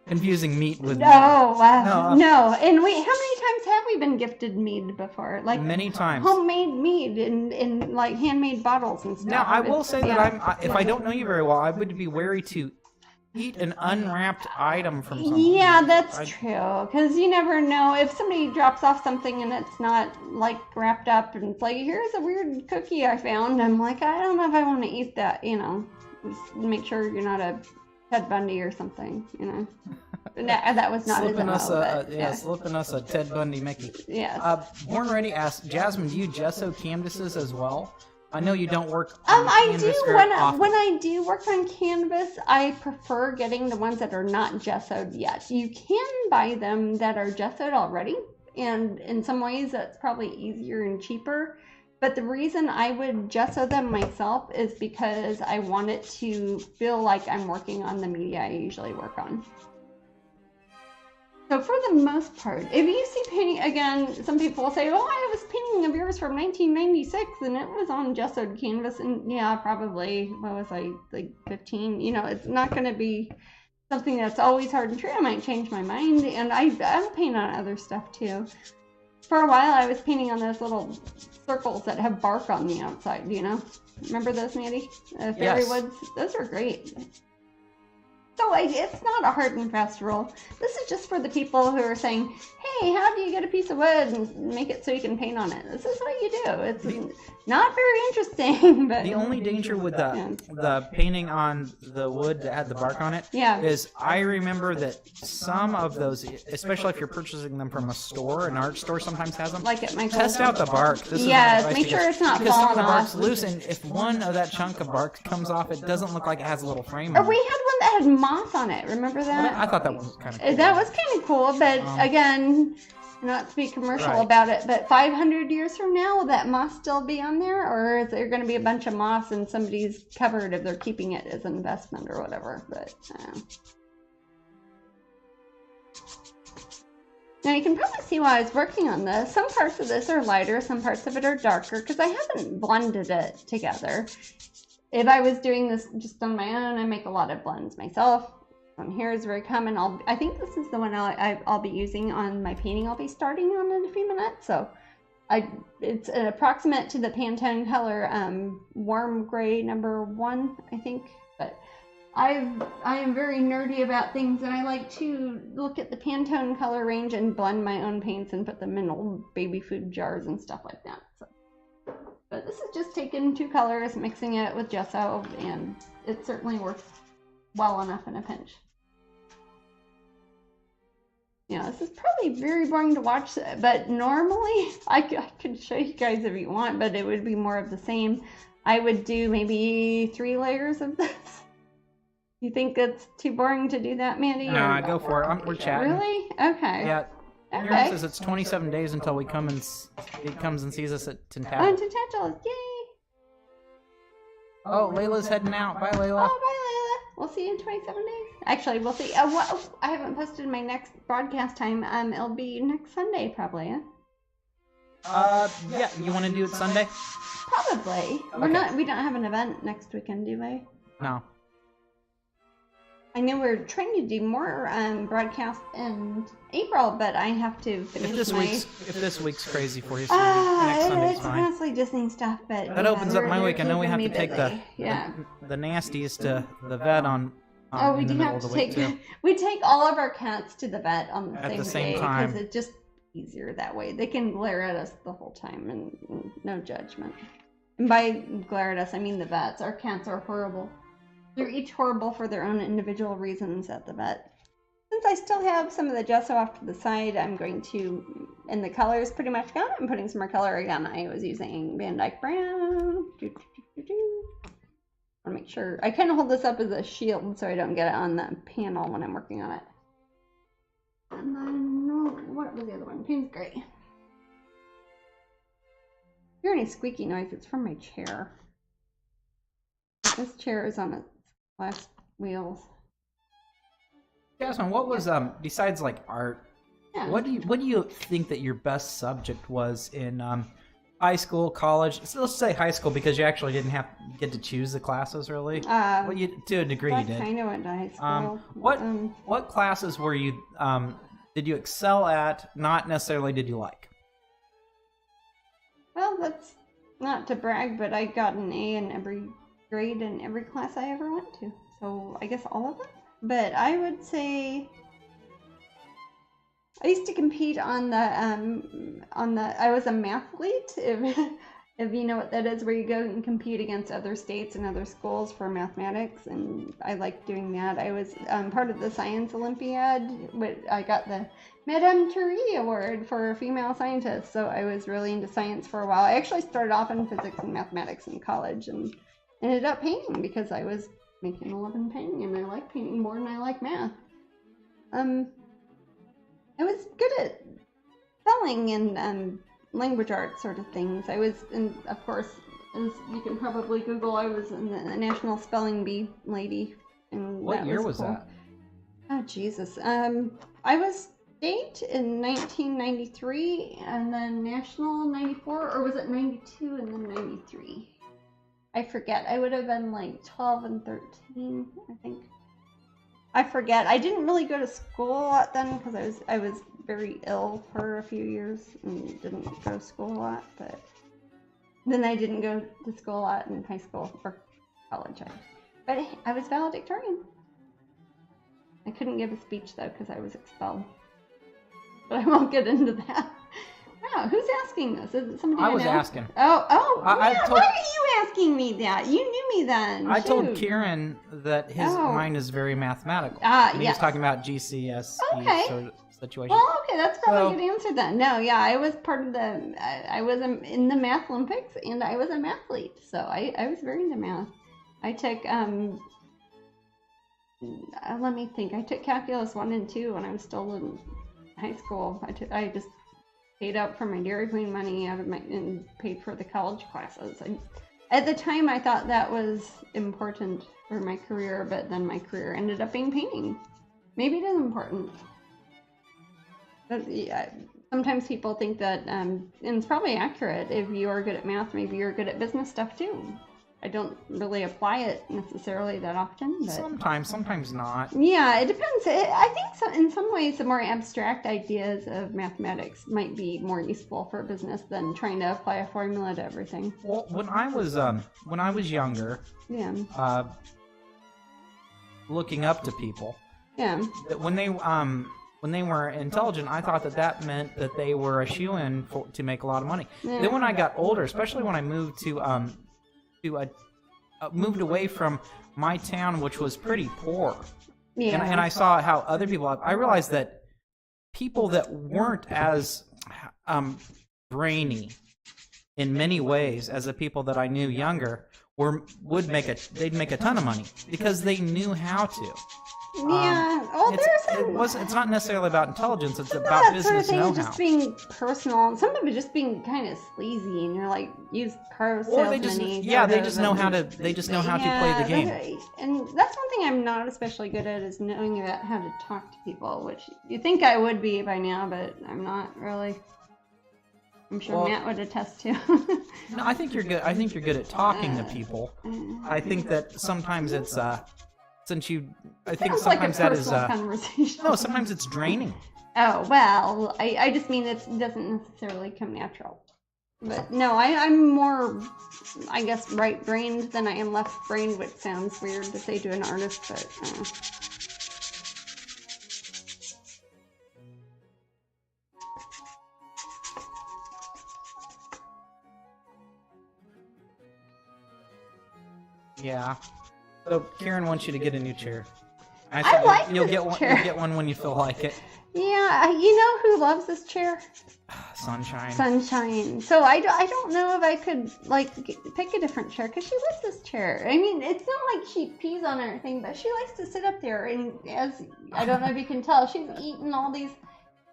Confusing meat with Oh, wow. No, No. And wait, how many times have we been gifted mead before? Like many times. homemade mead in like handmade bottles and stuff. Now, I will say Yeah. that if I don't know you very well, I would be wary to eat an unwrapped item from someone. Yeah, that's true. Because you never know if somebody drops off something and it's not like wrapped up, and it's like, here's a weird cookie I found. I'm like, I don't know if I want to eat that. You know, just make sure you're not a Ted Bundy or something. You know, that was not Slipping us his slipping us a Ted Bundy Mickey. Yes. Born Ready asks, Jasmine, do you gesso canvases as well? I know you don't work. I canvas do very often. when I do work on canvas, I prefer getting the ones that are not gessoed yet. You can buy them that are gessoed already, and in some ways that's probably easier and cheaper. But the reason I would gesso them myself is because I want it to feel like I'm working on the media I usually work on. So for the most part, if you see painting, again, some people will say, oh, I have this painting of yours from 1996 and it was on gessoed canvas. And yeah, probably, what was I, like 15? You know, it's not going to be something that's always hard and true. I might change my mind. And I'll paint on other stuff too. For a while, I was painting on those little circles that have bark on the outside, you know? Remember those, Mandy? Fairy woods? Those are great. So it's not a hard and fast rule. This is just for the people who are saying, hey, how do you get a piece of wood and make it so you can paint on it? This is what you do. It's not very interesting, but... The only danger with the painting on the wood that had the bark on it is I remember that some of those, especially if you're purchasing them from a store, an art store sometimes has them. Like at Michael's. Test out the bark. This Yes, make sure it's not because some of the falling bark's off. loose, and if one of that chunk of bark comes off, it doesn't look like it has a little frame on Or we it. had one that had moss on it. Remember that? I thought that was kind of cool. That was kind of cool, but again, not to be commercial Right. about it, but 500 years from now, will that moss still be on there? Or is there going to be a bunch of moss in somebody's cupboard if they're keeping it as an investment or whatever? But now you can probably see why I was working on this. Some parts of this are lighter, some parts of it are darker, because I haven't blended it together. If I was doing this just on my own, I make a lot of blends myself. One here is very common. I think this is the one I'll be using on my painting I'll be starting on in a few minutes. So it's an approximate to the Pantone color warm gray number 1, I think. But I am very nerdy about things, and I like to look at the Pantone color range and blend my own paints and put them in old baby food jars and stuff like that. So. But this is just taking 2 colors, mixing it with gesso, and it certainly works well enough in a pinch. Yeah, this is probably very boring to watch, but normally I could show you guys if you want, but it would be more of the same. I would do maybe 3 layers of this. You think it's too boring to do that, Mandy? No, go for it. We're chatting. Really? Okay. Yeah. Okay. Aaron says it's 27 days until he comes and sees us at On Tintagel. to Tantals. Yay! Oh, Layla's heading out. Bye, Layla. Oh, bye, Layla. We'll see you in 27 days. Actually, we'll see. I haven't posted my next broadcast time. It'll be next Sunday, probably. Yeah. You want to do it Sunday? Probably. Okay. We don't have an event next weekend, do we? No. I know we're trying to do more broadcasts in April, but I have to finish If this week's crazy for you, so next Sunday's it's fine. honestly Disney stuff, but That opens up my week. I know we have to keeping me take the busy. the nasties to the vet on. Oh, we in the do middle have of to the week, take. too. We take all of our cats to the vet on At the the same same day time. because it's just easier that way. They can glare at us the whole time and no judgment. And by glare at us, I mean the vets. Our cats are horrible. They're each horrible for their own individual reasons at the vet. Since I still have some of the gesso off to the side, I'm going to, and the color is pretty much gone, I'm putting some more color again. I was using Van Dyke Brown. I want to make sure. I kind of hold this up as a shield so I don't get it on the panel when I'm working on it. And then, what was the other one? Payne's Gray. If you hear any squeaky noise, it's from my chair. This chair is on its last wheels. Jasmine, what was besides like art? Yeah. What do you think that your best subject was in high school, college? So let's say high school because you actually didn't get to choose the classes really. Well, to a degree you did. I kind of went to high school. What classes were you did you excel at? Not necessarily did you like. Well, that's not to brag, but I got an A in every grade in every class I ever went to. So I guess all of them. But I would say I used to compete on the I was a mathlete, if you know what that is, where you go and compete against other states and other schools for mathematics, and I liked doing that. I was part of the Science Olympiad. I got the Madame Curie Award for female scientists, so I was really into science for a while. I actually started off in physics and mathematics in college and ended up painting because I was making a living painting, and I like painting more than I like math. I was good at spelling and language art sort of things. I was, of course, as you can probably Google, I was in the National Spelling Bee lady. And what year was cool. that? Oh, Jesus. I was state in 1993, and then national 94, or was it 92 and then 93? I forget. I would have been like 12 and 13, I think. I forget. I didn't really go to school a lot then because I was very ill for a few years and didn't go to school a lot. But then I didn't go to school a lot in high school or college. But I was valedictorian. I couldn't give a speech though because I was expelled. But I won't get into that. Wow, who's asking this? Is it somebody I was asking. Oh, why are you asking me that? You knew me then. I told Kieran that his mind is very mathematical. And he was talking about GCSE sort of situation. Well, okay, that's probably a good answer then. No, yeah, I was part of I was in the Math Olympics, and I was a mathlete, so I was very into math. I took, let me think, I took Calculus 1 and 2 when I was still in high school. I just paid out for my Dairy Queen money and paid for the college classes. At the time, I thought that was important for my career, but then my career ended up being painting. Maybe it is important. But yeah, sometimes people think that, and it's probably accurate, if you are good at math, maybe you're good at business stuff too. I don't really apply it necessarily that often. But sometimes not. Yeah, it depends. I think in some ways the more abstract ideas of mathematics might be more useful for business than trying to apply a formula to everything. Well, when I was younger, looking up to people, when they were intelligent, I thought that meant that they were a shoo-in to make a lot of money. Yeah. Then when I got older, especially when I moved moved away from my town, which was pretty poor, and I saw how other people. I realized that people that weren't as brainy in many ways as the people that I knew younger they'd make a ton of money because they knew how to. It's not necessarily about intelligence. It's about business know-how. Just being personal. Some of it just being kind of sleazy, and you're like use car salesman. They just know how to play the game. And that's one thing I'm not especially good at is knowing about how to talk to people, which you think I would be by now, but I'm not really. I'm sure Matt would attest to. No, I think you're good. I think you're good at talking to people. I think that sometimes it's I think sometimes that is conversation. No, sometimes it's draining. Oh well, I just mean it doesn't necessarily come natural. But no, I'm more, I guess, right-brained than I am left-brained, which sounds weird to say to an artist, but. Yeah. So Karen wants you to get a new chair. I like you'll this get one. chair. You'll get one when you feel like it. Yeah, you know who loves this chair? Sunshine. Sunshine. So I don't know if I could pick a different chair because she loves this chair. I mean, it's not like she pees on or anything, but she likes to sit up there. And as I don't know if you can tell, she's eaten all these.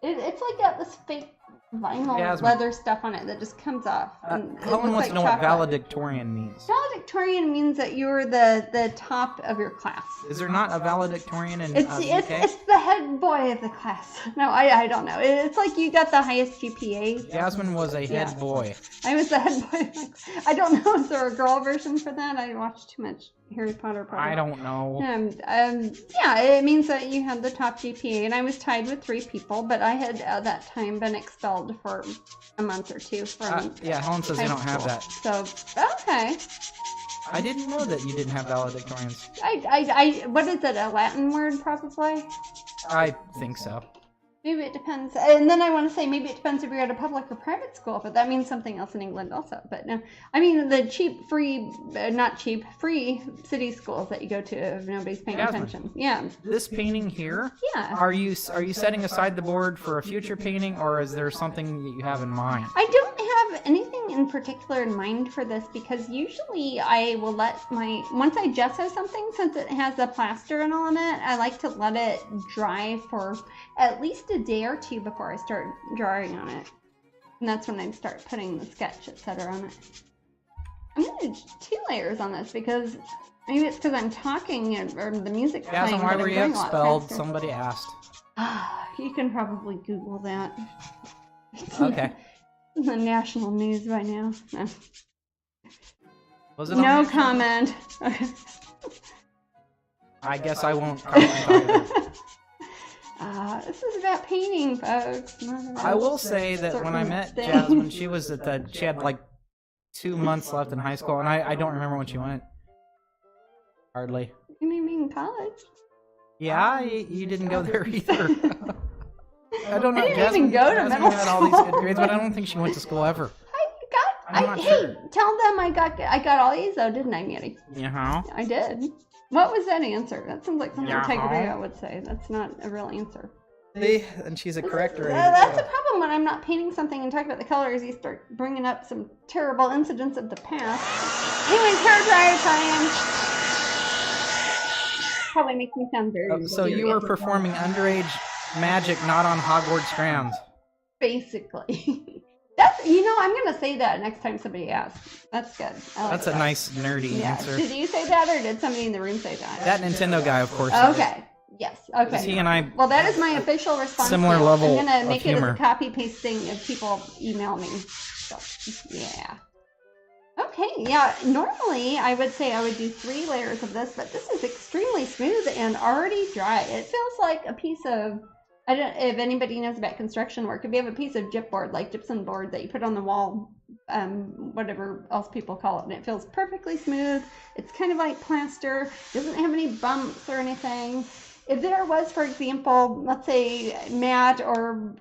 It's like got this fake vinyl Jasmine. leather stuff on it that just comes off. And it Helen looks wants like to know what chocolate. valedictorian means. Valedictorian means that you're the top of your class. Is there not a valedictorian in It's UK? it's the head boy of the class. No, I don't know. It's like you got the highest GPA. Jasmine was a head Yeah. boy. I was the head boy of my class. I don't know if there a girl version for that. I watched too much Harry Potter. Probably. I don't know. Yeah, it means that you had the top GPA, and I was tied with 3 people, but I had at that time been expelled for a month or 2 from Yeah, Helen says they high don't have school. that. So, okay. I didn't know that you didn't have valedictorians. What is it, a Latin word, probably? I think so. Maybe it depends. And then I want to say maybe it depends if you're at a public or private school, but that means something else in England also. But no, I mean the free city schools that you go to if nobody's paying Jasmine. attention. Yeah. This painting here, Yeah. are you setting aside the board for a future painting, or is there something that you have in mind? I don't have anything in particular in mind for this because usually I will let once I gesso something, since it has the plaster and all in it, I like to let it dry for at least a day or 2 before I start drawing on it. And that's when I start putting the sketch, etc. on it. I'm going to do 2 layers on this because maybe it's because I'm talking or the music's playing. Jasmine, why but were I'm you going a lot expelled? faster. Somebody asked. You can probably Google that. Okay. It's the national news by now. No. Was it on No the- comment. I guess I won't comment either. This is about painting, folks. not about I will say that when I certain met things. Jasmine, she had like 2 months left in high school, and I don't remember when she went. Hardly. You mean college? Yeah, you didn't go there either. I don't know. I didn't Jasmine, even go to Jasmine middle had all these school. good grades, but I don't think she went to school ever. I'm not Hey, sure. tell them I got all A's though, didn't I, Manny? Yeah. I did. What was that answer? That sounds like something Yeah. Tigreria would say. That's not a real answer. See, and she's a corrector. That's the problem when I'm not painting something and talking about the colors. You start bringing up some terrible incidents of the past. Anyways, hair dryer time. Probably makes me sound very. So you were performing underage magic, not on Hogwarts grounds. Basically. That's, I'm gonna say that next time somebody asks. That's good. I like That's a that. nice nerdy Yeah. answer. Did you say that, or did somebody in the room say that? That Nintendo guy, of course. did. Okay. Yes. Okay. He and I. Well, that is my official response. Similar to it. level I'm gonna of make it as humor. a copy paste thing if people email me. So, yeah. Okay. Yeah. Normally, I would say I would do 3 layers of this, but this is extremely smooth and already dry. It feels like a piece of. I don't. If anybody knows about construction work, if you have a piece of gypboard, like gypsum board, that you put on the wall, whatever else people call it, and it feels perfectly smooth. It's kind of like plaster. Doesn't have any bumps or anything. If there was, for example, let's say Matt or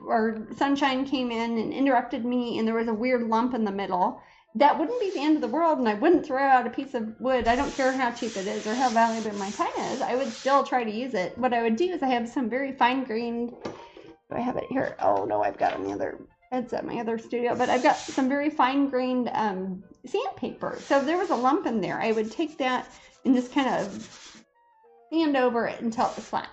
Sunshine came in and interrupted me and there was a weird lump in the middle, that wouldn't be the end of the world, and I wouldn't throw out a piece of wood. I don't care how cheap it is or how valuable my time is. I would still try to use it. What I would do is I have some very fine-grained, do I have it here? Oh, no, I've got it on the other, it's at my other studio, but I've got some very fine-grained sandpaper. So if there was a lump in there, I would take that and just kind of sand over it until it was flat.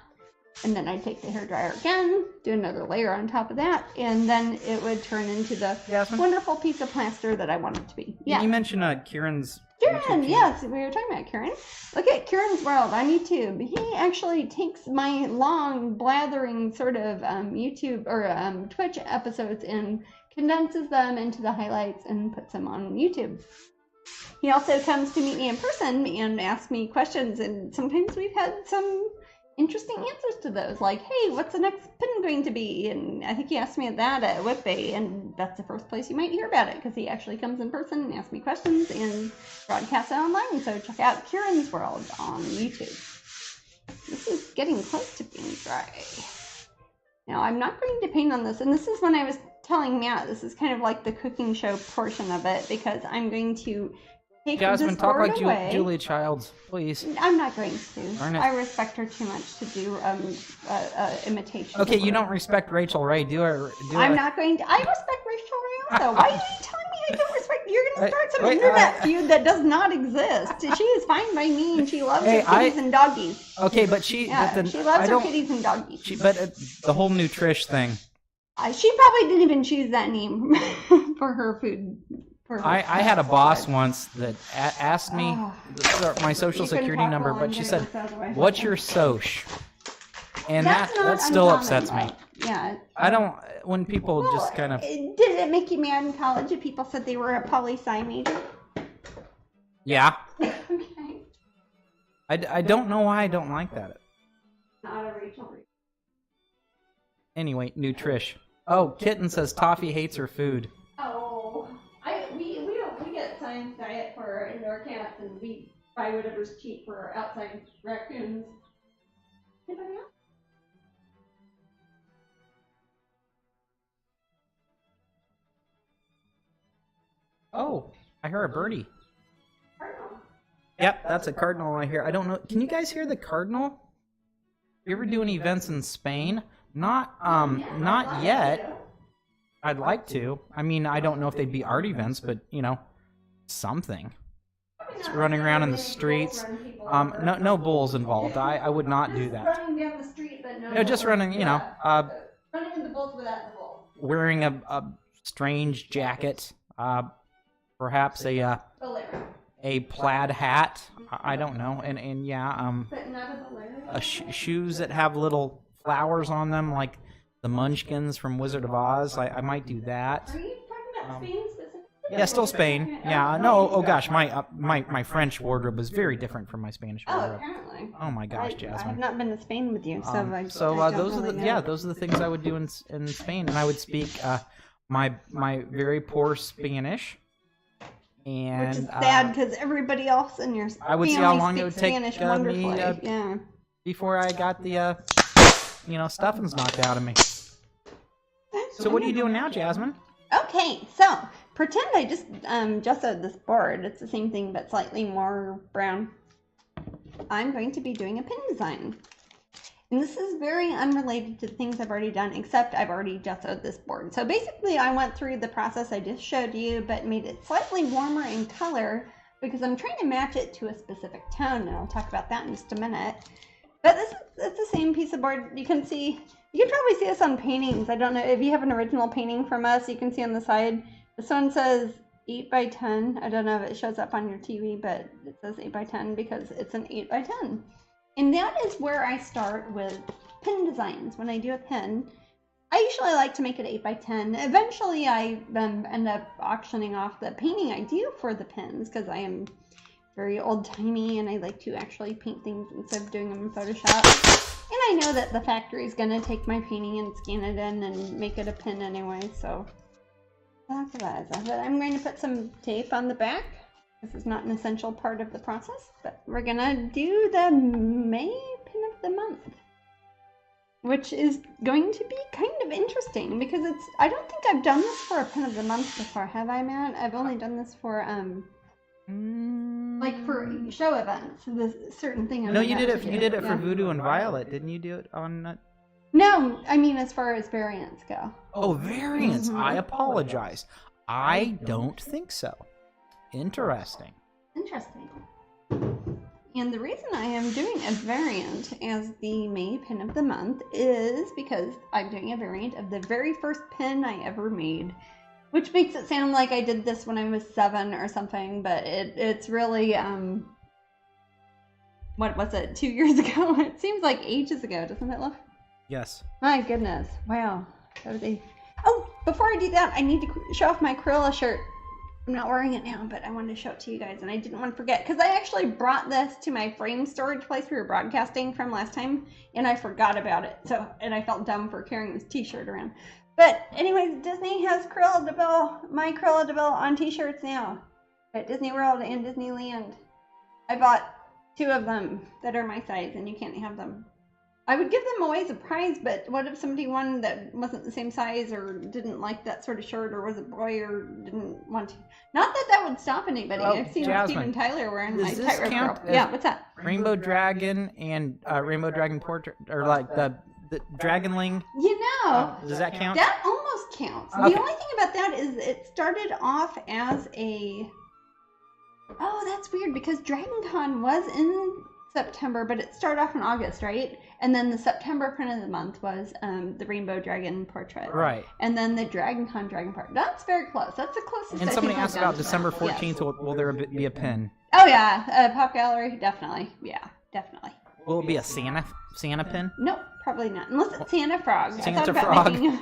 And then I'd take the hairdryer again, do another layer on top of that, and then it would turn into the Jasmine? wonderful piece of plaster that I want it to be. Yeah. You mentioned Kieran's. Kieran, YouTube channel. yes, we were talking about Kieran. Look at Kieran's World on YouTube. He actually takes my long, blathering sort of YouTube or Twitch episodes and condenses them into the highlights and puts them on YouTube. He also comes to meet me in person and asks me questions, and sometimes we've had some interesting answers to those, like, hey, what's the next pin going to be? And I think he asked me that at Whitbay, and that's the first place you might hear about it, because he actually comes in person and asks me questions and broadcasts it online. So check out Kieran's World on YouTube. This is getting close to being dry. Now, I'm not going to paint on this, and this is when I was telling Matt, this is kind of like the cooking show portion of it, because I'm going to take Jasmine, this talk board like away. Julia Childs, please. I'm not going to. Darn it. I respect her too much to do imitation. Okay, of you her. don't respect Rachel Ray. I'm not going to. I respect Rachel Ray also. Why are you telling me I don't respect? You're going to start some Wait, internet feud that does not exist. She is fine by me, and she loves Hey, her kitties and doggies. Okay, but Yeah, but she I loves her don't. kitties and doggies. But the whole Nutrish thing. She probably didn't even choose that name for her food. I had a boss once that asked me my social security number, but she said, "What's your soc?" And that still upsets me. Yeah. I don't when people just kind of. Did it make you mad in college if people said they were a poli-sci major? Yeah. Okay. I don't know why I don't like that. Not a Rachel. Anyway, Nutrish. Oh, Kitten says Toffee hates her food. Oh, we get science diet for our indoor cats, and we buy whatever's cheap for our outside raccoons. Anybody else? Oh, I hear a birdie. Cardinal. Yep, that's a cardinal I hear. I don't know. Can you guys hear the cardinal? You ever do any events in Spain? Not yet. I'd like to. I mean, I don't know if they'd be art events, but something. It's running around in the streets. No bulls involved. I would not do that. Running down the street, but No, just running. Running in the bulls without the bull. Wearing a strange jacket. Perhaps a plaid hat. I don't know. And yeah. But not a shoes that have little flowers on them, like the Munchkins from Wizard of Oz. I might do that. Are you talking about Spain specifically? Yeah, still Spain. Yeah, no. Oh gosh, my French wardrobe is very different from my Spanish wardrobe. Oh, apparently. Oh my gosh, Jasmine. I've not been to Spain with you, so those are the things I would do in Spain, and I would speak my very poor Spanish. And which is sad because everybody else in your I would see how long it would take Spanish me before I got the stuffings knocked out of me. So what are you doing now, Jasmine? Okay, so pretend I just gessoed this board. It's the same thing but slightly more brown. I'm going to be doing a pin design. And this is very unrelated to things I've already done, except I've already gessoed this board. So basically I went through the process I just showed you, but made it slightly warmer in color because I'm trying to match it to a specific tone, and I'll talk about that in just a minute. But it's the same piece of board. You can probably see this on paintings. I don't know if you have an original painting from us. You can see on the side. This one says 8 by 10. I don't know if it shows up on your TV, but it says 8 by 10 because it's an 8 by 10. And that is where I start with pin designs. When I do a pin, I usually like to make it 8 by 10. Eventually, I end up auctioning off the painting I do for the pins because I am very old-timey and I like to actually paint things instead of doing them in Photoshop. And I know that the factory is going to take my painting and scan it in and make it a pin anyway, so that's that. But I'm going to put some tape on the back. This is not an essential part of the process, but we're going to do the May pin of the month, which is going to be kind of interesting because I don't think I've done this for a pin of the month before, have I, Matt? I've only done this for like for show events, this certain thing. No, you did it for Voodoo and Violet, didn't you do it on? No, I mean as far as variants go. Oh, variants! Mm-hmm. I apologize. I don't think so. Interesting. And the reason I am doing a variant as the May pin of the month is because I'm doing a variant of the very first pin I ever made. Which makes it sound like I did this when I was 7 or something, but it's really, what was it, 2 years ago? It seems like ages ago, doesn't it, love? Yes. My goodness. Wow. Oh, before I do that, I need to show off my Cruella shirt. I'm not wearing it now, but I wanted to show it to you guys, and I didn't want to forget, because I actually brought this to my frame storage place we were broadcasting from last time, and I forgot about it, and I felt dumb for carrying this t-shirt around. But anyways, Disney has my Cruella de Vil on t-shirts now at Disney World and Disneyland. I bought 2 of them that are my size, and you can't have them. I would give them away as a prize, but what if somebody won that wasn't the same size or didn't like that sort of shirt or was a boy or didn't want to? Not that that would stop anybody. Well, I've seen Steven Tyler wearing my this tightrope count girl. Yeah, what's that? Rainbow Dragon and Rainbow Dragon Portrait, or like the Dragonling. You know. Does that count? That almost counts. Okay. The only thing about that is it started off as a... Oh, that's weird because Dragon Con was in September, but it started off in August, right? And then the September print of the month was the Rainbow Dragon portrait. Right. And then the Dragon part. That's very close. That's the closest. And I somebody think asked I've done about to December that. 14th. Yes. Will there be a pin? Oh yeah, Pop Gallery, definitely. Yeah, definitely. Will it be a Santa pin? Nope, probably not. Unless it's Santa Frog. I Santa thought about Frog. making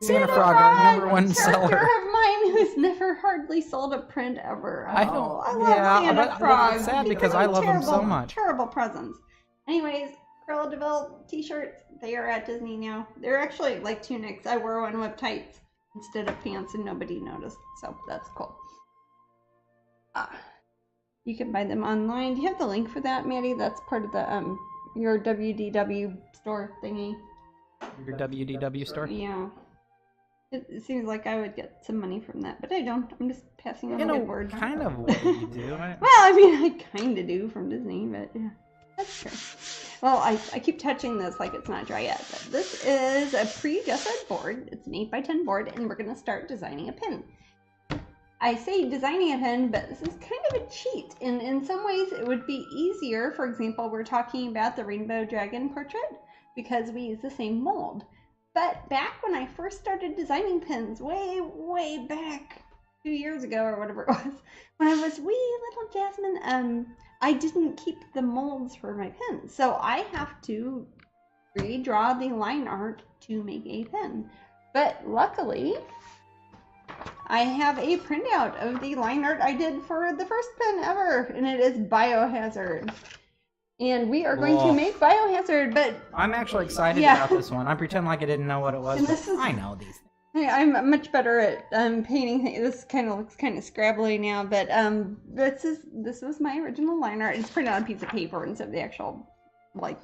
Santa Frog, our number one character seller. of mine who's never hardly sold a print ever. I don't. I love Yeah, Santa but Frog. it's sad They because really I love them so terrible, much. Terrible presents. Anyways, Cruella de Vil t-shirts. They are at Disney now. They're actually like tunics. I wore one with tights instead of pants, and nobody noticed. So that's cool. You can buy them online. Do you have the link for that, Maddie? That's part of the your WDW store thingy. Your WDW store? Yeah. It seems like I would get some money from that, but I don't. I'm just passing on the good word. Kind of what you do. Well, I mean, I kind of do from Disney, but yeah, that's true. Well, I keep touching this like it's not dry yet, but this is a pre-gessoed board. It's an 8x10 board, and we're going to start designing a pin. I say designing a pin, but this is kind of a cheat, and in some ways it would be easier. For example, we're talking about the Rainbow Dragon portrait because we use the same mold. But back when I first started designing pins, way back 2 years ago or whatever it was, when I was wee little Jasmine, I didn't keep the molds for my pins. So I have to redraw the line art to make a pin. But luckily, I have a printout of the line art I did for the first pin ever, and it is Biohazard. And we are going to make Biohazard, but I'm actually excited about this one. I pretend like I didn't know what it was, but I know these things. I'm much better at painting things. This kind of looks kind of scrabbly now, but this was my original line art. It's printed on a piece of paper instead of the actual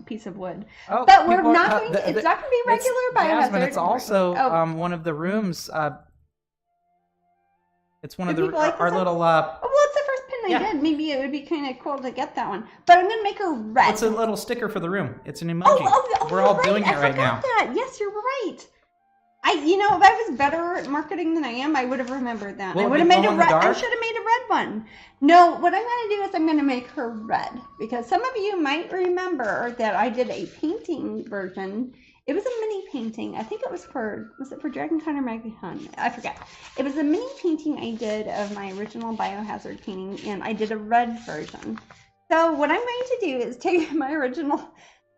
piece of wood. Oh, but we're not going to, it's not going to be regular Biohazard. Jasmine, it's also one of the rooms. It's one of our little. Well, it's the first pin I did. Maybe it would be kind of cool to get that one. But I'm going to make her red. It's a little sticker for the room. It's an emoji. We're all doing it right now. That. Yes, you're right. If I was better at marketing than I am, I would have remembered that. I would have made a red. I should have made a red one. No, what I'm going to do is I'm going to make her red because some of you might remember that I did a painting version. It was a mini painting. I think it was for Dragon Con or Maggie Con? I forget. It was a mini painting I did of my original Biohazard painting, and I did a red version. So what I'm going to do is take my original,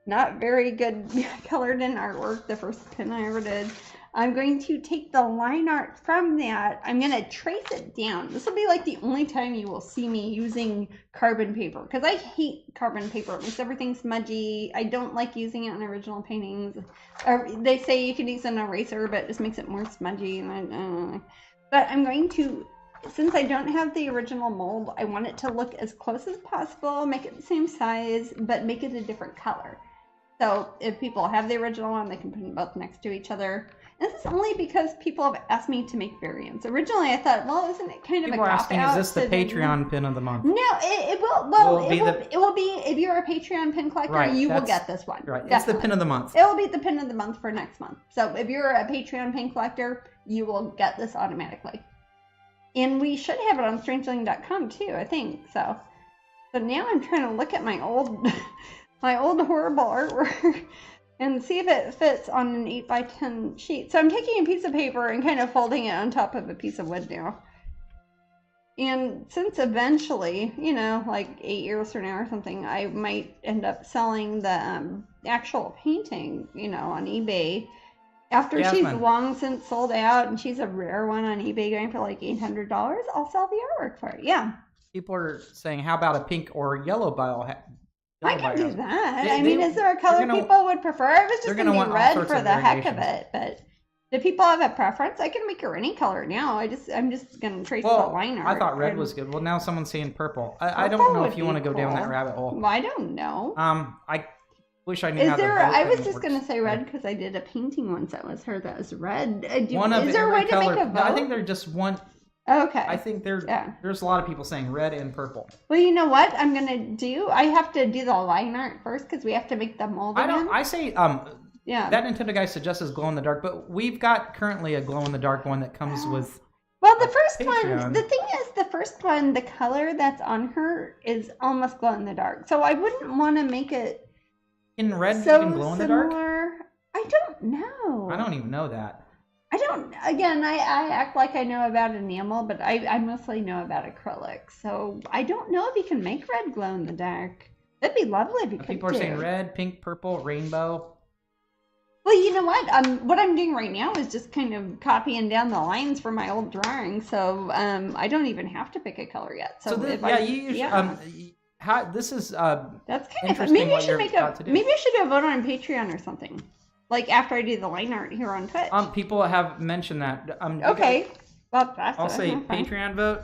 not very good colored in artwork, the first pin I ever did. I'm going to take the line art from that. I'm going to trace it down. This will be like the only time you will see me using carbon paper because I hate carbon paper. It makes everything smudgy. I don't like using it on original paintings. Or they say you can use an eraser, but it just makes it more smudgy. But I'm going to, since I don't have the original mold, I want it to look as close as possible, make it the same size, but make it a different color. So if people have the original one, they can put them both next to each other. This is only because people have asked me to make variants. Originally, I thought, well, isn't it kind of a cop out? People are asking, is this the Patreon pin of the month? No, it will. Well, it will be. If you're a Patreon pin collector, you will get this one. Right, it's the pin of the month. It will be the pin of the month for next month. So if you're a Patreon pin collector, you will get this automatically. And we should have it on strangeling.com too, I think. So now I'm trying to look at my old, horrible artwork. And see if it fits on an 8x10 sheet. So I'm taking a piece of paper and kind of folding it on top of a piece of wood now. And since eventually, like 8 years from now or something, I might end up selling the actual painting, on eBay. After she's long since sold out and she's a rare one on eBay going for like $800, I'll sell the artwork for it. Yeah. People are saying, how about a pink or yellow I can do that. Is there a color people would prefer? I was just going to be red for the heck of it, but do people have a preference? I can make her any color now. I'm just going to trace the line art. I thought red was good. Well, now someone's saying purple. I don't know if you want to go down that rabbit hole. Well, I don't know. I wish I knew how to vote. I was just going to say red because I did a painting once that was her that was red. Is there a way to make a vote? No, I think they're just one. Okay. I think there's a lot of people saying red and purple. Well, you know what I'm going to do? I have to do the line art first because we have to make the mold again. I say, that Nintendo guy suggests glow in the dark, but we've got currently a glow in the dark one that comes with. Well, Well, the first Patreon. one, the thing is, the first one, the color that's on her is almost glow in the dark. So I wouldn't want to make it in red so you can glow in the dark? I don't know. I don't even know that. I don't, again, I act like I know about enamel, but I mostly know about acrylic. So I don't know if you can make red glow in the dark. That'd be lovely if you could. People are saying red, pink, purple, rainbow. Well, you know what? What I'm doing right now is just kind of copying down the lines from my old drawing, so I don't even have to pick a color yet. So, this is that's kind of interesting. maybe I what should you're make about to do. maybe I should do a vote on Patreon or something, like after I do the line art here on Twitch. People have mentioned that. Okay, well, that's I'll say fine. Patreon vote.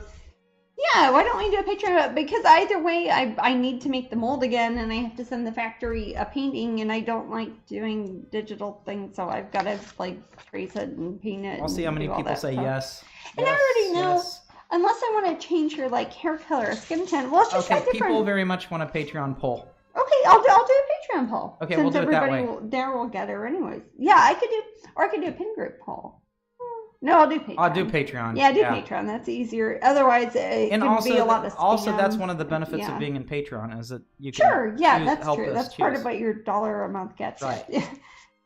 Yeah, why don't we do a Patreon vote? Because either way, I need to make the mold again, and I have to send the factory a painting, and I don't like doing digital things, so I've got to like trace it and paint it. I'll see how many people say yes. And yes, I already know. Yes. Unless I want to change your like hair color or skin tone. Well, it's just okay, different. people very much want a Patreon poll. Okay, I'll do a Patreon poll. Okay, since we'll do it that everybody way. there will get her anyways. Yeah, I could do a pin group poll. No, I'll do Patreon. I'll do Patreon. Yeah, Patreon. That's easier. Otherwise, it could be a lot of spam. Also, that's one of the benefits of being in Patreon is that you can that's help true. us That's part of what your $1 a month gets. Right.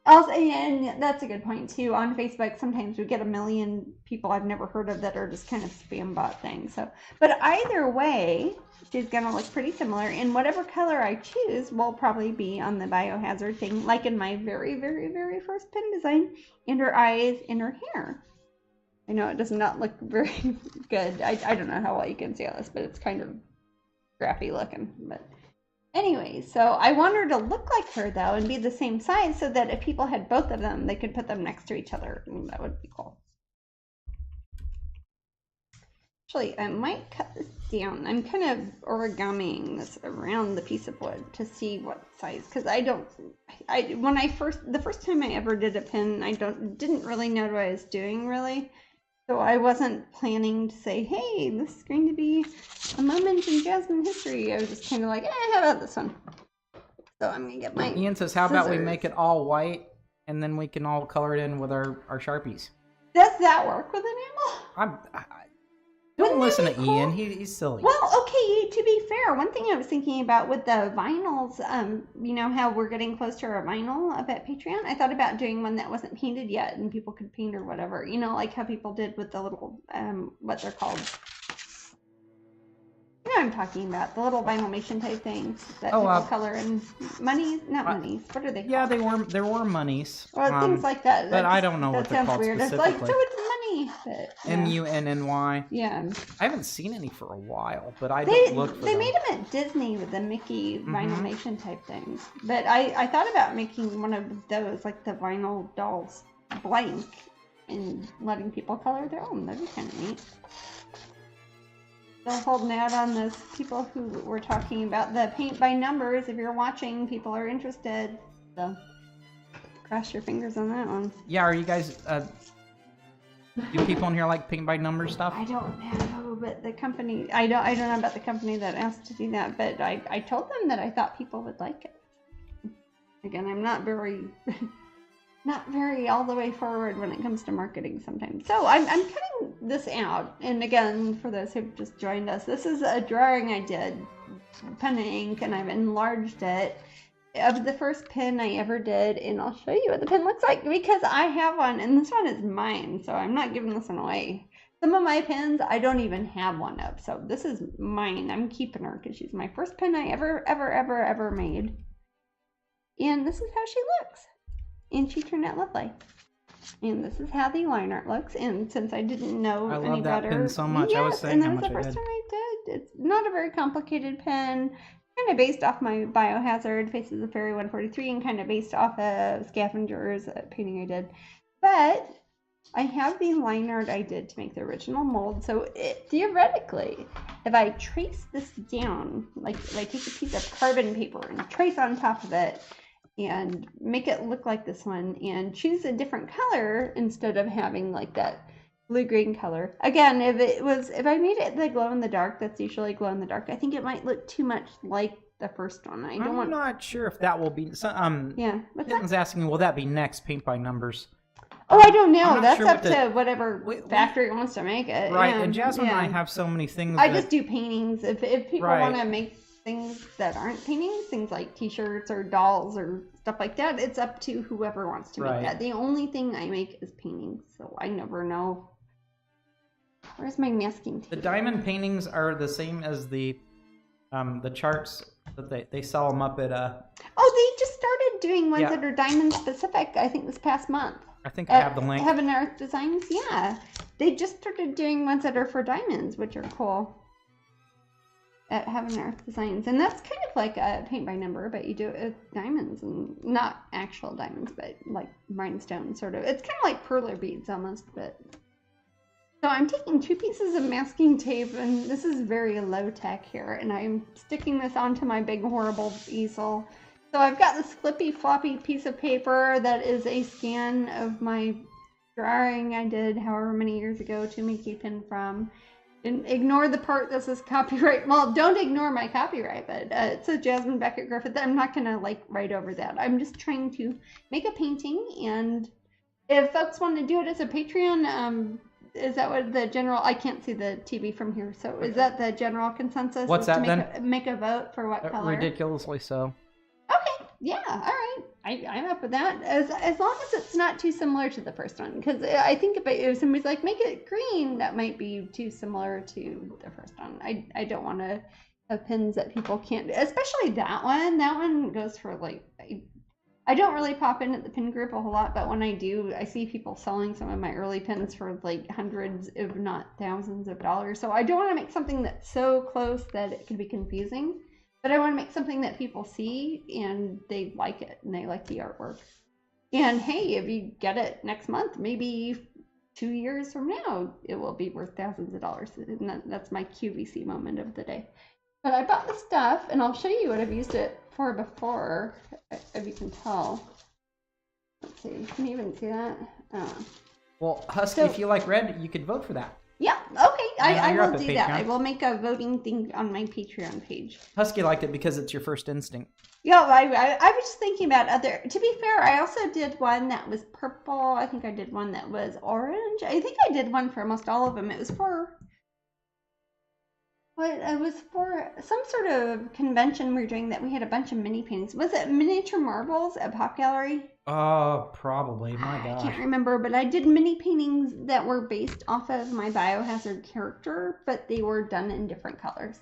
Also, and that's a good point too. On Facebook, sometimes we get a million people I've never heard of that are just kind of spam bot things. So, but either way, she's gonna look pretty similar, and whatever color I choose will probably be on the biohazard thing, like in my very, very, very first pin design, and her eyes and her hair. I know it does not look very good. I don't know how well you can see on this, but it's kind of scrappy looking. But anyway, so I want her to look like her though and be the same size so that if people had both of them, they could put them next to each other. And that would be cool. Actually, I might cut this down. I'm kind of origamiing this around the piece of wood to see what size, because the first time I ever did a pin, didn't really know what I was doing really. So I wasn't planning to say, hey, this is going to be a moment in Jasmine history. I was just kind of like, how about this one? So I'm going to get my Ian says, how about we scissors. make it all white, and then we can all color it in with our Sharpies. Does that work with enamel? Don't Wouldn't listen that to be cool? Ian. He's silly. Well, okay, to be fair, one thing I was thinking about with the vinyls, you know how we're getting close to our vinyl up at Patreon? I thought about doing one that wasn't painted yet and people could paint or whatever. You know, like how people did with the little, what they're called. You know what I'm talking about, the little vinylmation type things that people color in monies, not monies. What are they called? Yeah, there were monies. Well, things like that. But I don't know what they're called weird. specifically. It's like, so it's money. But, yeah. MUNNY. Yeah. I haven't seen any for a while, but I don't look for them. They made them at Disney with the Mickey vinylmation type things. But I thought about making one of those, like the vinyl dolls, blank, and letting people color their own. That'd be kind of neat. Still holding out on those people who were talking about the paint by numbers. If you're watching, people are interested. So cross your fingers on that one. Yeah, are you guys... do people in here like paint by numbers stuff? I don't know, but the company, I don't know about the company that asked to do that, but I told them that I thought people would like it. Again, I'm not very all the way forward when it comes to marketing sometimes. So I'm cutting this out, and again, for those who've just joined us, this is a drawing I did, pen and ink, and I've enlarged it. Of the first pin I ever did, and I'll show you what the pin looks like because I have one, and this one is mine, so I'm not giving this one away. Some of my pins I don't even have one of, so this is mine. I'm keeping her because she's my first pin I ever made. And this is how she looks, and she turned out lovely. And this is how the line art looks, and since I didn't know I any love that better, pin so much. yes, I was saying and how that was much the I first did. time I did. It's not a very complicated pen. Kind of based off my Biohazard Faces of Fairy 143 and kind of based off of Scavengers painting I did. But I have the line art I did to make the original mold. So theoretically, if I trace this down, like if I take a piece of carbon paper and trace on top of it and make it look like this one and choose a different color instead of having like that blue-green color. Again, if I made it the glow-in-the-dark, that's usually glow-in-the-dark, I think it might look too much like the first one. I'm not sure if that will be... Yeah. What's Clinton's asking, will that be next, paint by numbers? Oh, I don't know. I'm not That's sure up what to whatever factory wants to make it. Right, Yeah, and Jasmine and I yeah. have so many things I that... just do paintings. If people Right. want to make things that aren't paintings, things like t-shirts or dolls or stuff like that, it's up to whoever wants to make Right. that. The only thing I make is paintings, so I never know. Where's my masking tape? The diamond paintings are the same as the charts that they sell them up at Oh, they just started doing ones Yeah. that are diamond specific, I think this past month. I think I have the link. Heaven Earth Designs, yeah. They just started doing ones that are for diamonds, which are cool. At Heaven Earth Designs. And that's kind of like a paint by number, but you do it with diamonds, and not actual diamonds, but like rhinestone sort of. It's kind of like perler beads almost, but... So I'm taking 2 pieces of masking tape, and this is very low tech here, and I'm sticking this onto my big horrible easel. So I've got this flippy floppy piece of paper that is a scan of my drawing I did however many years ago to Mickey Pin from. And ignore the part that says copyright. Well, don't ignore my copyright, but it says Jasmine Becket-Griffith. I'm not gonna like write over that. I'm just trying to make a painting, and if folks want to do it as a Patreon, is that what the general? I can't see the TV from here, so is that the general consensus? What's that then? Make a vote for what color? Ridiculously so. Okay, yeah, all right. I'm up with that. As long as it's not too similar to the first one, because I think if somebody's like, make it green, that might be too similar to the first one. I don't want to have pins that people can't, especially that one. That one goes for like, I don't really pop in at the pin group a whole lot, but when I do, I see people selling some of my early pins for like hundreds, if not thousands of dollars. So I don't want to make something that's so close that it could be confusing. But I want to make something that people see and they like it and they like the artwork. And hey, if you get it next month, maybe 2 years from now, it will be worth thousands of dollars. And that's my QVC moment of the day. But I bought the stuff, and I'll show you what I've used it for before, if you can tell. Let's see, can you even see that? Well, Husky, if you like red, you could vote for that. Yeah, okay, I you're up will at do that. Patreon. I will make a voting thing on my Patreon page. Husky liked it because it's your first instinct. Yeah, I was just thinking about other. To be fair, I also did one that was purple. I think I did one that was orange. I think I did one for almost all of them. It was for. What? It was for some sort of convention we were doing that we had a bunch of mini paintings. Was it miniature marbles at Pop Gallery? Oh, probably. My gosh. I can't remember, but I did mini paintings that were based off of my Biohazard character, but they were done in different colors.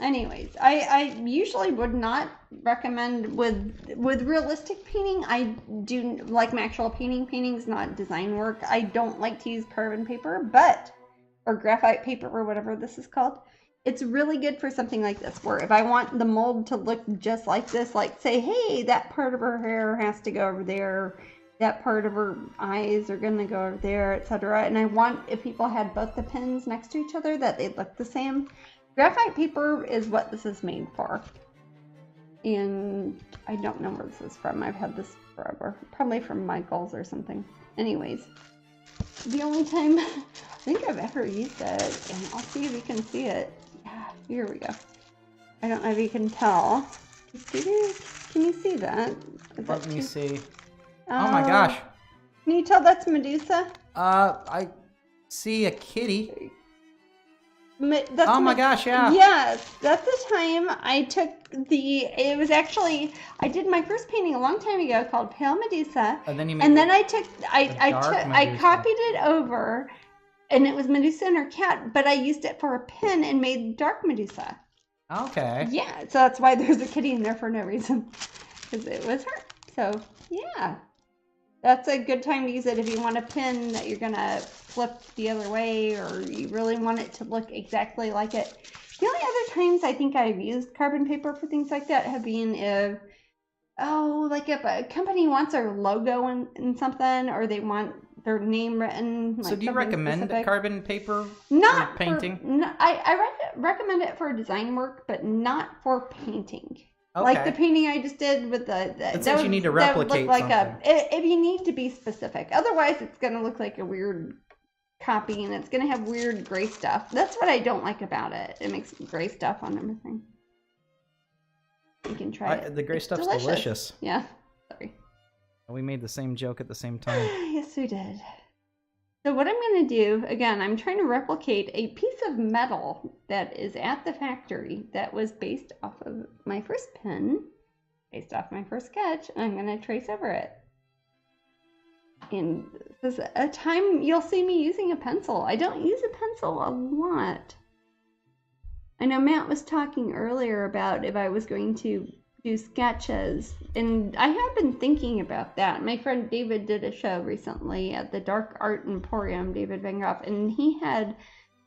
Anyways, I usually would not recommend with realistic painting. I do like my actual paintings, not design work. I don't like to use carbon paper, or graphite paper or whatever this is called. It's really good for something like this, where if I want the mold to look just like this, like say, hey, that part of her hair has to go over there, that part of her eyes are going to go over there, etc. And I want, if people had both the pins next to each other, that they'd look the same. Graphite paper is what this is made for. And I don't know where this is from. I've had this forever. Probably from Michael's or something. Anyways, the only time I think I've ever used it, and I'll see if you can see it. Yeah, here we go. I don't know if you can tell. Can you see that? Let me see. Oh my gosh. Can you tell that's Medusa? I see a kitty. That's oh my gosh, yeah. Yes, that's the time I took it was actually, I did my first painting a long time ago called Pale Medusa. And then you made I copied it over, and it was Medusa and her cat, but I used it for a pin and made Dark Medusa. Okay. Yeah, so that's why there's a kitty in there for no reason, because it was her. So, yeah. That's a good time to use it if you want a pin that you're going to flip the other way, or you really want it to look exactly like it. The only other times I think I've used carbon paper for things like that have been if a company wants their logo in something, or they want their name written. So do you recommend carbon paper for painting? I recommend it for design work, but not for painting. Okay. Like the painting I just did with since you need to replicate something. If you need to be specific. Otherwise, it's going to look like a weird copy, and it's going to have weird gray stuff. That's what I don't like about it. It makes gray stuff on everything. You can try it. The gray stuff's delicious. Yeah. Sorry. We made the same joke at the same time. Yes, we did. So what I'm going to do, again, I'm trying to replicate a piece of metal that is at the factory that was based off of my first pen, based off my first sketch, and I'm going to trace over it. And this is a time you'll see me using a pencil. I don't use a pencil a lot. I know Matt was talking earlier about if I was going to do sketches, and I have been thinking about that. My friend David did a show recently at the Dark Art Emporium, David Van Gogh, and he had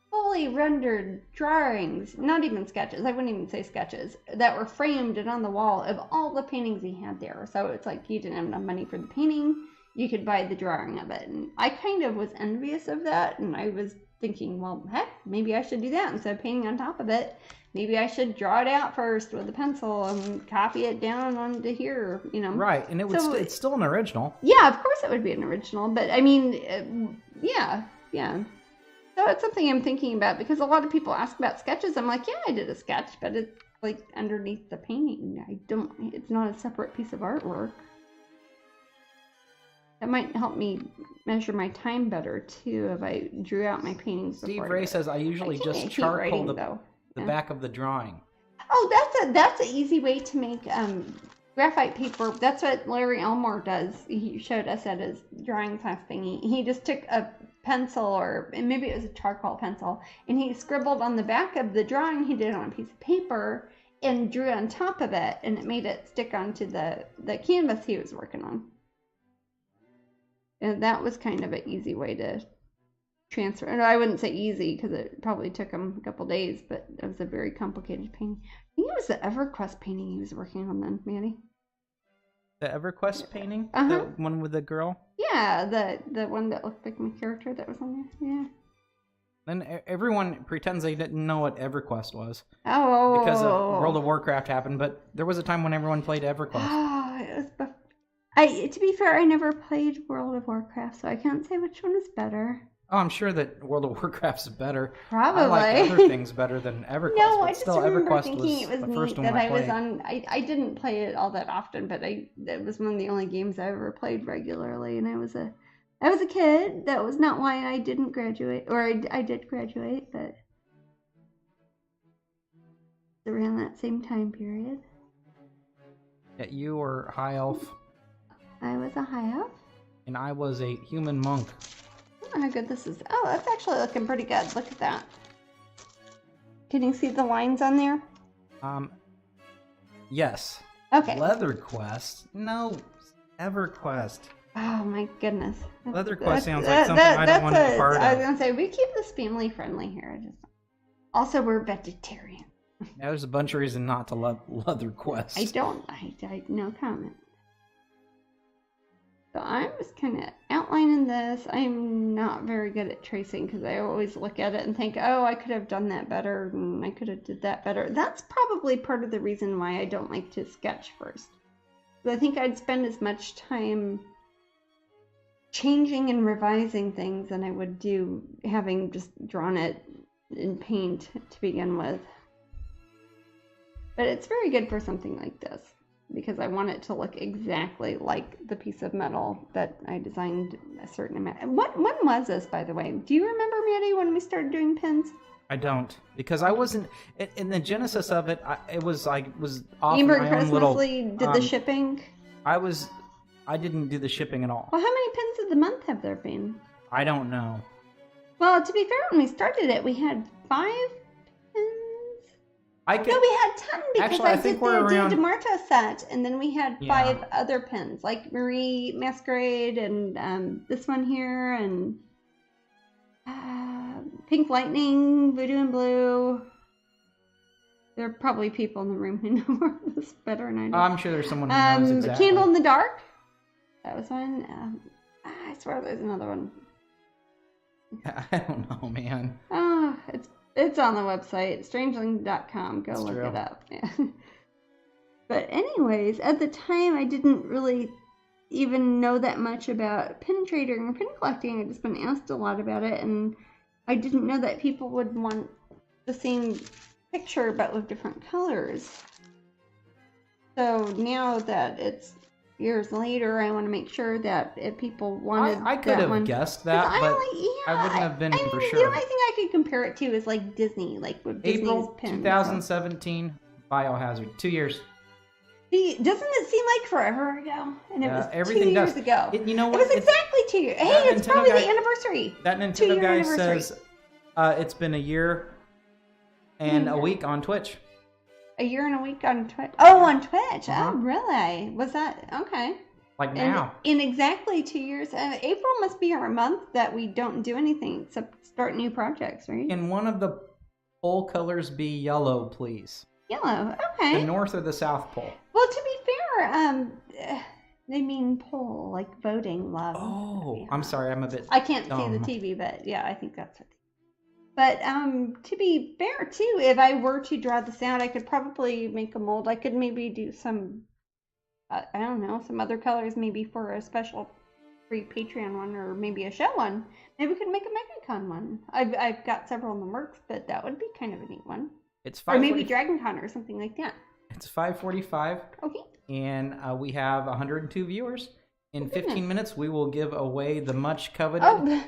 fully rendered drawings, not even sketches, I wouldn't even say sketches, that were framed and on the wall of all the paintings he had there. So it's like you didn't have enough money for the painting, you could buy the drawing of it. And I kind of was envious of that, and I was thinking, well, heck, maybe I should do that instead of painting on top of it. Maybe I should draw it out first with a pencil and copy it down onto here, you know. Right, and it's still an original. Yeah, of course it would be an original, but I mean, yeah. So it's something I'm thinking about, because a lot of people ask about sketches. I'm like, yeah, I did a sketch, but it's like underneath the painting. It's not a separate piece of artwork. That might help me measure my time better, too, if I drew out my paintings before. Steve Ray says I usually just charcoal the back of the drawing. Oh, that's an easy way to make graphite paper. That's what Larry Elmore does. He showed us at his drawing class thingy. He just took a pencil, or maybe it was a charcoal pencil, and he scribbled on the back of the drawing he did on a piece of paper and drew on top of it, and it made it stick onto the canvas he was working on. And that was kind of an easy way to transfer. And I wouldn't say easy, because it probably took him a couple days, but it was a very complicated painting. I think it was the EverQuest painting he was working on then, Manny. The EverQuest painting? Uh-huh. The one with the girl? Yeah, the one that looked like my character that was on there. Yeah. Then everyone pretends they didn't know what EverQuest was. Oh. Because of World of Warcraft happened, but there was a time when everyone played EverQuest. Oh, it was to be fair, I never played World of Warcraft, so I can't say which one is better. Oh, I'm sure that World of Warcraft's better. Probably. I like other things better than EverQuest. No, but I just still, remember EverQuest thinking it was the neat first one that I was played. on. I didn't play it all that often, but it was one of the only games I ever played regularly, and I was a kid. That was not why I didn't graduate, or I did graduate, but around that same time period. Yeah, you were high elf. I was a high elf. And I was a human monk. Oh, how good this is. Oh, that's actually looking pretty good. Look at that. Can you see the lines on there? Yes. Okay. Leather Quest? No, EverQuest. Oh my goodness. Leather Quest sounds like something I don't want to be part of. I was going to say, we keep this family friendly here. Also, we're vegetarian. Yeah, there's a bunch of reasons not to love Leather Quest. I no comment. So I'm just kind of outlining this. I'm not very good at tracing, because I always look at it and think, oh, I could have done that better, and I could have did that better. That's probably part of the reason why I don't like to sketch first. But I think I'd spend as much time changing and revising things than I would do having just drawn it in paint to begin with. But it's very good for something like this, because I want it to look exactly like the piece of metal that I designed a certain amount. When was this, by the way? Do you remember, Maddie, when we started doing pins? I don't, because I wasn't in the genesis of it. I was off Amber my Chris own little. Mosley did the shipping. I didn't do the shipping at all. Well, how many pins of the month have there been? I don't know. Well, to be fair, when we started it, we had 5 pins. No, we had 10, because Actually, I think we're around... Dia DeMarco set, and then we had 5 Yeah. other pins, like Marie Masquerade, and this one here, and Pink Lightning, Voodoo and Blue. There are probably people in the room who know more of this better than I do. I'm sure there's someone who knows exactly. Candle in the Dark. That was one. I swear there's another one. I don't know, man. Oh, it's on the website, strangeling.com. Go look it up. Yeah. But anyways, at the time, I didn't really even know that much about pin trading or pin collecting. I'd just been asked a lot about it, and I didn't know that people would want the same picture but with different colors. So now that it's years later, I want to make sure that if people wanted I could that have one, guessed that, but I wouldn't have been for sure. The only thing I could compare it to is like Disney, like with Disney's April pins. 2017, Biohazard. 2 years. See, doesn't it seem like forever ago? And it was everything 2 years does. ago. You know what? It was exactly 2 years. Hey, it's Nintendo probably guy- the anniversary. That 2 Nintendo year guy anniversary. says it's been a year and a week on Twitch. A year and a week on Twitch. Oh, on Twitch. Uh-huh. Oh, really? Was that okay? Like now. In exactly 2 years. April must be our month that we don't do anything except start new projects, right? Can one of the pole colors be yellow, please? Yellow. Okay. The North or the South Pole? Well, to be fair, they mean poll, like voting love. Oh, I'm sorry, I'm a bit. I can't dumb. see the TV, but yeah, I think that's what. But to be fair too, if I were to draw this out, I could probably make a mold. I could maybe do some, I don't know, some other colors maybe for a special free Patreon one, or maybe a show one. Maybe we could make a MegaCon one. I've got several in the works, but that would be kind of a neat one. It's Or maybe 5:45. Dragon Con or something like that. It's 5:45, Okay. and we have 102 viewers. In goodness. 15 minutes, we will give away the much coveted Oh,